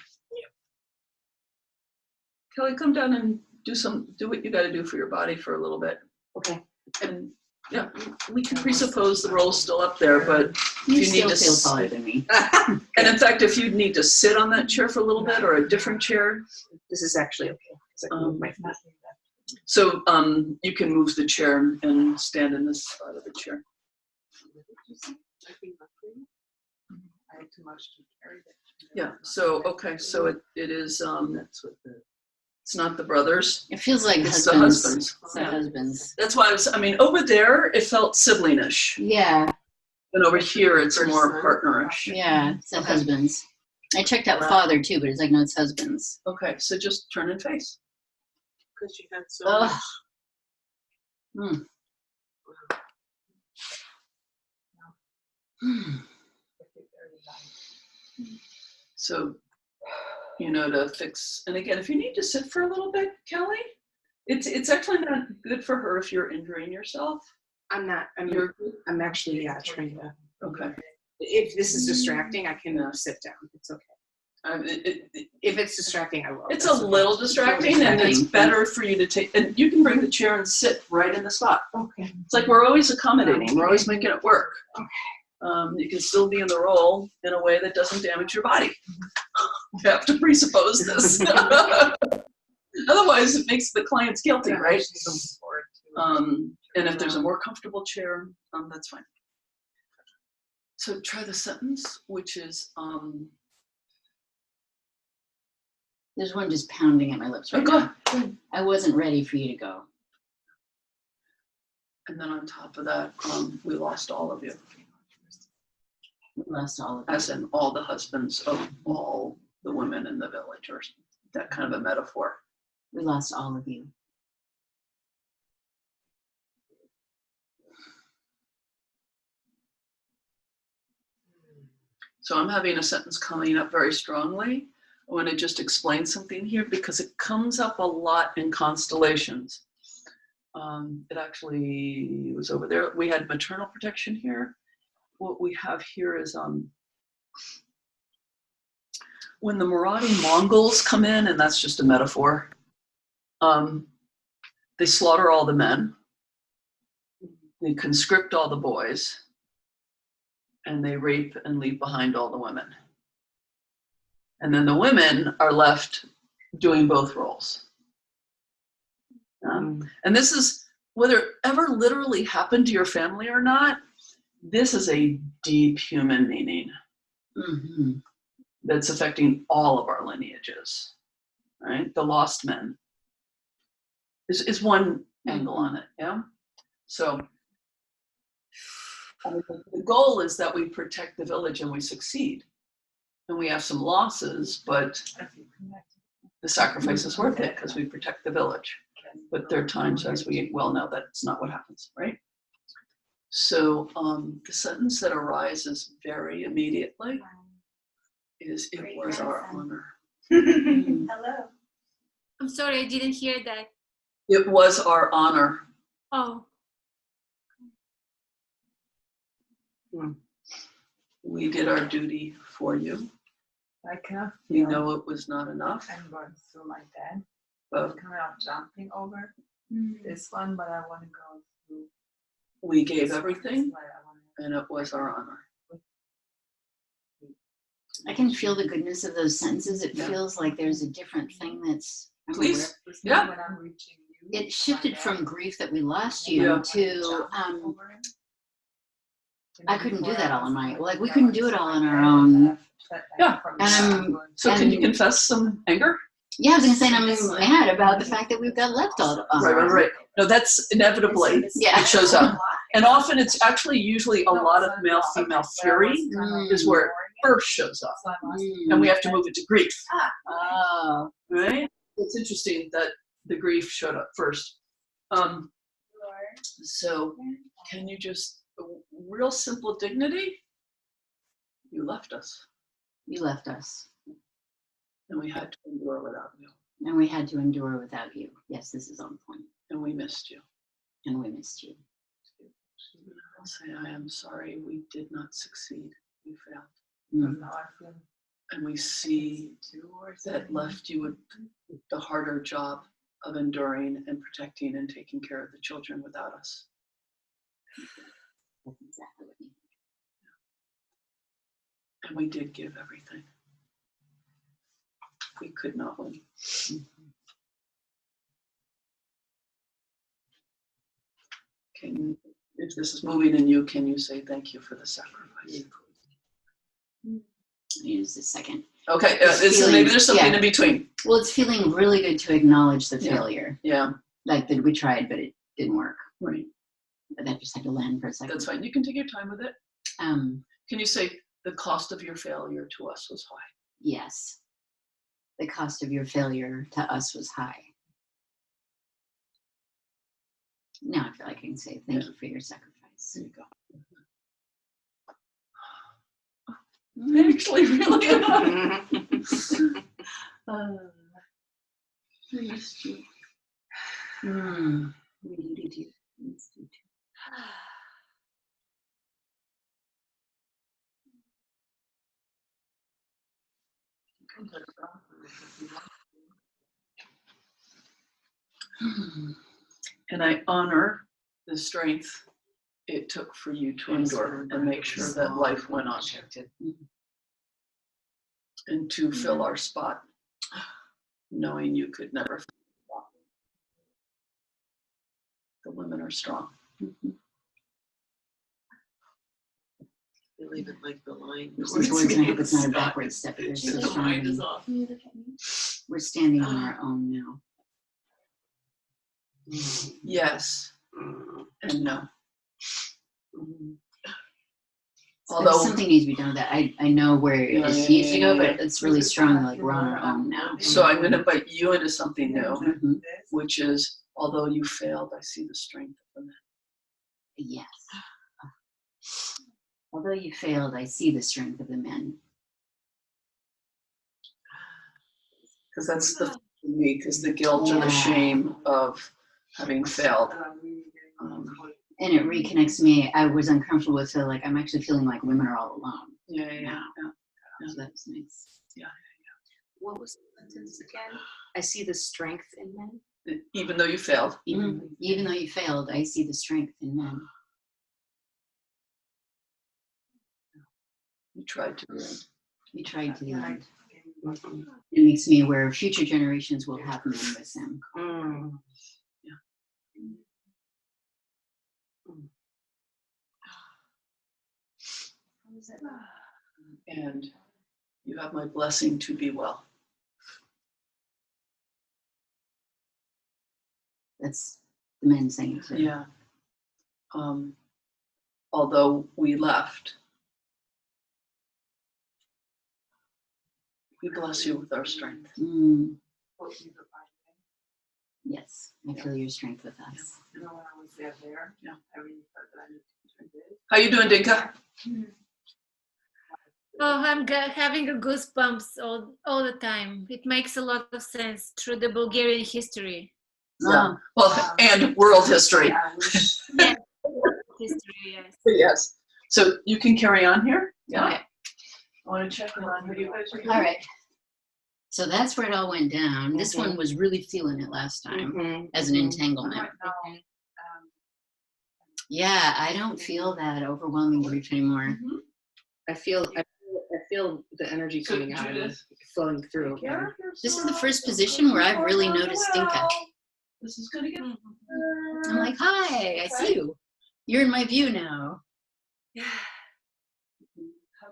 Kelly, come down and do what you got to do for your body for a little bit. Okay. And yeah, we can presuppose the role's still up there, but You if you need to still feel taller than me. and in fact, if you need to sit on that chair for a little bit or a different chair, This is actually okay because I can move my foot. so you can move the chair and stand in this side of the chair. I had too much to carry that. Yeah. So okay. So it is. That's what the. It's not the brothers. It feels like It's husbands. the husbands. It's the husbands. That's why I mean, over there it felt siblingish, Yeah, and over here it's more partnerish. yeah. It's the Okay. husbands. I checked out father too, but it's like, no, it's husbands. Okay. So just turn and face. Because you had so Ugh. much. So, to fix, and again, if you need to sit for a little bit, Kelly, it's actually not good for her if you're injuring yourself. I'm not. I'm actually trying to. Okay. If this is distracting, I can sit down. It's okay. If it's distracting, I will. It's That's a okay. little distracting, and it's better for you to take, and you can bring the chair and sit right in the spot. Okay. It's like we're always accommodating, we're always making it work. You can still be in the role in a way that doesn't damage your body. You have to presuppose this. Otherwise, it makes the clients guilty, right? And if there's a more comfortable chair, that's fine. So try the sentence, which is, There's one just pounding at my lips right go now. ahead. I wasn't ready for you to go. And then on top of that, we lost all of you. We lost all of As in all the husbands of all the women in the village, or that kind of a metaphor. We lost all of you. So I'm having a sentence coming up very strongly. I want to just explain something here because it comes up a lot in constellations. It actually was over there. We had maternal protection here. What we have here is when the marauding Mongols come in, and that's just a metaphor, they slaughter all the men, they conscript all the boys, and they rape and leave behind all the women. And then the women are left doing both roles. And this is, whether it ever literally happened to your family or not, this is a deep human meaning that's affecting all of our lineages, right? The lost men is one angle on it, yeah? So the goal is that we protect the village and we succeed. And we have some losses, but the sacrifice is worth it because we protect the village. But there are times, as we well know, that's not what happens, right? So the sentence that arises very immediately is, "It was our honor." Hello. I'm sorry, I didn't hear that. It was our honor. Oh, We did our duty for you. I cannot We feel know it was not enough, I'm going through my dad. but Kind of jumping over this one, but I want to go through we gave everything, and it was our honor. I can feel the goodness of those sentences. It Yeah. feels like there's a different thing that's. Please. Yeah. It shifted from grief that we lost you Yeah. to I couldn't do that all on my, like we couldn't do it all on our own. Yeah. So can you and- confess some anger? Yeah, I was gonna say I'm mad about the fact that we've got left all on our own. Right. No, that's inevitably Yeah. it shows up. And often it's actually usually a lot of male-female fury is where it first shows up. And we have to move it to grief. Oh. Right? It's interesting that the grief showed up first. So can you just, real simple dignity? You left us, You left us, and we had to endure without you, and we had to endure without you. Yes, this is on point. and we missed you. And we missed you. I'll say, I am sorry we did not succeed. We failed. Mm. And we see that left you with the harder job of enduring and protecting and taking care of the children without us. That's exactly what you did. And we did give everything. We could not win. If this is moving in you, can you say thank you for the sacrifice? Use a second. Okay, It's maybe there's something yeah. in between. Well, it's feeling really good to acknowledge the Yeah. failure. Yeah, Like that we tried, but it didn't work. right. But that just had to land for a second. That's fine. You can take your time with it. Um, Can you say the cost of your failure to us was high? yes. The cost of your failure to us was high. Now I feel like I can say thank Yeah. you for your sacrifice. There you go. Actually, really. We needed you. Missed you too. And I honor the strength it took for you to endure and make sure that life went on. And to fill our spot, knowing you could never. The women are strong. They leave it like the line. Which is words, and I hope it's not a backward step. But they're so strong. We're standing on our own now. Yes and no. Although something needs to be done with that. I know where it needs to go, but it's really strong. Like we're on our own now. So I'm going to invite you into something new, Mhm. which is, although you failed, I see the strength of the men. Yes. Although you failed, I see the strength of the men. Because that's the for me, because the guilt or the shame of having failed. And it reconnects me. I was uncomfortable with it. Like I'm actually feeling like women are all alone. Yeah. So that was nice. What was the sentence again? I see the strength in men. Even though you failed. Even though you failed, I see the strength in men. You tried to. You tried to the end. It makes me aware future generations will have men with them. And you have my blessing to be well. That's the men saying it too. Yeah. Although we left, we bless you with our strength. Yes, I feel your strength with us. Yeah. How you doing, Dinka? Oh, I'm having a goosebumps all the time. It makes a lot of sense through the Bulgarian history. Yeah. Well, and world history. Yes, history, yes. Yes. So you can carry on here. Yeah. Okay. I want to check on what you guys are doing. All right. So that's where it all went down. This one was really feeling it last time as an entanglement. Yeah, I don't feel that overwhelming grief anymore. Mhm. I feel the energy So coming out of it, Judith, flowing through. Yeah, This is the first position where I've really noticed Dinka. This is gonna get. I'm like, hi, I see you. You're in my view now.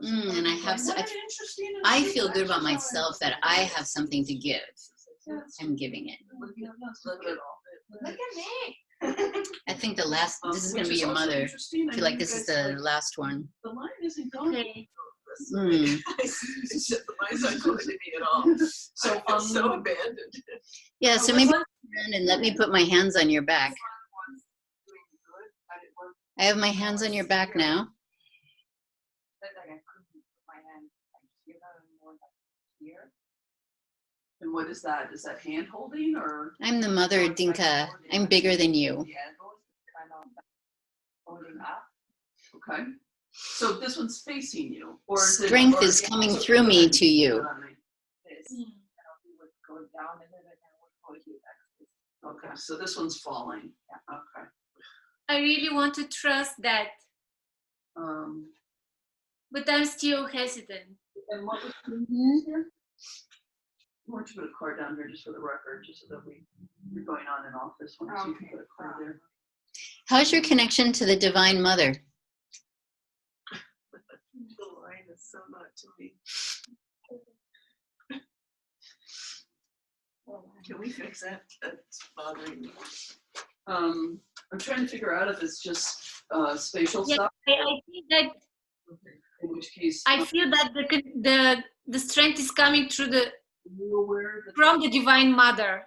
And I have, I feel good about myself that I have something to give. I'm giving it. Look at me. I think this is going to be your mother. I feel like this is the last one. The line isn't going. Okay. Mm. The mine's not going to me at all. So I'm so abandoned. Yeah, so maybe turn and let me put my hands on your back. I have my hands on your back now. And what is that? Is that hand holding or? I'm the mother, Dinka. I'm bigger than you. Okay. So this one's facing you, or is it- Strength or is coming through me to you. Okay, so this one's falling. Okay. I really want to trust that, but I'm still hesitant. And what was here? Why don't you put a card down here just for the record, just so that we're going on and off this one, so you can put a card there. How's your connection to the Divine Mother? The line is so not to me. Can we fix that? That's bothering me. I'm trying to figure out if it's just spatial Yeah, stuff, I think that in which case. I feel that the strength is coming through From the Divine Mother,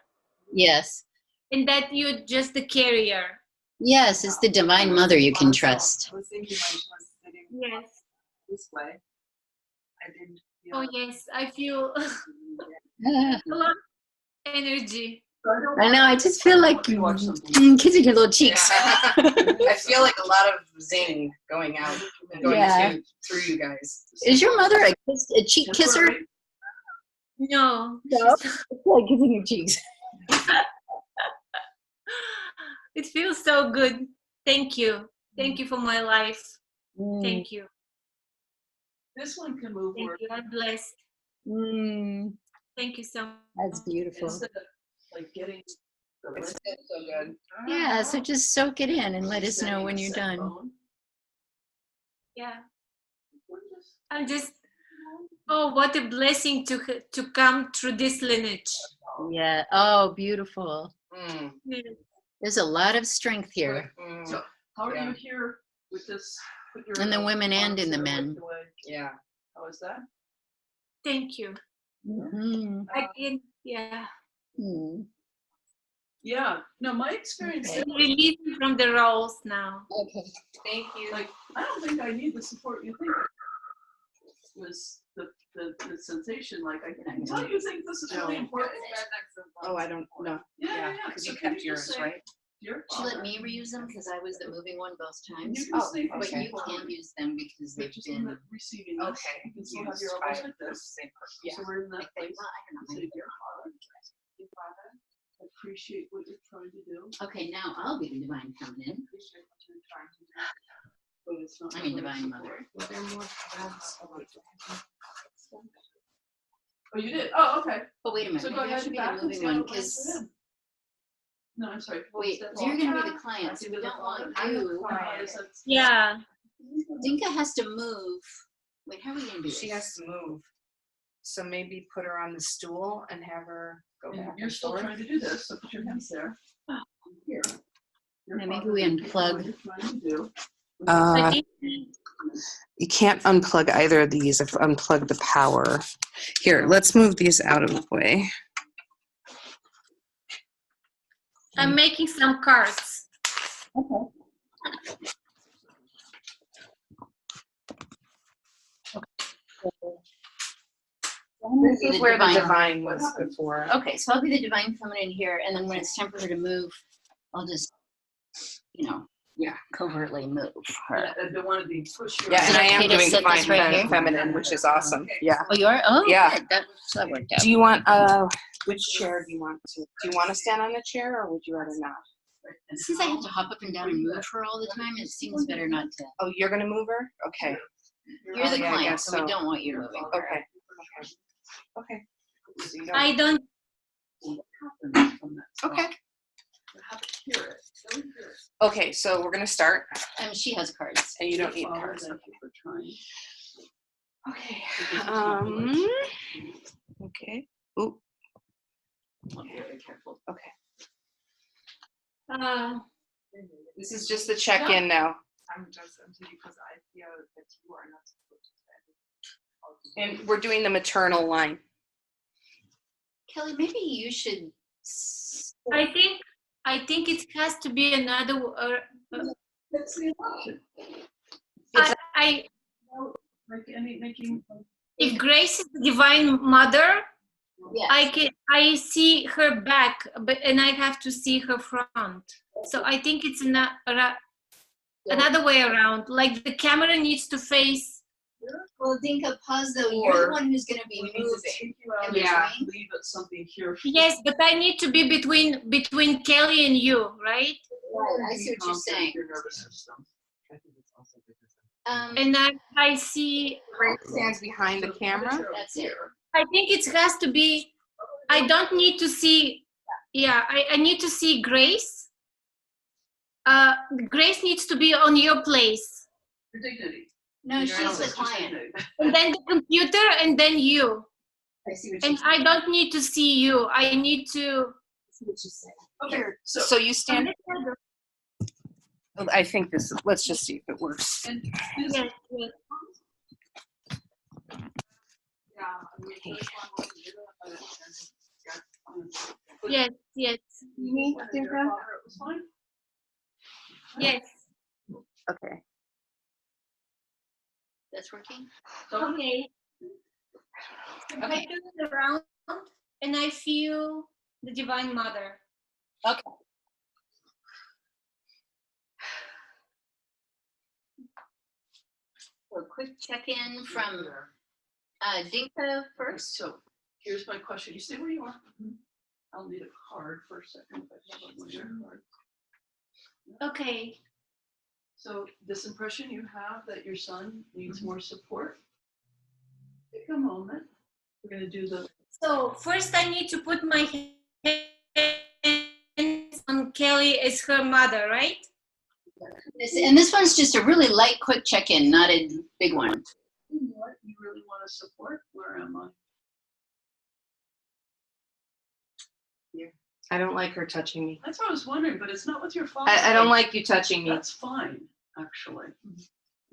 Yes. and that you're just the carrier. Yes, it's the Divine Mother you can trust. I was thinking when she was sitting Yes. this way. I didn't feel Oh yes, I feel Ah, a lot of energy. I know, I just feel like kissing your little cheeks. I feel like a lot of zing going out, going through you guys. Is your mother a cheek kisser? No. No. It's like kissing your cheeks. It feels so good. Thank you. Thank you for my life. Thank you. This one can move Thank where you. I'm blessed. Thank you so much. That's beautiful. instead of like getting the It's list, so good. Yeah, so just soak it in and let us know when you're setting a done. set phone. Yeah. We're just- I'm just, oh, what a blessing to come through this lineage. Yeah. Oh, beautiful. Mm. Yes. There's a lot of strength here. Mm. So how are Yeah. you here with this? Put your In the women and in the arms men. away. Yeah. How is that? Thank you. Mhm. Yeah. Mm. Yeah. No, my experience Okay. is, I'm releasing from the roles now. Okay. Thank you. like, I don't think I need the support you think. Was the sensation like I can tell you think this is really important? Oh, I don't know. Yeah. Because So you can kept just yours, say, right? Dear She let Father, me reuse them because I was the moving one both times. You can Oh, say But okay. you can use them because they've just in been. the receiving this, Okay. you can still have your elbows like this. Yeah. So we're in that Like they, place. well, I don't Say, know. dear Father, I appreciate what you're trying to do. Okay, now I'll be the divine feminine. Appreciate what you're trying to do. But it's not I mean, really divine support. mother. Oh, you did? Oh, okay. But wait a minute, So go maybe I ahead should and be back the and moving see how one it lands because. in. No, I'm sorry. Wait, Step so you're gonna be the off. client, so we Into the don't want Father. you. How does that- Yeah. Dinka has to move. Wait, how are we gonna do this? She has to move. So maybe put her on the stool and have her go And back you're and still forth. trying to do this, so put your hands there. Here. Your Yeah, maybe Father, we thank you for what unplug. you're trying to do. I think You can't unplug either of these if unplug the power. Here, let's move these out of the way. I'm making some cards. This Be is the where the divine- divine was before. Okay, so I'll be the divine feminine here, and then when it's time for her to move, I'll just, covertly move her. I don't want to be pushed. Yeah, Is and it I am okay to doing set this divine right here? feminine, which is awesome. Yeah. Oh, you are? Oh, Yeah. good. That worked out. Do you want which chair do you want to? Do you want to stand on a chair or would you rather not? And Since I have to how hop up and down and move her all the time, it seems better not to. Oh, you're gonna move her? Okay. You're the yeah, I client, guess so we so. don't want you moving her. Okay. Okay. I don't. what happens from that spot? Okay. You have to hear it. Really hear it. Okay, so we're gonna start, She has cards. and you don't need Father, cards. thank you for trying. Okay. This is not the right situation. Okay. Ooh. I'm very careful. Okay. Uh, This is just the check-in now, I'm just empty because I feel that you are not supposed to tell me. and we're doing the maternal line. Kelly, maybe you should. I think it has to be another. That's the option. I Like making. if Grace is the divine mother, Yes. I see her back, but and I have to see her front. So I think it's another way around. Like the camera needs to face. Well, Dinka, pause though. You're Or the one who's going to be We need to moving. take you out Yeah. and leave it something here. Yes, but I need to be between Kelly and you, right? Right, I see what you're Calm saying. Your nervous system. And I see. Grace stands behind the camera. That's it. I think it has to be. I don't need to see. Yeah, I need to see Grace. Grace needs to be on your place, Your dignity. No, Your she's the ancestors' client. dignity. and then the computer, and then you. I see what And I don't need to see you. I need to. Okay, so So you stand, I think this, let's just see if it works. and this Yes, yes. Yeah, I mean, first one was a little, and got, Yes, yes, and your father, it was fine. yes. Okay. That's working. Okay. I Okay. turn it around and I feel the Divine Mother. Okay. So quick check-in from Dinka first. So here's my question. You stay where you are. I'll need a card for a second. If I can find your card. Okay. So this impression you have that your son needs more support. Take a moment. We're going to do the. So first I need to put my hands on Kelly as her mother, right? This one's just a really light, quick check-in, not a big one. You know what? You really want to support? Where am I? I don't like her touching me. That's what I was wondering, but it's not with your father. I don't like you touching me. That's fine, actually.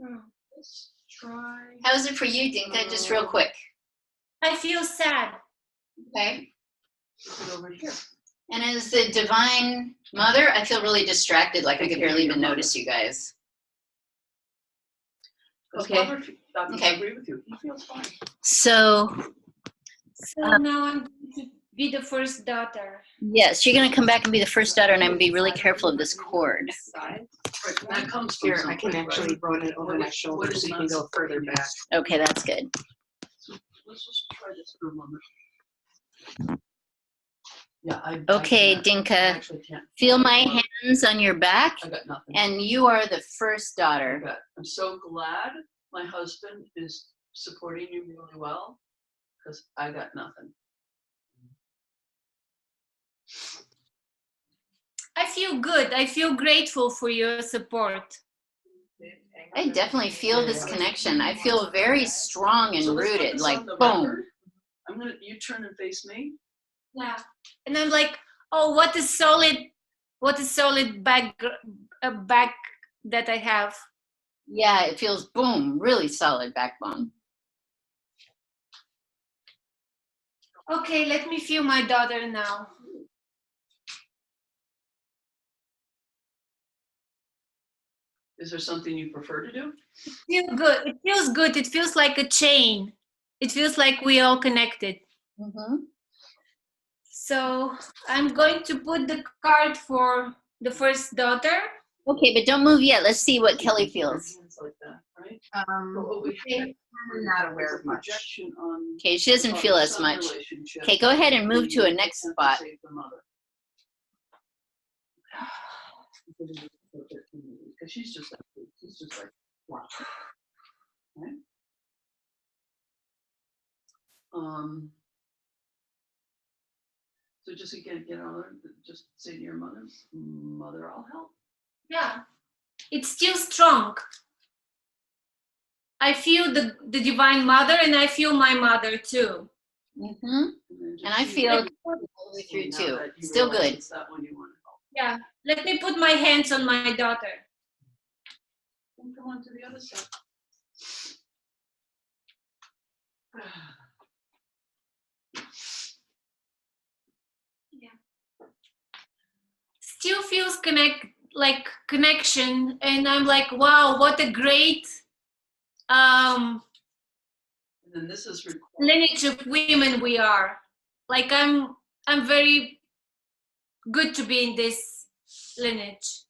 Hmm. Let's try. How's it for you, Dinka? Just real quick. I feel sad. Okay. Put it over here. And as the Divine Mother, I feel really distracted, like I could barely even notice you guys. Because Okay. Father, I Okay. agree with you. He feels fine. So, So now I'm going to be the first daughter. yes, you're going to come back and be the first daughter, and I'm going to be really careful of this cord. Right, that comes from Here, I can someplace, actually right? run it over my shoulder What is so you not can go further supporting back. Okay, that's good. So let's just try this for a moment. Yeah, I Okay, can't. Dinka. I actually can't. Feel my hands on your back, I got nothing. and you are the first daughter. I'm so glad my husband is supporting you really well, because I got nothing. I feel good. I feel grateful for your support. I definitely feel this connection. I feel very strong and So let's put rooted, this like on the boom. record. You turn and face me. Yeah. And I'm like, oh, what a solid back that I have. Yeah, it feels boom, really solid backbone. Okay, let me feel my daughter now. Is there something you prefer to do? Feel good. It feels good. It feels like a chain. It feels like we all connected. Mm-hmm. So I'm going to put the card for the first daughter. Okay, but don't move yet. Let's see what Kelly feels. Hands like that, right? Um, But what we have I'm not aware is a of much. projection on Okay, she doesn't feel as father-son much. relationship. Okay, go ahead and move to a next And spot. save the mother. Because she's just like, wow. Right? So just again, just say to your mother, Mother, I'll help. Yeah, it's still strong. I feel the Divine Mother, and I feel my mother too. Mm-hmm. And I feel all the way through too. Still good. It's that one you want to help. Yeah, let me put my hands on my daughter. Come on to the other side. Still feels connection, and I'm like, wow, what a great And then this is lineage of women we are. Like I'm very good to be in this lineage.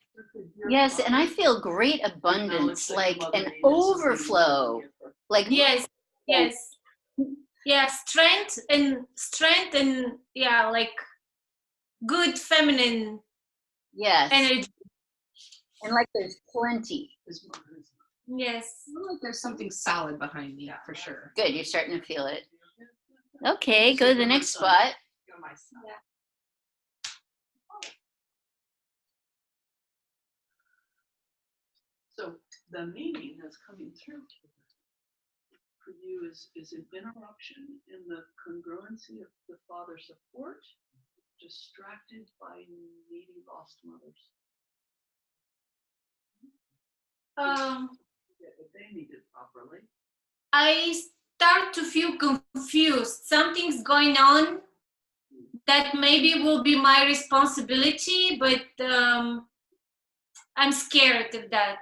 Yes, and I feel great abundance, like an overflow. Like Yes, yeah, strength and yeah, like good feminine yes, energy. and like there's plenty. Yes. I feel like there's something solid behind me for sure. Good, you're starting to feel it. Okay, go to the next spot. Yeah. So the meaning that's coming through for you is an interruption in the congruency of the father support, distracted by needy lost mothers. If they need it properly. I start to feel confused. Something's going on that maybe will be my responsibility, but I'm scared of that.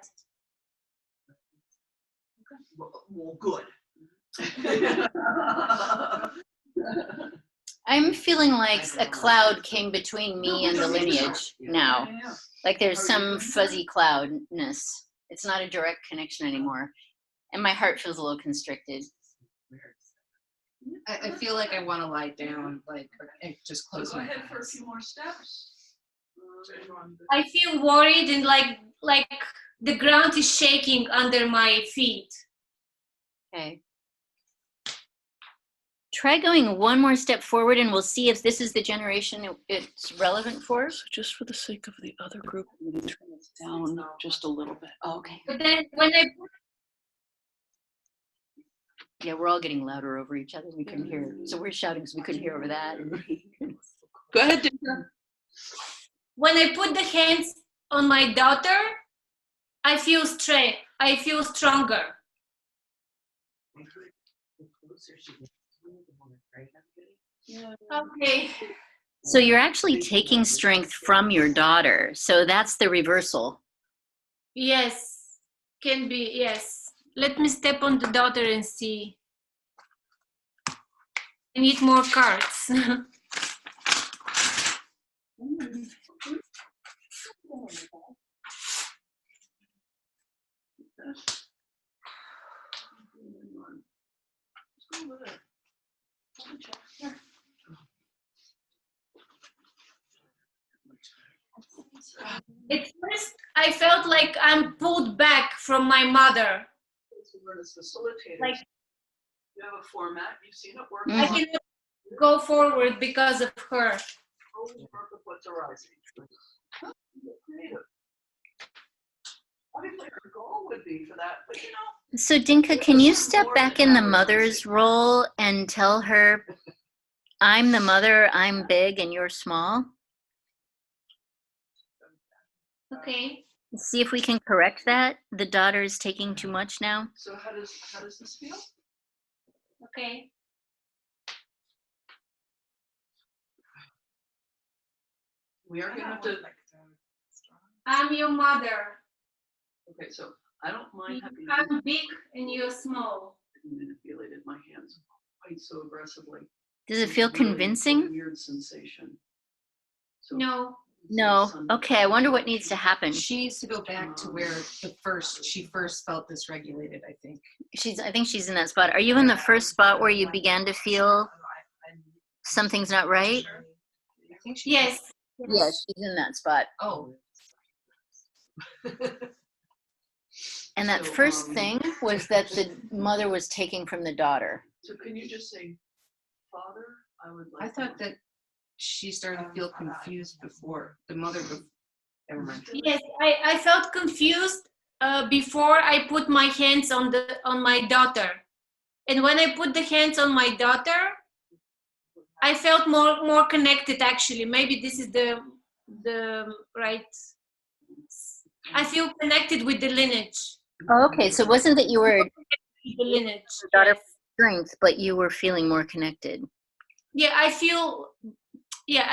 Well, good. I'm feeling like a cloud came between me and the lineage now. Like there's some fuzzy cloudness. It's not a direct connection anymore. And my heart feels a little constricted. I feel like I want to lie down, like, and just close Go my ahead for a eyes. few more steps. I feel worried and like the ground is shaking under my feet. Okay. Try going one more step forward and we'll see if this is the generation it's relevant for. So just for the sake of the other group, I'm going to turn this down just a little bit. Okay. But then when I Yeah, we're all getting louder over each other. We couldn't hear. So we're shouting so we couldn't hear over that. Go ahead, Dinka. when I put the hands on my daughter, I feel strength. I feel stronger. Okay. So you're actually taking strength from your daughter. So that's the reversal. Yes, can be, yes. Let me step on the daughter and see. I need more cards. At first, I felt like I'm pulled back from my mother. Like, you have a format, you've seen it work. I cannot go forward because of her. What's arising? Creative. Obviously, our goal would be for that, but you know. So Dinka, can you step back in the mother's role and tell her, I'm the mother, I'm big and you're small? Okay. See if we can correct that. The daughter is taking too much now. So how does this feel? Okay. We are gonna have to. I'm your mother. Okay, so I don't mind having I'm big and you're small. manipulated my hands quite so aggressively. Does it feel It's really convincing? a weird sensation. So No. No. Okay, I wonder what needs to happen. She needs to go back to where she first felt dysregulated, I think. I think she's in that spot. Are you in the first spot where you began to feel something's not right? I think she Yes. Yes, she's in that spot. Oh. And that So, first thing was that the mother was taking from the daughter. So can you just say, Father, I would like I thought that she started to feel confused before the mother. Never mind. Yes, I felt confused before I put my hands on my daughter, and when I put the hands on my daughter, I felt more connected. Actually, maybe this is the right. I feel connected with the lineage. Oh, okay, so it wasn't that you were The lineage. daughter Yes. strength, but you were feeling more connected. Yeah, I feel. Yeah,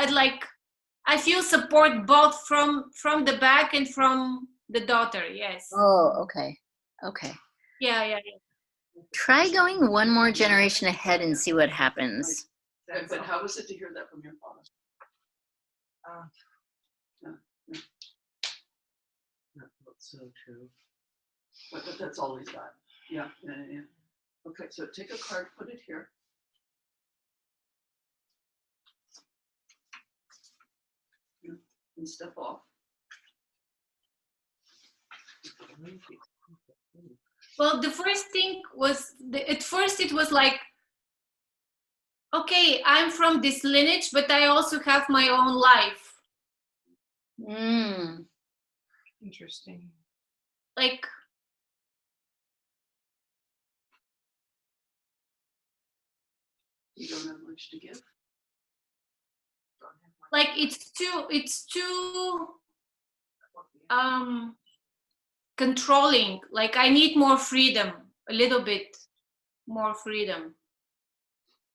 I feel support both from the back and from the daughter. Yes. Oh, okay. Okay. Yeah. Try going one more generation ahead and see what happens. But how was it to hear that from your father? That's so true. But that's always that. Yeah. Okay, so take a card, put it here. Yeah, and step off. Well, the first thing was at first it was like, okay, I'm from this lineage, but I also have my own life. Interesting. Like, You don't have much to give. like it's too controlling. Like I need more freedom, a little bit more freedom.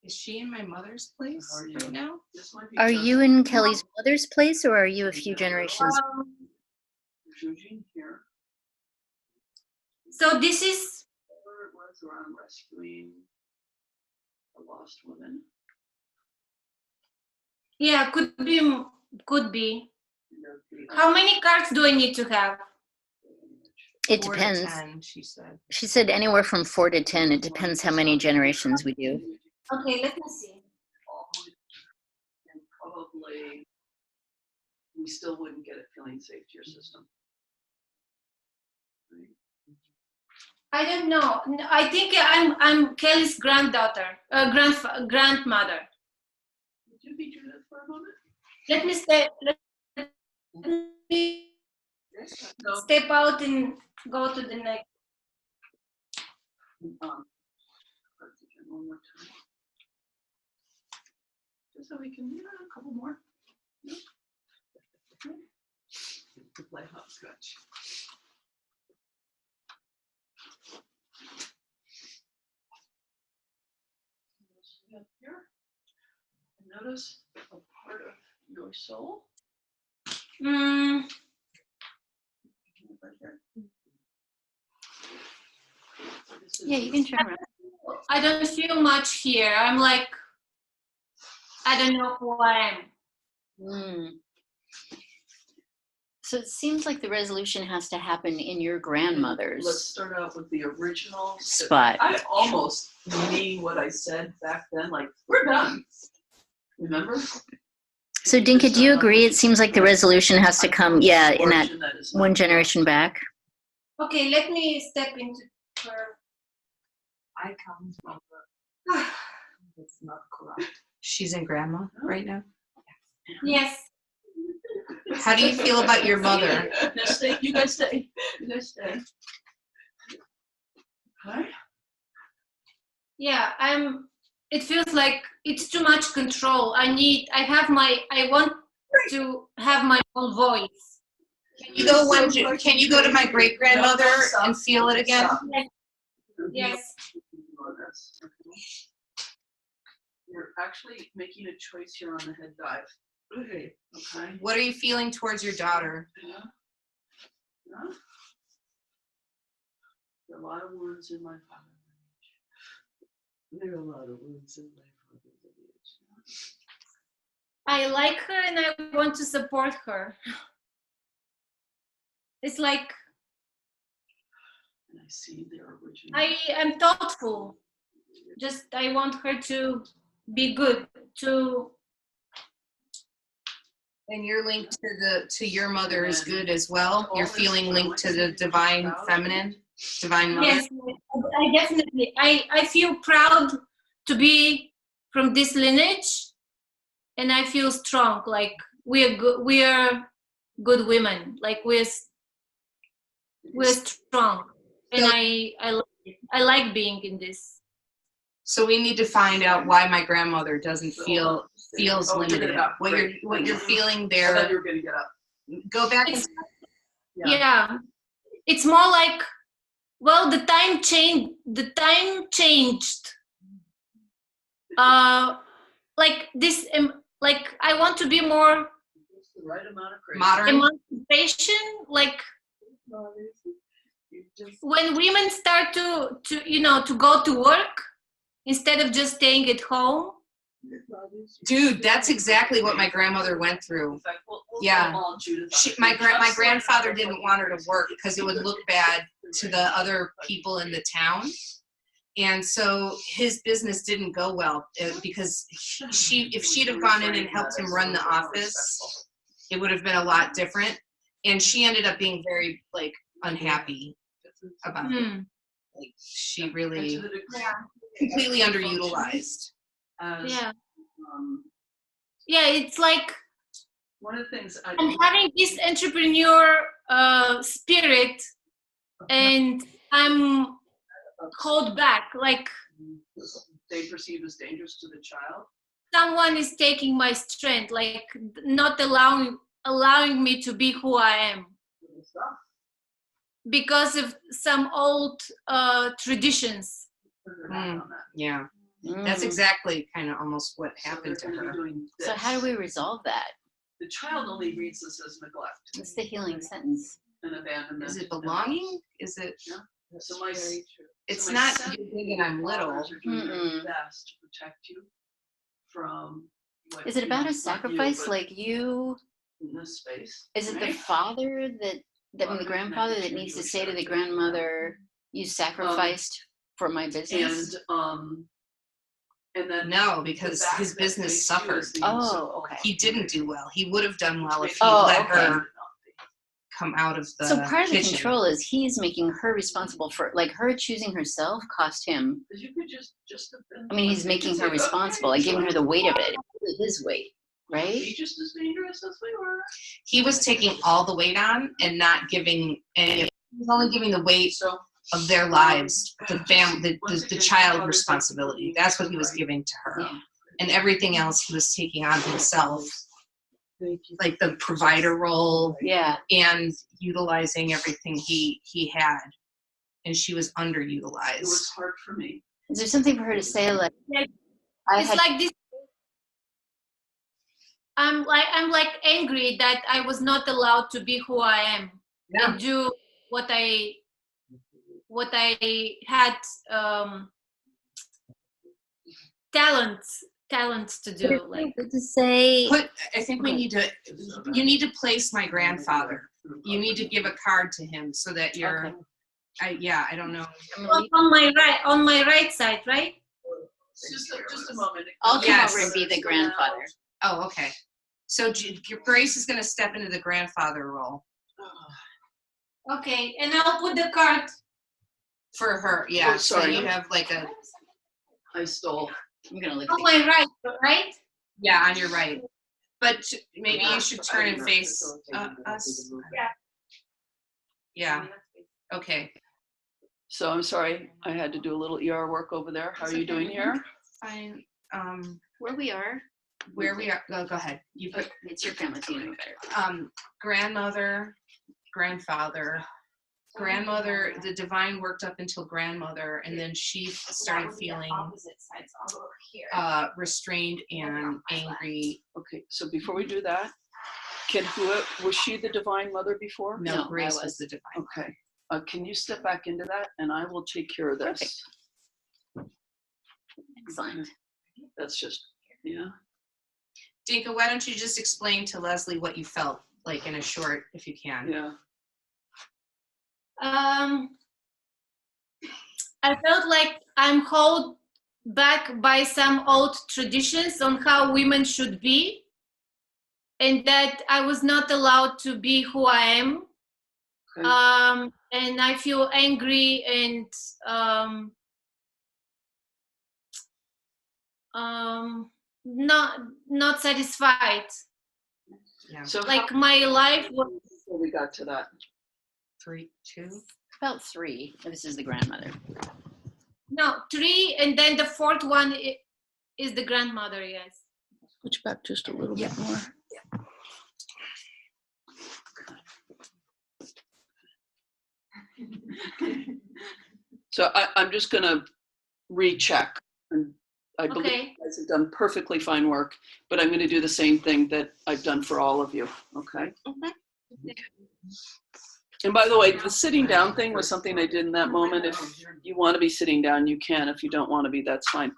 Is she in my mother's place Are you? right now? This might be Are just you in Kelly's mother's place, or are you a few generations? Eugene here. So this is Where it was around rescuing a lost woman. yeah, could be. How many cards do I need to have? It 4 to depends. 10, she said. She said anywhere from 4 to 10. It depends how many generations we do. Okay, let me see. And probably we still wouldn't get it feeling safe to your system. Right? I don't know. I think I'm Kelly's granddaughter, grandmother. Would you be Judith for a moment? Let me step. Let me No. step out and go to the next. Let's again one more time. Just so we can, a couple more. Yeah. Okay. To play hopscotch. Up here. And notice a part of your soul. Mm, Right there. Yeah, you can turn around. I don't feel much here. I'm like, I don't know who I am. So it seems like the resolution has to happen in your Let's grandmother's start out with the original spot. I almost mean what I said back then, like, we're done. Remember? So Dinka, do you agree? It seems like the resolution has to come, yeah, in that one generation back. Okay, let me step into her. I come from the it's not corrupt. She's in grandma right now. Yes. How do you feel about your mother? Just stay. You guys stay. You guys stay. Hi. Yeah, it feels like it's too much control. I want to have my own voice. Can you go to my great grandmother and feel it again? Yes. You're actually making a choice here on the head dive. Okay. Okay. What are you feeling towards your daughter? Yeah. Yeah. There are a lot of wounds in my father's lineage. There are a lot of wounds in my father's lineage. I like her and I want to support her. It's like And I see their original. I am thoughtful. Just I want her to be good, to And you're linked to your mother is good as well. You're feeling linked to the divine feminine, divine mother. Yes, I definitely. I feel proud to be from this lineage, and I feel strong. Like we are good. We are good women. Like we're strong, and I like being in this. So we need to find out why my grandmother doesn't feels limited. What you're feeling I thought there. you were gonna get up. Go back. It's, yeah, it's more like, well, the time changed. The time changed. Like this. Like I want to be more It's the right amount of crazy. Modern. emancipation. Like when women start to to go to work instead of just staying at home. Dude, that's exactly what my grandmother went through. In fact, we'll Yeah. tell all Judith on it. My grandfather didn't want her to work because it would look bad to the other people in the town. And so his business didn't go well because if she'd have gone in and helped him run the office, it would have been a lot different. And she ended up being very like unhappy about it. Like she really completely underutilized. Yeah. Yeah, it's like One of the things I'm having this entrepreneur spirit, and I'm hold back. Like they perceive as dangerous to the child. someone is taking my strength, like not allowing me to be who I am because of some old traditions. Yeah. That's exactly kind of almost what happened to her. So how do we resolve that? The child only reads this as neglect What's the healing sentence? and abandonment. Is it belonging? Is it? So my It's so my not sense you're big and I'm little. fathers are doing their best to protect you from what, Is it about a it's not you, sacrifice? but Like you, in this space? is it the right? father the grandfather that needs to say to the grandmother, you sacrificed for my business? And then No, because his business suffered. Oh, okay. He didn't do well. He would have done well if he Oh, let okay. her come out of the So part of the kitchen. control is he's making her responsible for, like, her choosing herself cost him. Because you could just have been, I mean, he's making her responsible, like giving her the weight of it. It's his weight, right? Be just as dangerous as we were. He was taking all the weight on and not giving any. He was only giving the weight of their lives, the family, the child responsibility. That's what he was giving to her, and everything else he was taking on himself, like the provider role, and utilizing everything he had, and she was underutilized. It was hard for me. Is there something for her to say, like, It's like this. I'm like angry that I was not allowed to be who I am and do what I had talents to do. Like to say, I think we need to. You need to place my grandfather. You need to give a card to him so that you're. Okay. I don't know. on my right side, right? Just a moment. I'll come over and be the grandfather. Oh, okay. So Grace is going to step into the grandfather role. Okay, and I'll put the card For her, yeah. Oh, sorry. So you have like a. I stole. I'm gonna look. on my right? Yeah, on your right. But maybe you should turn and face us. Yeah. Okay. So I'm sorry, I had to do a little ER work over there. How are you doing here? Fine. Where we are. Where we are. Go ahead. You put. It's your family, so you know better. Grandmother, grandfather. Grandmother, the divine worked up until grandmother, and then she started feeling restrained and angry. Okay, so before we do that, was she the divine mother before? No, No, Grace I was the divine. Okay, can you step back into that and I will take care of this. Excellent. That's just, Dinka, why don't you just explain to Leslie what you felt like in a short, if you can? yeah. I felt like I'm held back by some old traditions on how women should be, and that I was not allowed to be who I am. Okay. And I feel angry and not satisfied. Yeah. So Like my life was before we got to that. 3, 2. About 3. This is the grandmother. no 3, and then the 4th one is the grandmother. Yes. Switch back just a little bit more. So I'm just going to recheck. And I believe Okay. you guys have done perfectly fine work, but I'm going to do the same thing that I've done for all of you. Okay. And by the way, the sitting down thing was something I did in that moment. If you want to be sitting down, you can. If you don't want to be, that's fine.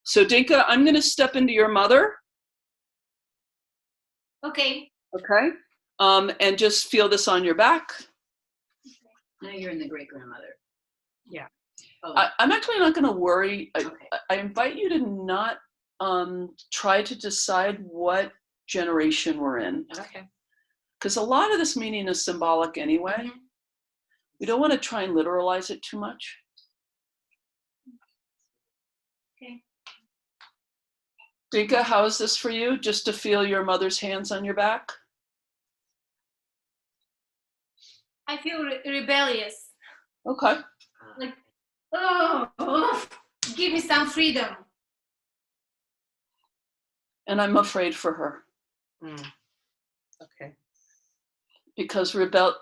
So Dinka, I'm going to step into your mother. Okay. Okay. And just feel this on your back. Now you're in the great grandmother. Yeah. Oh, I'm actually not going to worry. okay. I invite you to not try to decide what generation we're in. Okay. Because a lot of this meaning is symbolic anyway. We don't want to try and literalize it too much. Okay. Dinka, how is this for you? Just to feel your mother's hands on your back? I feel rebellious. Okay. Like, give me some freedom. And I'm afraid for her. Okay. Because rebellious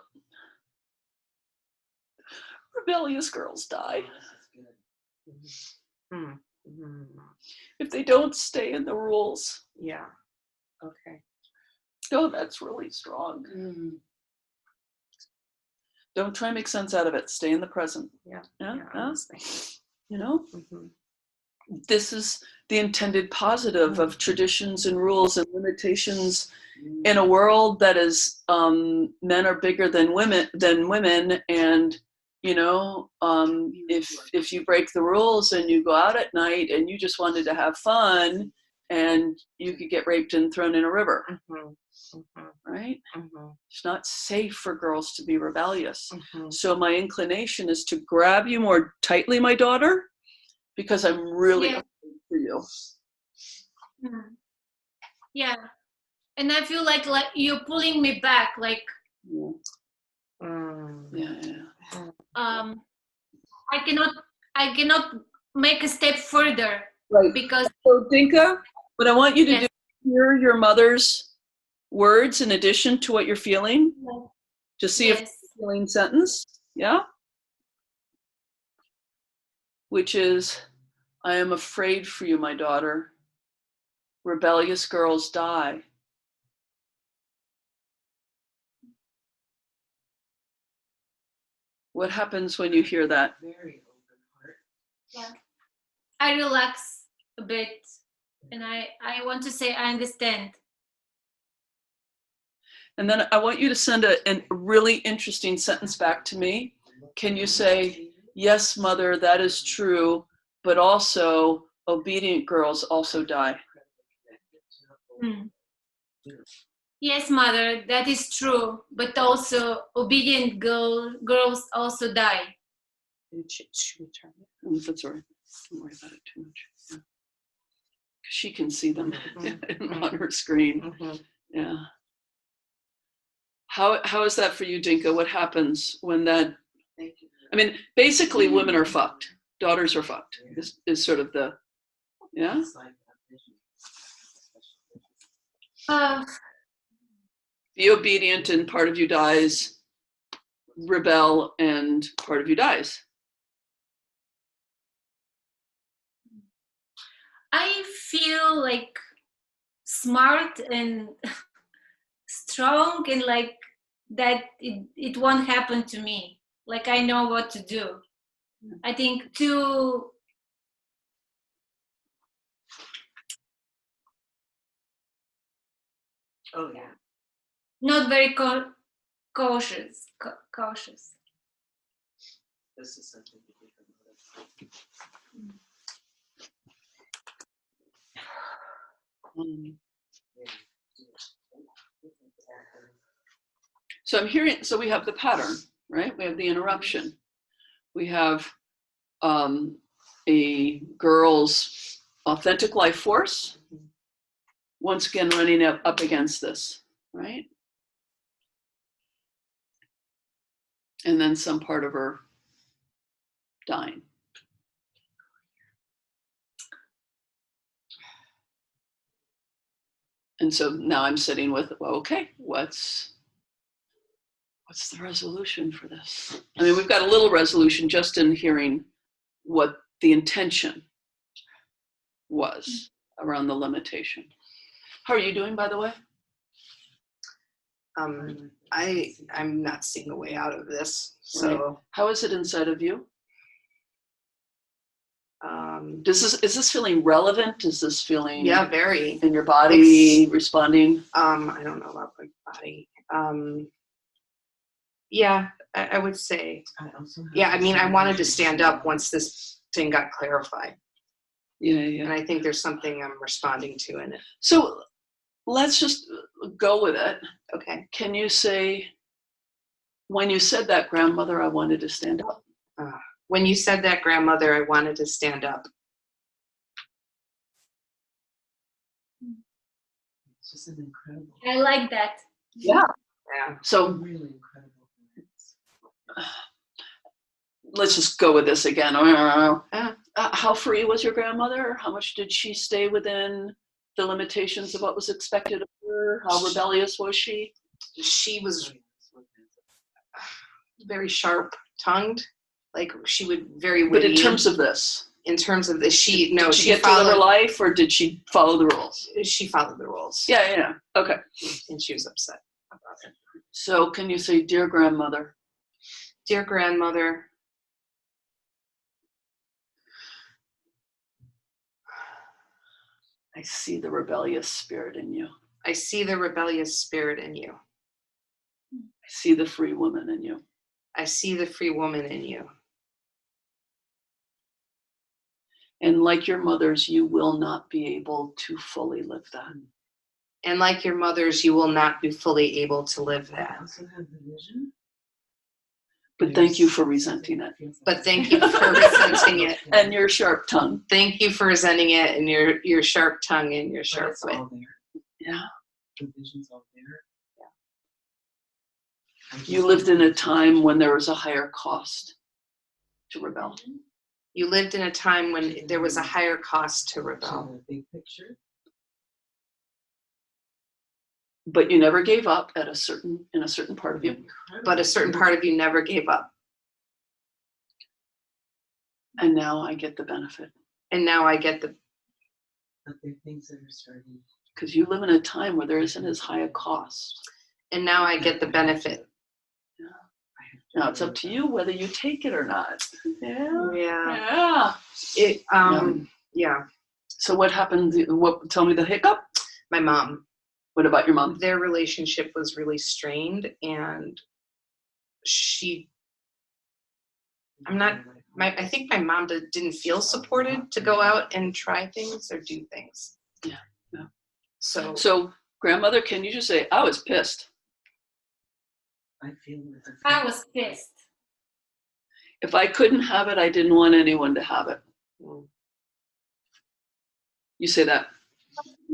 girls die. If they don't stay in the rules. Yeah. Okay. Oh, that's really strong. Don't try and make sense out of it. Stay in the present. Yeah. Yeah. Honestly. You know, this is the intended positive of traditions and rules and limitations in a world that is men are bigger than women, and you know, if you break the rules and you go out at night and you just wanted to have fun, and you could get raped and thrown in a river. Right? It's not safe for girls to be rebellious. So my inclination is to grab you more tightly, my daughter, because I'm really afraid for you. Yeah. And I feel like you're pulling me back, like I cannot make a step further. Right. Because so Dinka, what I want you to do is hear your mother's words in addition to what you're feeling, to see if it's a feeling sentence. Yeah. Which is, I am afraid for you, my daughter. Rebellious girls die. What happens when you hear that? Very open heart. Yeah. I relax a bit, and I want to say I understand. And then I want you to send a really interesting sentence back to me. Can you say, yes, mother, that is true, but also obedient girls also die? Yes, mother, that is true, but also obedient girls also die. Should we turn it? That's all right. Don't worry about it too much. Yeah. She can see them on her screen. Yeah. How is that for you, Dinka? What happens when that? I mean, basically, women are fucked. Daughters are fucked. Is sort of the, yeah. Be obedient, and part of you dies. Rebel, and part of you dies. I feel like smart and strong, and like that it won't happen to me. Like I know what to do. I think too. Oh yeah. Not very cautious. Cautious. This is something different. So I'm hearing, so we have the pattern, right? We have the interruption. We have a girl's authentic life force, once again running up against this, right? And then some part of her dying. And so now I'm sitting with, well, okay, what's the resolution for this? I mean, we've got a little resolution just in hearing what the intention was around the limitation. How are you doing, by the way? I'm not seeing a way out of this. So Right. How is it inside of you? Is this feeling relevant? Is this feeling very in your body responding? I don't know about my body. Yeah, I would say. I mean, I wanted to stand up once this thing got clarified. Yeah. And I think there's something I'm responding to in it. So let's just go with it. Okay. Can you say, when you said that, grandmother, I wanted to stand up? When you said that, grandmother, I wanted to stand up. It's just an incredible. I like that. Yeah. Yeah. So Really incredible. let's just go with this again. How free was your grandmother? How much did she stay within the limitations of what was expected of her? How rebellious was she? She was very sharp-tongued. Like she would very witty. But in terms of this, did she did she get followed to live her life, or did she follow the rules? She followed the rules. Yeah. Okay. And she was upset about it. So can you say, dear grandmother? Dear grandmother, I see the rebellious spirit in you. I see the rebellious spirit in you. I see the free woman in you. I see the free woman in you. And like your mothers, you will not be able to fully live that. And like your mothers, you will not be fully able to live I that. also have the vision. But thank you for resenting it. But thank you for resenting it. And your sharp tongue. Thank you for resenting it and your sharp tongue and your But sharp it's wit. all there. Yeah. The vision's all there. Yeah. You lived in a time when there was a higher cost to rebel. You lived in a time when there was a higher cost to rebel. The big picture. But you never gave up in a certain part of you. But a certain part of you never gave up. And now I get the benefit. And now I get the. But there are things that are starting. Because you live in a time where there isn't as high a cost. And now I get the benefit. Now it's up to you whether you take it or not. Yeah. Yeah. Yeah. Yeah. So what happened? Tell me the hiccup. My mom. What about your mom? Their relationship was really strained, and I think my mom didn't feel supported to go out and try things or do things. Yeah. So grandmother, can you just say, I was pissed? I feel it. I was pissed. If I couldn't have it, I didn't want anyone to have it. You say that.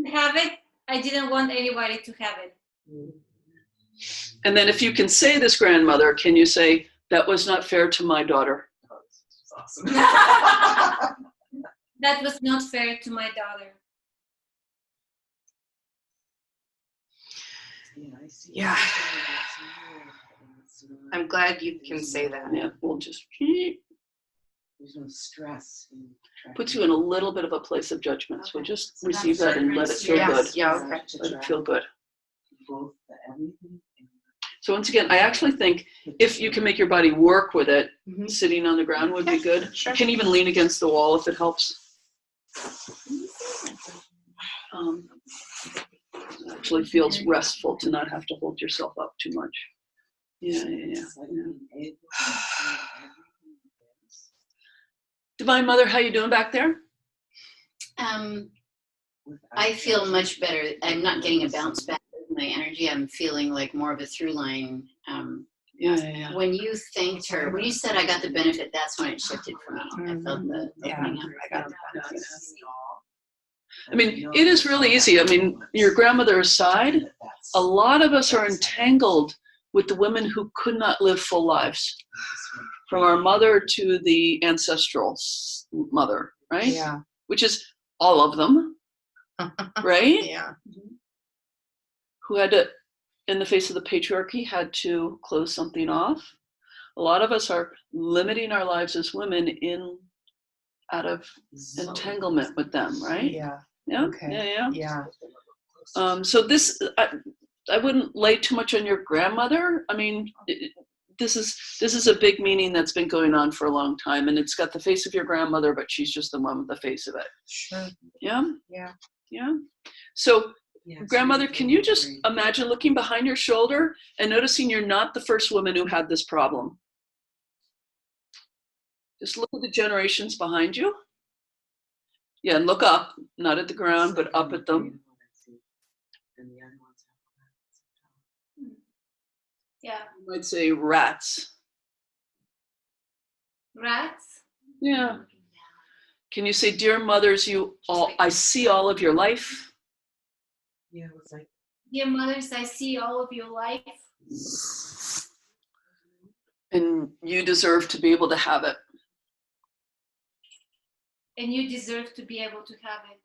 Have it. I didn't want anybody to have it. And then if you can say this, grandmother, can you say, that was not fair to my daughter? Oh, this is awesome. That was not fair to my daughter. Yeah, I see. Yeah. I'm glad you can say that. Yeah, we'll just There's no stress. puts you in a little bit of a place of judgment. So Okay. just So receive that's that and let it feel Yes. good. Yeah, okay. Let it feel good. Both the everything. So once again, I actually think if you can make your body work with it, Mhm. sitting on the ground would be good. Sure. You can even lean against the wall if it helps. It actually feels restful to not have to hold yourself up too much. Yeah. It's like being able to do everything with this Divine Mother, how you doing back there? I without feel judgment. much better. I'm not getting a bounce back my energy. I'm feeling like more of a through line. Yeah. When you thanked her, when you said I got the benefit, that's when it shifted for me. I felt the opening up. I got that. I mean, it is really easy. I mean, your grandmother aside, a lot of us are entangled with the women who could not live full lives, from our mother to the ancestral mother, right? Yeah. Which is all of them, right? Yeah. Who had to, in the face of the patriarchy, had to close something off. A lot of us are limiting our lives as women out of entanglement with them, right? Yeah. Yeah. Okay. Yeah. Yeah. So this, I wouldn't lay too much on your grandmother. I mean, this is a big meaning that's been going on for a long time, and it's got the face of your grandmother, but she's just the one with the face of it. Sure. Yeah. Yeah. Yeah. So, grandmother, can you just imagine looking behind your shoulder and noticing you're not the first woman who had this problem? Just look at the generations behind you. Yeah, and look up, not at the ground, but up at them. Yeah. You might say rats. Rats. Yeah. Can you say, dear mothers, I see all of your life. Yeah, it was like, Dear mothers, I see all of your life. And you deserve to be able to have it. And you deserve to be able to have it.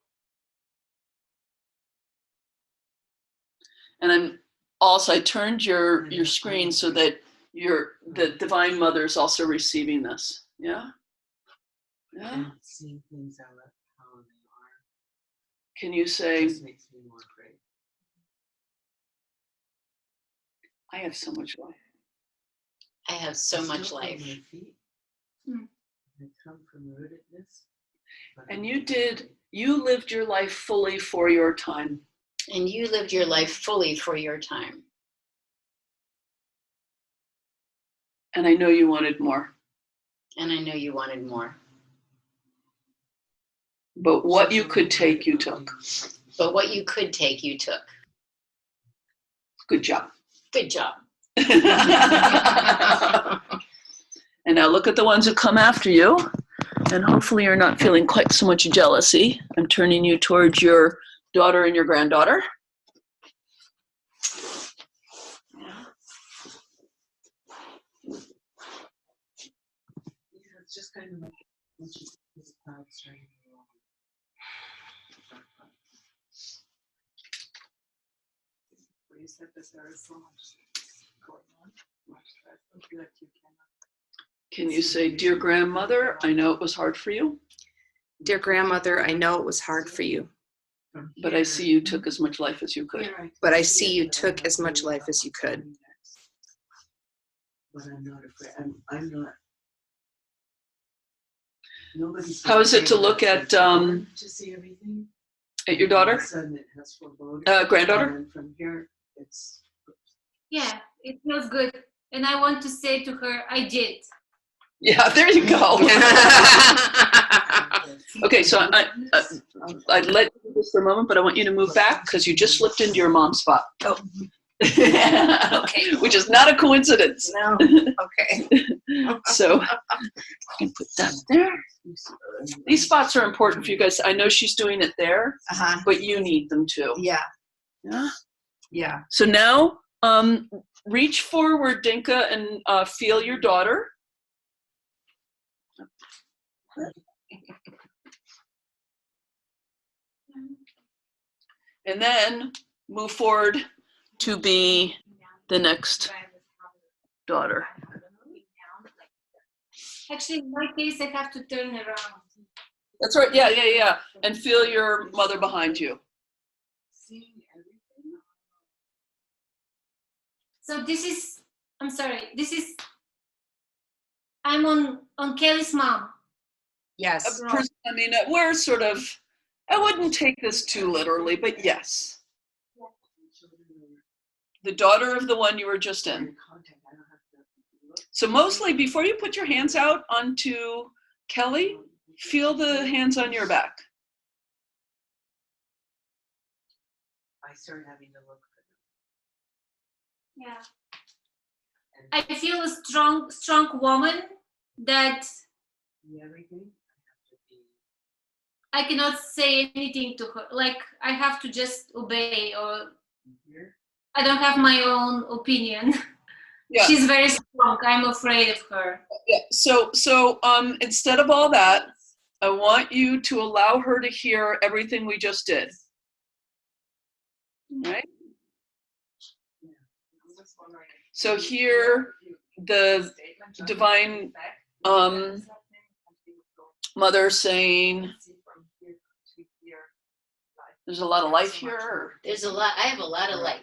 And I turned your screen so that the Divine Mother is also receiving this. Yeah? Yeah. and seeing things how they are Can you say, just makes me more afraid. I have so much life. I have so much Still from life. my feet. Hmm. I come from rootedness. And you lived your life fully for your time. And you lived your life fully for your time. And I know you wanted more. And I know you wanted more. But what you could take, you took. But what you could take, you took. Good job. Good job. And now look at the ones who come after you. And hopefully you're not feeling quite so much jealousy. I'm turning you towards your daughter and your granddaughter. Yeah, it's just kind of like once you see the clouds starting to roll. When you said that there is so much going on, much stress, I feel like you cannot. Can you say, dear grandmother, I know it was hard for you, Dear grandmother, I know it was hard for you, but I see you took as much life as you could. but I see you took as much life as you could. But I'm not afraid. I'm not. Nobody's. How is it to look at to see everything? your daughter? Sudden it has foreboding. Granddaughter? And from here, it's. Yeah, it feels good. And I want to say to her, I did. Yeah, there you go. Okay, so I'd let you do this for a moment, but I want you to move back because you just slipped into your mom's spot. Oh. Okay. Which is not a coincidence. No. Okay. So I can put that there. These spots are important for you guys. I know she's doing it there, but you need them too. Yeah. Yeah. Yeah. So now reach forward, Dinka, and feel your daughter. And then move forward to be the next daughter. Actually, in my case, I have to turn around. That's right. Yeah. And feel your mother behind you. So I'm on Kelly's mom. Yes. I mean, we're sort of, I wouldn't take this too literally, but yes. The daughter of the one you were just in. So mostly, before you put your hands out onto Kelly, feel the hands on your back. I started having to look Yeah. I feel a strong woman that Everything. I cannot say anything to her. Like I have to just obey, or I don't have my own opinion. Yeah. She's very strong. I'm afraid of her. Yeah. So instead of all that, I want you to allow her to hear everything we just did. Right? So here, the divine mother saying, there's a lot of life here. Or, There's a lot. I have a lot of life.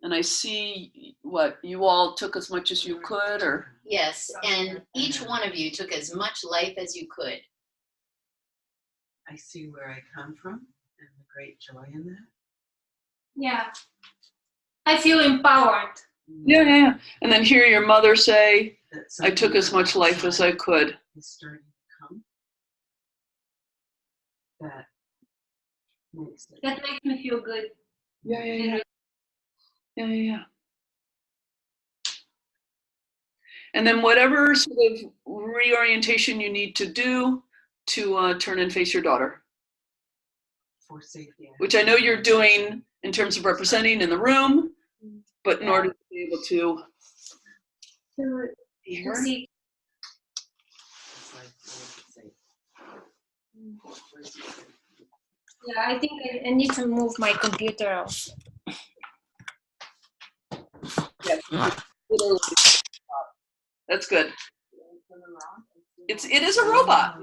and I see what you all took as much as you could, or Yes, and each one of you took as much life as you could. I see where I come from and the great joy in that. Yeah. I feel empowered. yeah. And then hear your mother say, That I took as much life as I could. is starting to come. That makes it. That makes me feel good. Yeah. And then whatever sort of reorientation you need to do to turn and face your daughter, For safety. which I know you're doing in terms of representing in the room, but in order to be able to hear. See, It's like, safe. yeah, I think I need to move my computer off. Literally. That's good. It is a robot.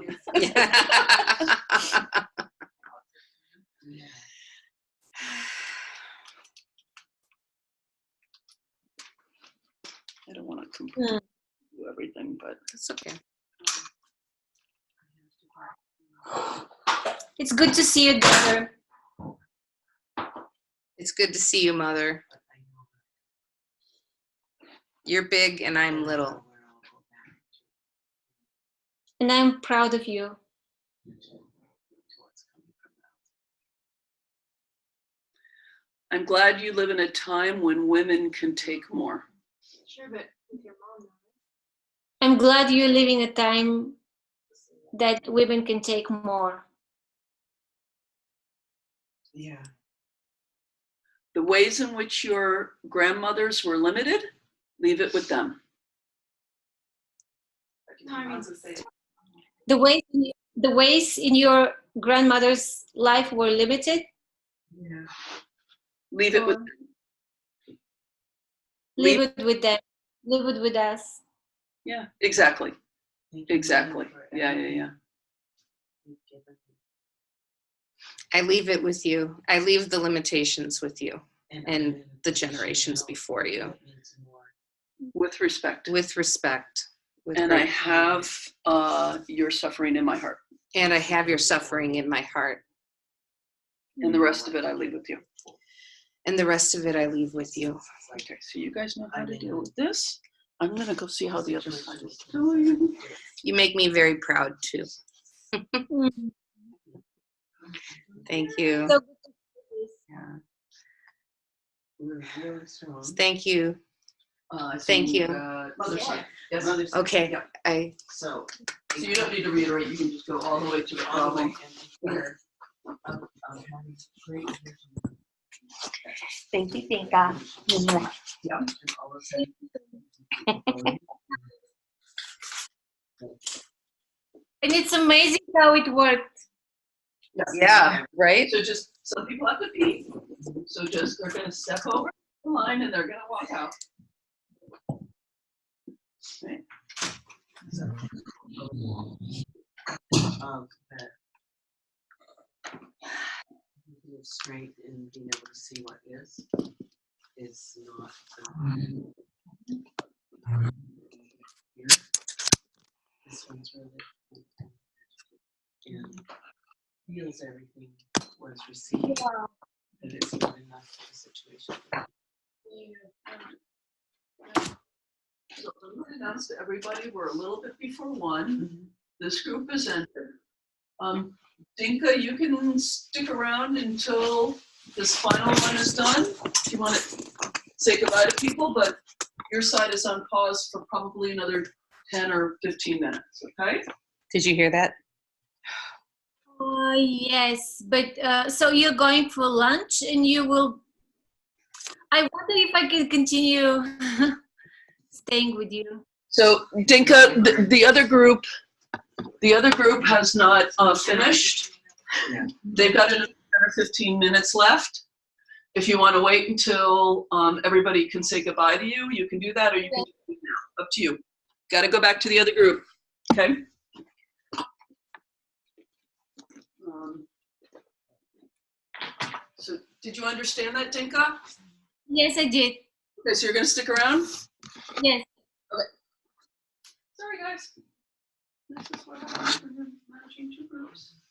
I don't want to completely do everything, but That's okay. It's good to see you, daughter. It's good to see you, Mother. You're big and I'm little. And I'm proud of you. I'm glad you live in a time when women can take more. Sure, but with your mom. I'm glad you're living a time that women can take more. Yeah. The ways in which your grandmothers were limited, leave it with them. No, I mean, The ways in your grandmother's life were limited. Yeah. Leave it with them. Leave it with them. Leave it with us. Yeah, exactly. Thank you Exactly. for Yeah. everything you've given me. I leave it with you. I leave the limitations with you and I'm the generations now before you. what means more. With respect. With respect. With And I great- have your suffering in my heart. and I have your suffering in my heart. And the rest of it I leave with you. And the rest of it I leave with you. Okay, so you guys know how to deal with this. I'm gonna go see how the other side is doing. You make me very proud too. Thank you. So Yeah. We're really strong. Thank you. So Thank you. Mother's side. Yes. Mother's side. Okay. Yeah. So You don't need to reiterate. You can just go all the way to the all the way problem. in here of having great vision. Thank you, Tinka. Yeah. And all of that. and it's amazing how it worked. Yeah, right? So just some people have to pee. So just they're gonna step over the line and they're gonna walk out. Okay. So, that strength in being able to see what is not here. This one's really and feels everything was received. And it's not enough for the situation. So I'm gonna announce to everybody we're a little bit before 1. This group is ended. Dinka, you can stick around until this final one is done. If you want to say goodbye to people, but your side is on pause for probably another 10 or 15 minutes, okay? Did you hear that? Yes, but so you're going for lunch and you will. I wonder if I can continue staying with you. So Dinka, the other group has not finished. Yeah. They've got another 10 or 15 minutes left. If you want to wait until everybody can say goodbye to you, you can do that, or you can do it now. Up to you. Got to go back to the other group. Okay. So did you understand that, Dinka? Yes, I did. Okay, so you're going to stick around? Yes. Okay. Sorry, guys. This is what happens when you're managing two groups.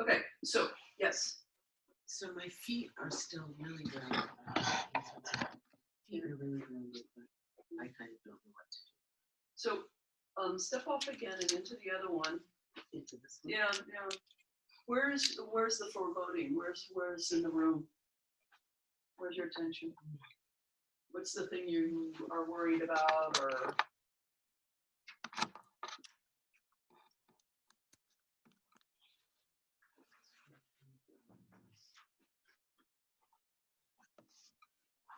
Okay, so, yes. So my feet are still really grounded. Feet are really grounded, but I kind of don't know what to So, step off again and into the other one. do. Into this one. Yeah, yeah. Where's the foreboding? Where's in the room? Where's your attention? What's the thing you are worried about, or?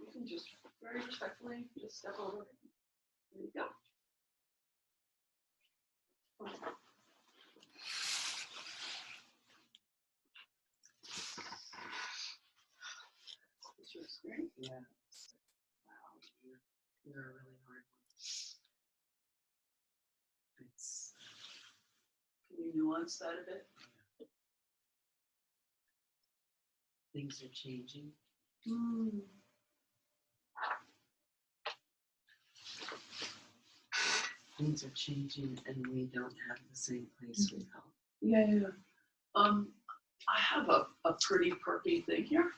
You can just very respectfully just step over. There you go. What's your experience? Yeah. Wow, you're a really hard one. It's Can you nuance that a bit? things are changing. Things are changing, and we don't have the same place we held. Yeah, yeah. I have a pretty perky thing here,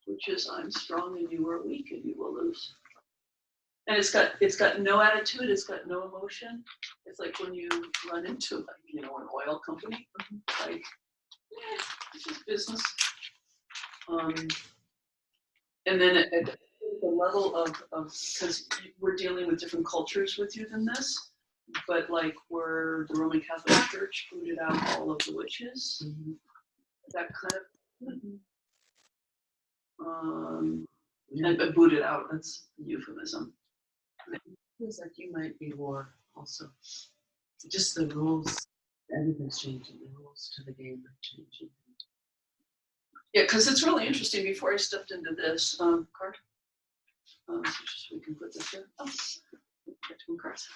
which is I'm strong and you are weak and you will lose. And it's got no attitude, it's got no emotion. It's like when you run into an oil company, like, it's just business. And then at the level of because we're dealing with different cultures with you than this, but like where the Roman Catholic Church booted out all of the witches, that kind of and booted out, that's a euphemism. It feels like you might be war also. Just the rules, everything's changing. The rules to the game are changing. Yeah, because it's really interesting. Before I stepped into this card, just so we can put this here. Oh, get two cards.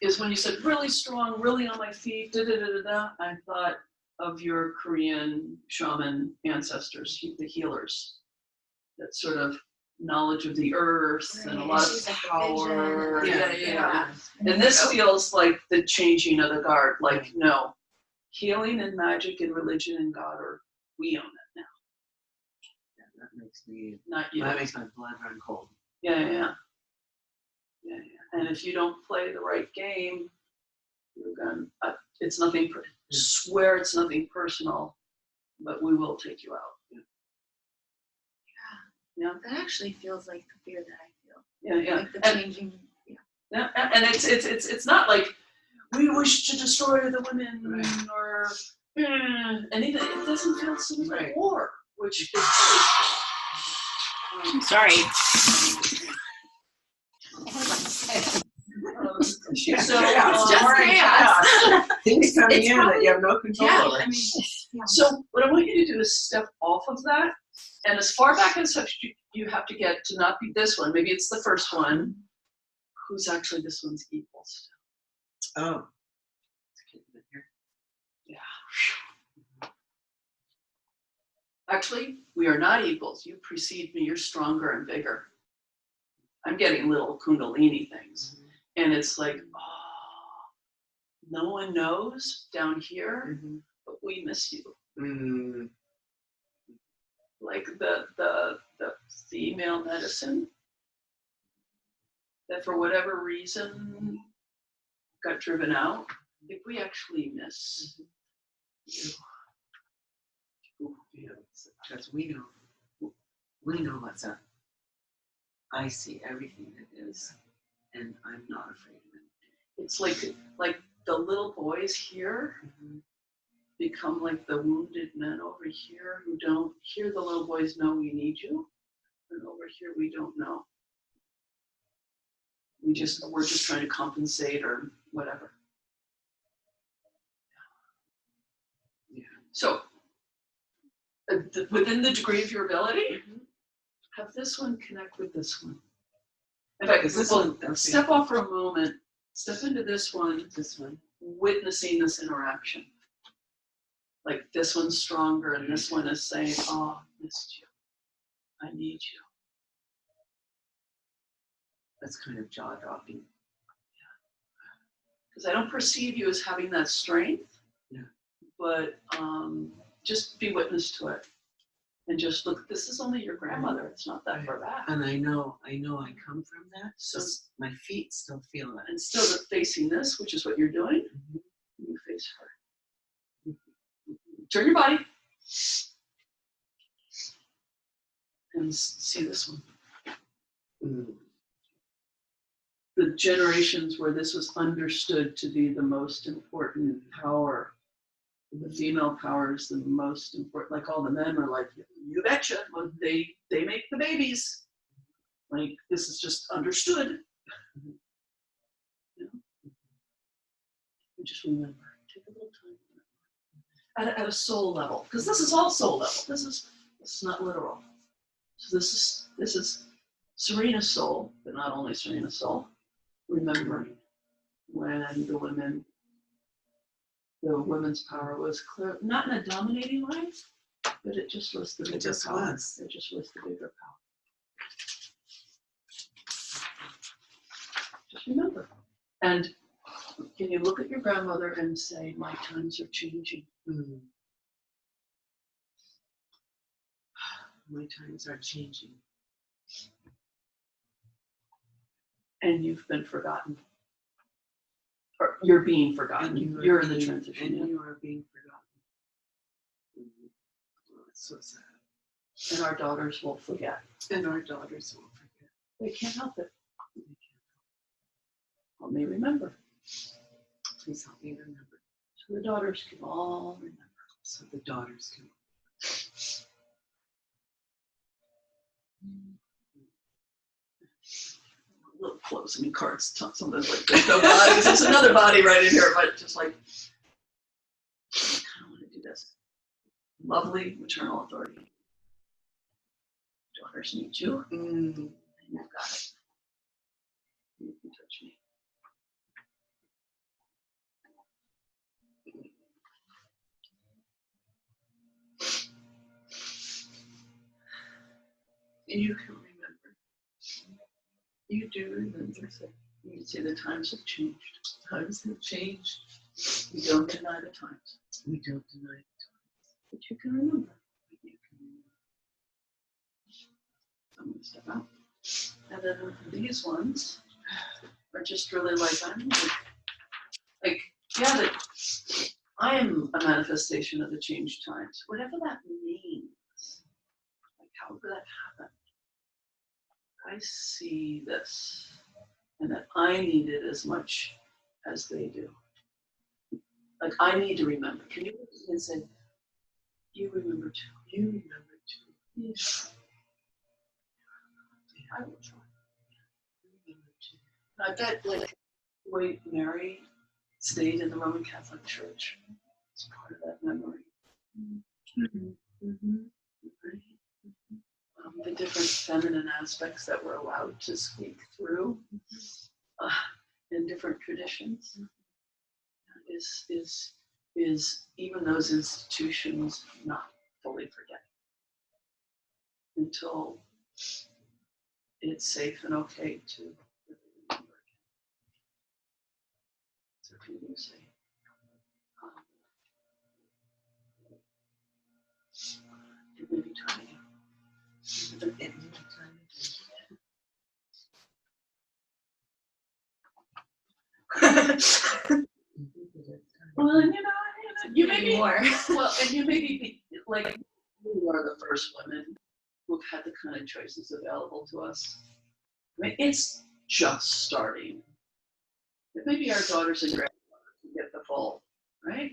Is when you said really strong, really on my feet, da da da da da. I thought of your Korean shaman ancestors, the healers. That sort of knowledge of the earth and a lot of power. Yeah. And this feels like the changing of the guard. Like, no, healing and magic and religion and God we own it now. Yeah, that makes me. Not you. That makes my blood run cold. Yeah. And if you don't play the right game, you're gonna. It's nothing. Swear it's nothing personal, but we will take you out. Yeah. That actually feels like the fear that I feel. Yeah. Like the changing. Yeah, and it's not like we wish to destroy the women or and it doesn't feel so much like war, which is Sorry. Things coming it's in that you have no control over. I mean, So what I want you to do is step off of that, and as far back as you have to get to not be this one. Maybe it's the first one. Who's actually this one's equal still? Oh. Yeah. Actually, we are not equals. You precede me. You're stronger and bigger. I'm getting little Kundalini things. And it's like, no one knows down here, but we miss you. Like the female medicine that for whatever reason got driven out. If we actually miss you, feels, because we know what's up. I see everything that is, and I'm not afraid of it. It's like the little boys here become like the wounded men over here who don't. Here the little boys know we need you, and over here we don't know. We're just trying to compensate or whatever. Yeah. So within the degree of your ability, have this one connect with this one. In fact, This we'll one, okay. step off for a moment, step into this one, witnessing this interaction. Like this one's stronger and this one is saying, oh, I missed you. I need you. That's kind of jaw-dropping. Because I don't perceive you as having that strength, but just be witness to it. And just look, this is only your grandmother. It's not that far back. And I know I come from that, so my feet still feel that. And still facing this, which is what you're doing, you face her. Turn your body. And see this one. The generations where this was understood to be the most important power. The female power is the most important. Like all the men are like, you betcha. Well, they make the babies. Like this is just understood. You just remember. Take a little time. At a soul level, because this is all soul level. This is not literal. So this is Serena's soul, but not only Serena's soul. Remembering when the women's power was clear, not in a dominating way, but it just was the bigger power. It just was the bigger power. Just remember. And can you look at your grandmother and say, my times are changing? My times are changing. And you've been forgotten. Or you're being forgotten. You're in the transition. And you are being forgotten. Oh, it's so sad. And our daughters will forget. And our daughters will forget. They can't help it. Help me remember. Please help me remember. So the daughters can all remember. So the daughters can. A little close. I mean, cards, something like there's no bodies. There's another body right in here, but just like, I kind of want to do this. Lovely maternal authority. Daughters need you. And you've got it. You can touch me. You can remember. You do remember. You can see the times have changed. Times have changed. We don't deny the times. We don't deny the times. But you can remember. I'm going to step out. And then these ones are just really like, that I am a manifestation of the changed times. Whatever that means. Like, however that happened. I see this, and that I need it as much as they do. Like, I need to remember. Can you look at me and say, you remember too? You remember too. Yes. I will try. I bet, like, the way Mary stayed in the Roman Catholic Church, it's part of that memory. The different feminine aspects that were allowed to speak through in different traditions is even those institutions not fully forgetting until it's safe and okay to remember. So can you say, it may be time again. Well, and you may be more. Well, and you may be like we are the first women who've had the kind of choices available to us. I mean, it's just starting. Maybe our daughters and granddaughters can get the full, right?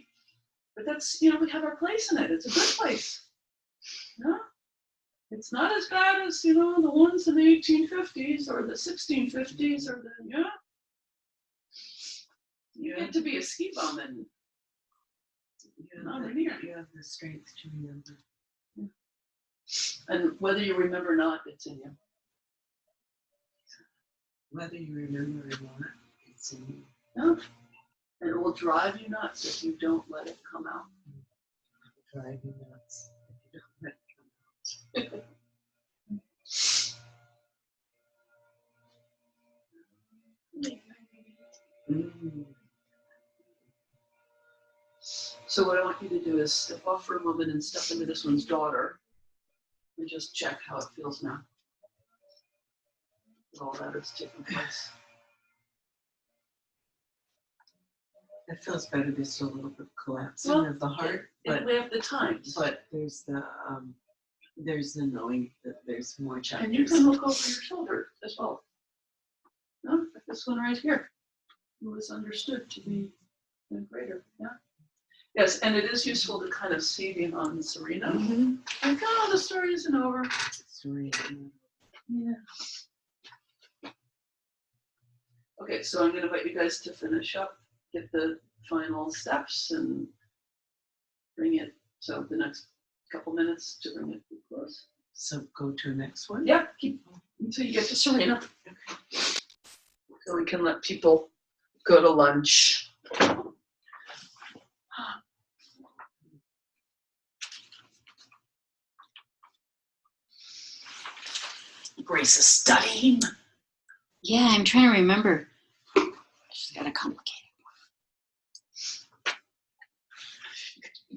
But that's, we have our place in it. It's a good place. No? It's not as bad as, the ones in the 1850s or the 1650s or the, You get to be a ski bum and not in here. You have the strength to remember. And whether you remember or not, it's in you. Whether you remember or not, it's in you. No? And it will drive you nuts if you don't let it come out. Drive you nuts if you don't let it come out. So what I want you to do is step off for a moment and step into this one's daughter and just check how it feels now. All that is taking place. It feels better. There's still a little bit of collapsing Well, of the heart, And we have the times. but there's the knowing that there's more chapters. And you can look over your shoulder as well. No, like this one right here. It was understood to be greater. Yeah. Yes, and it is useful to kind of see beyond Serena. Mm-hmm. Like, oh, the story isn't over. Yeah. Okay, so I'm going to invite you guys to finish up, get the final steps, and bring it. So the next couple minutes to bring it to close. So go to the next one. Yeah, keep until you get to Serena. Okay. So we can let people go to lunch. Grace is studying. Yeah, I'm trying to remember. She's got a complicated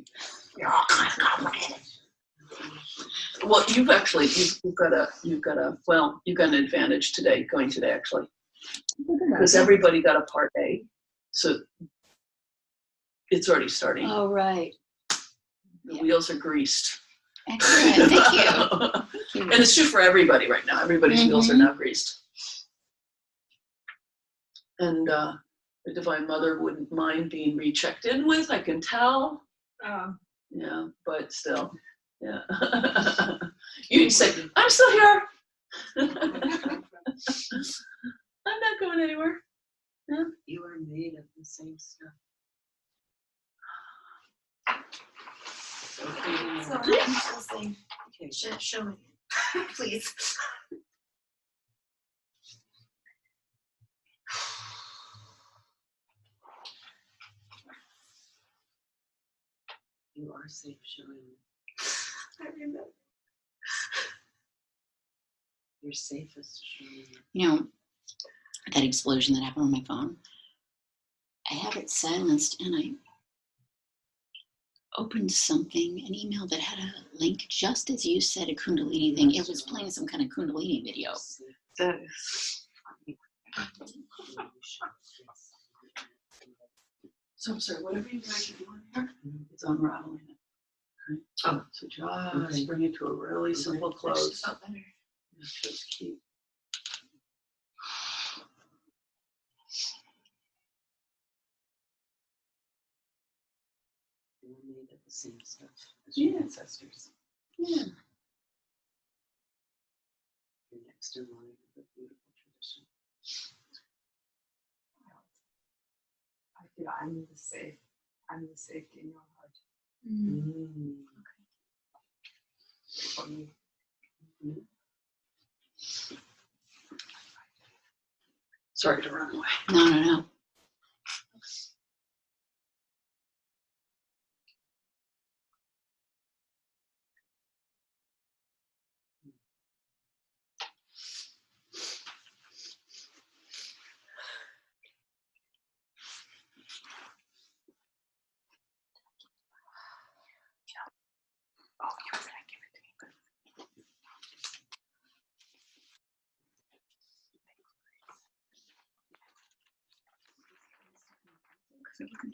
one. You're all kind of complicated. Well, you've got an advantage today, going today actually. Because everybody got a part A. So it's already starting. Oh, right. The wheels are greased. Excellent. Thank you. Thank you. And it's true for everybody right now. Everybody's wheels are now greased. And the Divine Mother wouldn't mind being rechecked in with, I can tell. Yeah, but still. Yeah. You can say, I'm still here. I'm not going anywhere. Yeah. You are made of the same stuff. So I'm still saying, Okay. show me, please. You are safe showing. I remember. You're safest showing. You know, that explosion that happened on my phone, I have it silenced and I opened something, an email that had a link just as you said a Kundalini thing. It was playing some kind of Kundalini video. That is So I'm sorry, whatever you guys are doing here, it's unraveling it. Okay? Oh. So just bring it to a really simple close. Felt better. Just keep. You were made of the same stuff as your ancestors. Yeah. You're next in line with a beautiful tradition. I feel I'm the safe. I'm the safety in your heart. For me. Sorry to run away. No.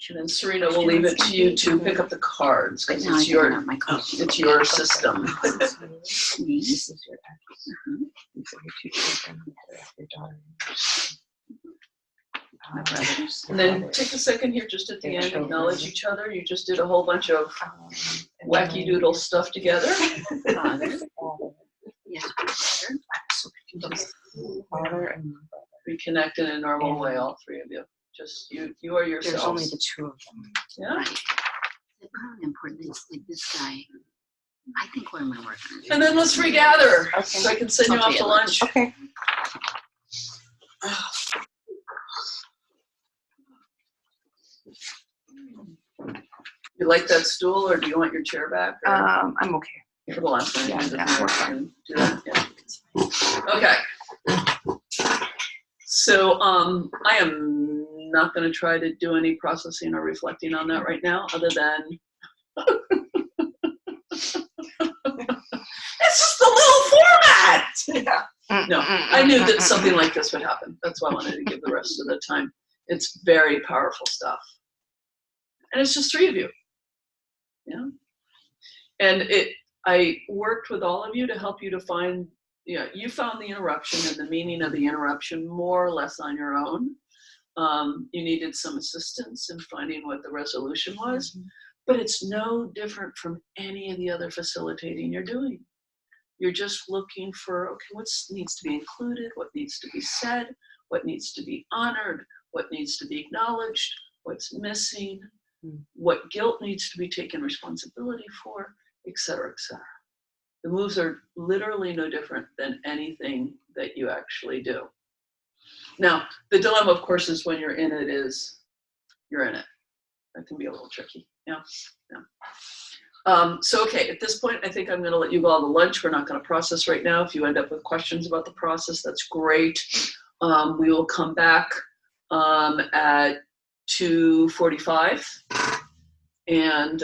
And then Serena will leave it to you to pick up the cards because Now I it's figured your out my question. it's your system. This is your ex. These are your two children, your daughter. And then take a second here just at the end, acknowledge each other. You just did a whole bunch of wacky doodle stuff together. Yeah. Father and Reconnect in a normal way, all three of you. Just you are there's only yourselves. the two of them. Yeah. The really important things like this guy. I think what I'm gonna work on. And then let's regather Okay. so I can send you off to lunch. Okay. You like that stool or do you want your chair back? Or I'm okay. for the last one? Yeah, we're fine. Do that? Yeah. Okay. So I am not going to try to do any processing or reflecting on that right now, other than it's just the little format. No, I knew that something like this would happen. That's why I wanted to give the rest of the time. It's very powerful stuff, and it's just three of you. Yeah, and I worked with all of you to help you to find. Yeah, you found the interruption and the meaning of the interruption more or less on your own. You needed some assistance in finding what the resolution was, but it's no different from any of the other facilitating you're doing. You're just looking for, okay, what needs to be included, what needs to be said, what needs to be honored, what needs to be acknowledged, what's missing, what guilt needs to be taken responsibility for, et cetera, et cetera. The moves are literally no different than anything that you actually do. Now, the dilemma, of course, is when you're in it is, you're in it. That can be a little tricky, yeah. So, okay, at this point, I think I'm gonna let you go all to lunch. We're not gonna process right now. If you end up with questions about the process, that's great. We will come back at 2:45. And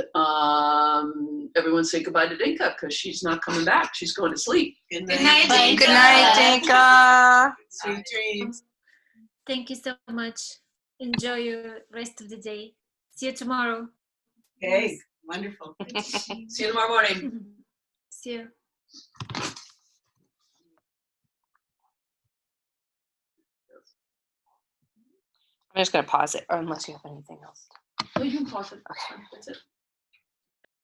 everyone say goodbye to Dinka because she's not coming back. She's going to sleep. Good Good night. night, Good night, Dinka. Sweet dreams. Thank you so much. Enjoy your rest of the day. See you tomorrow. Okay, wonderful. See you tomorrow morning. See you. I'm just gonna pause it, or unless you have anything else. You can pause it. That's it.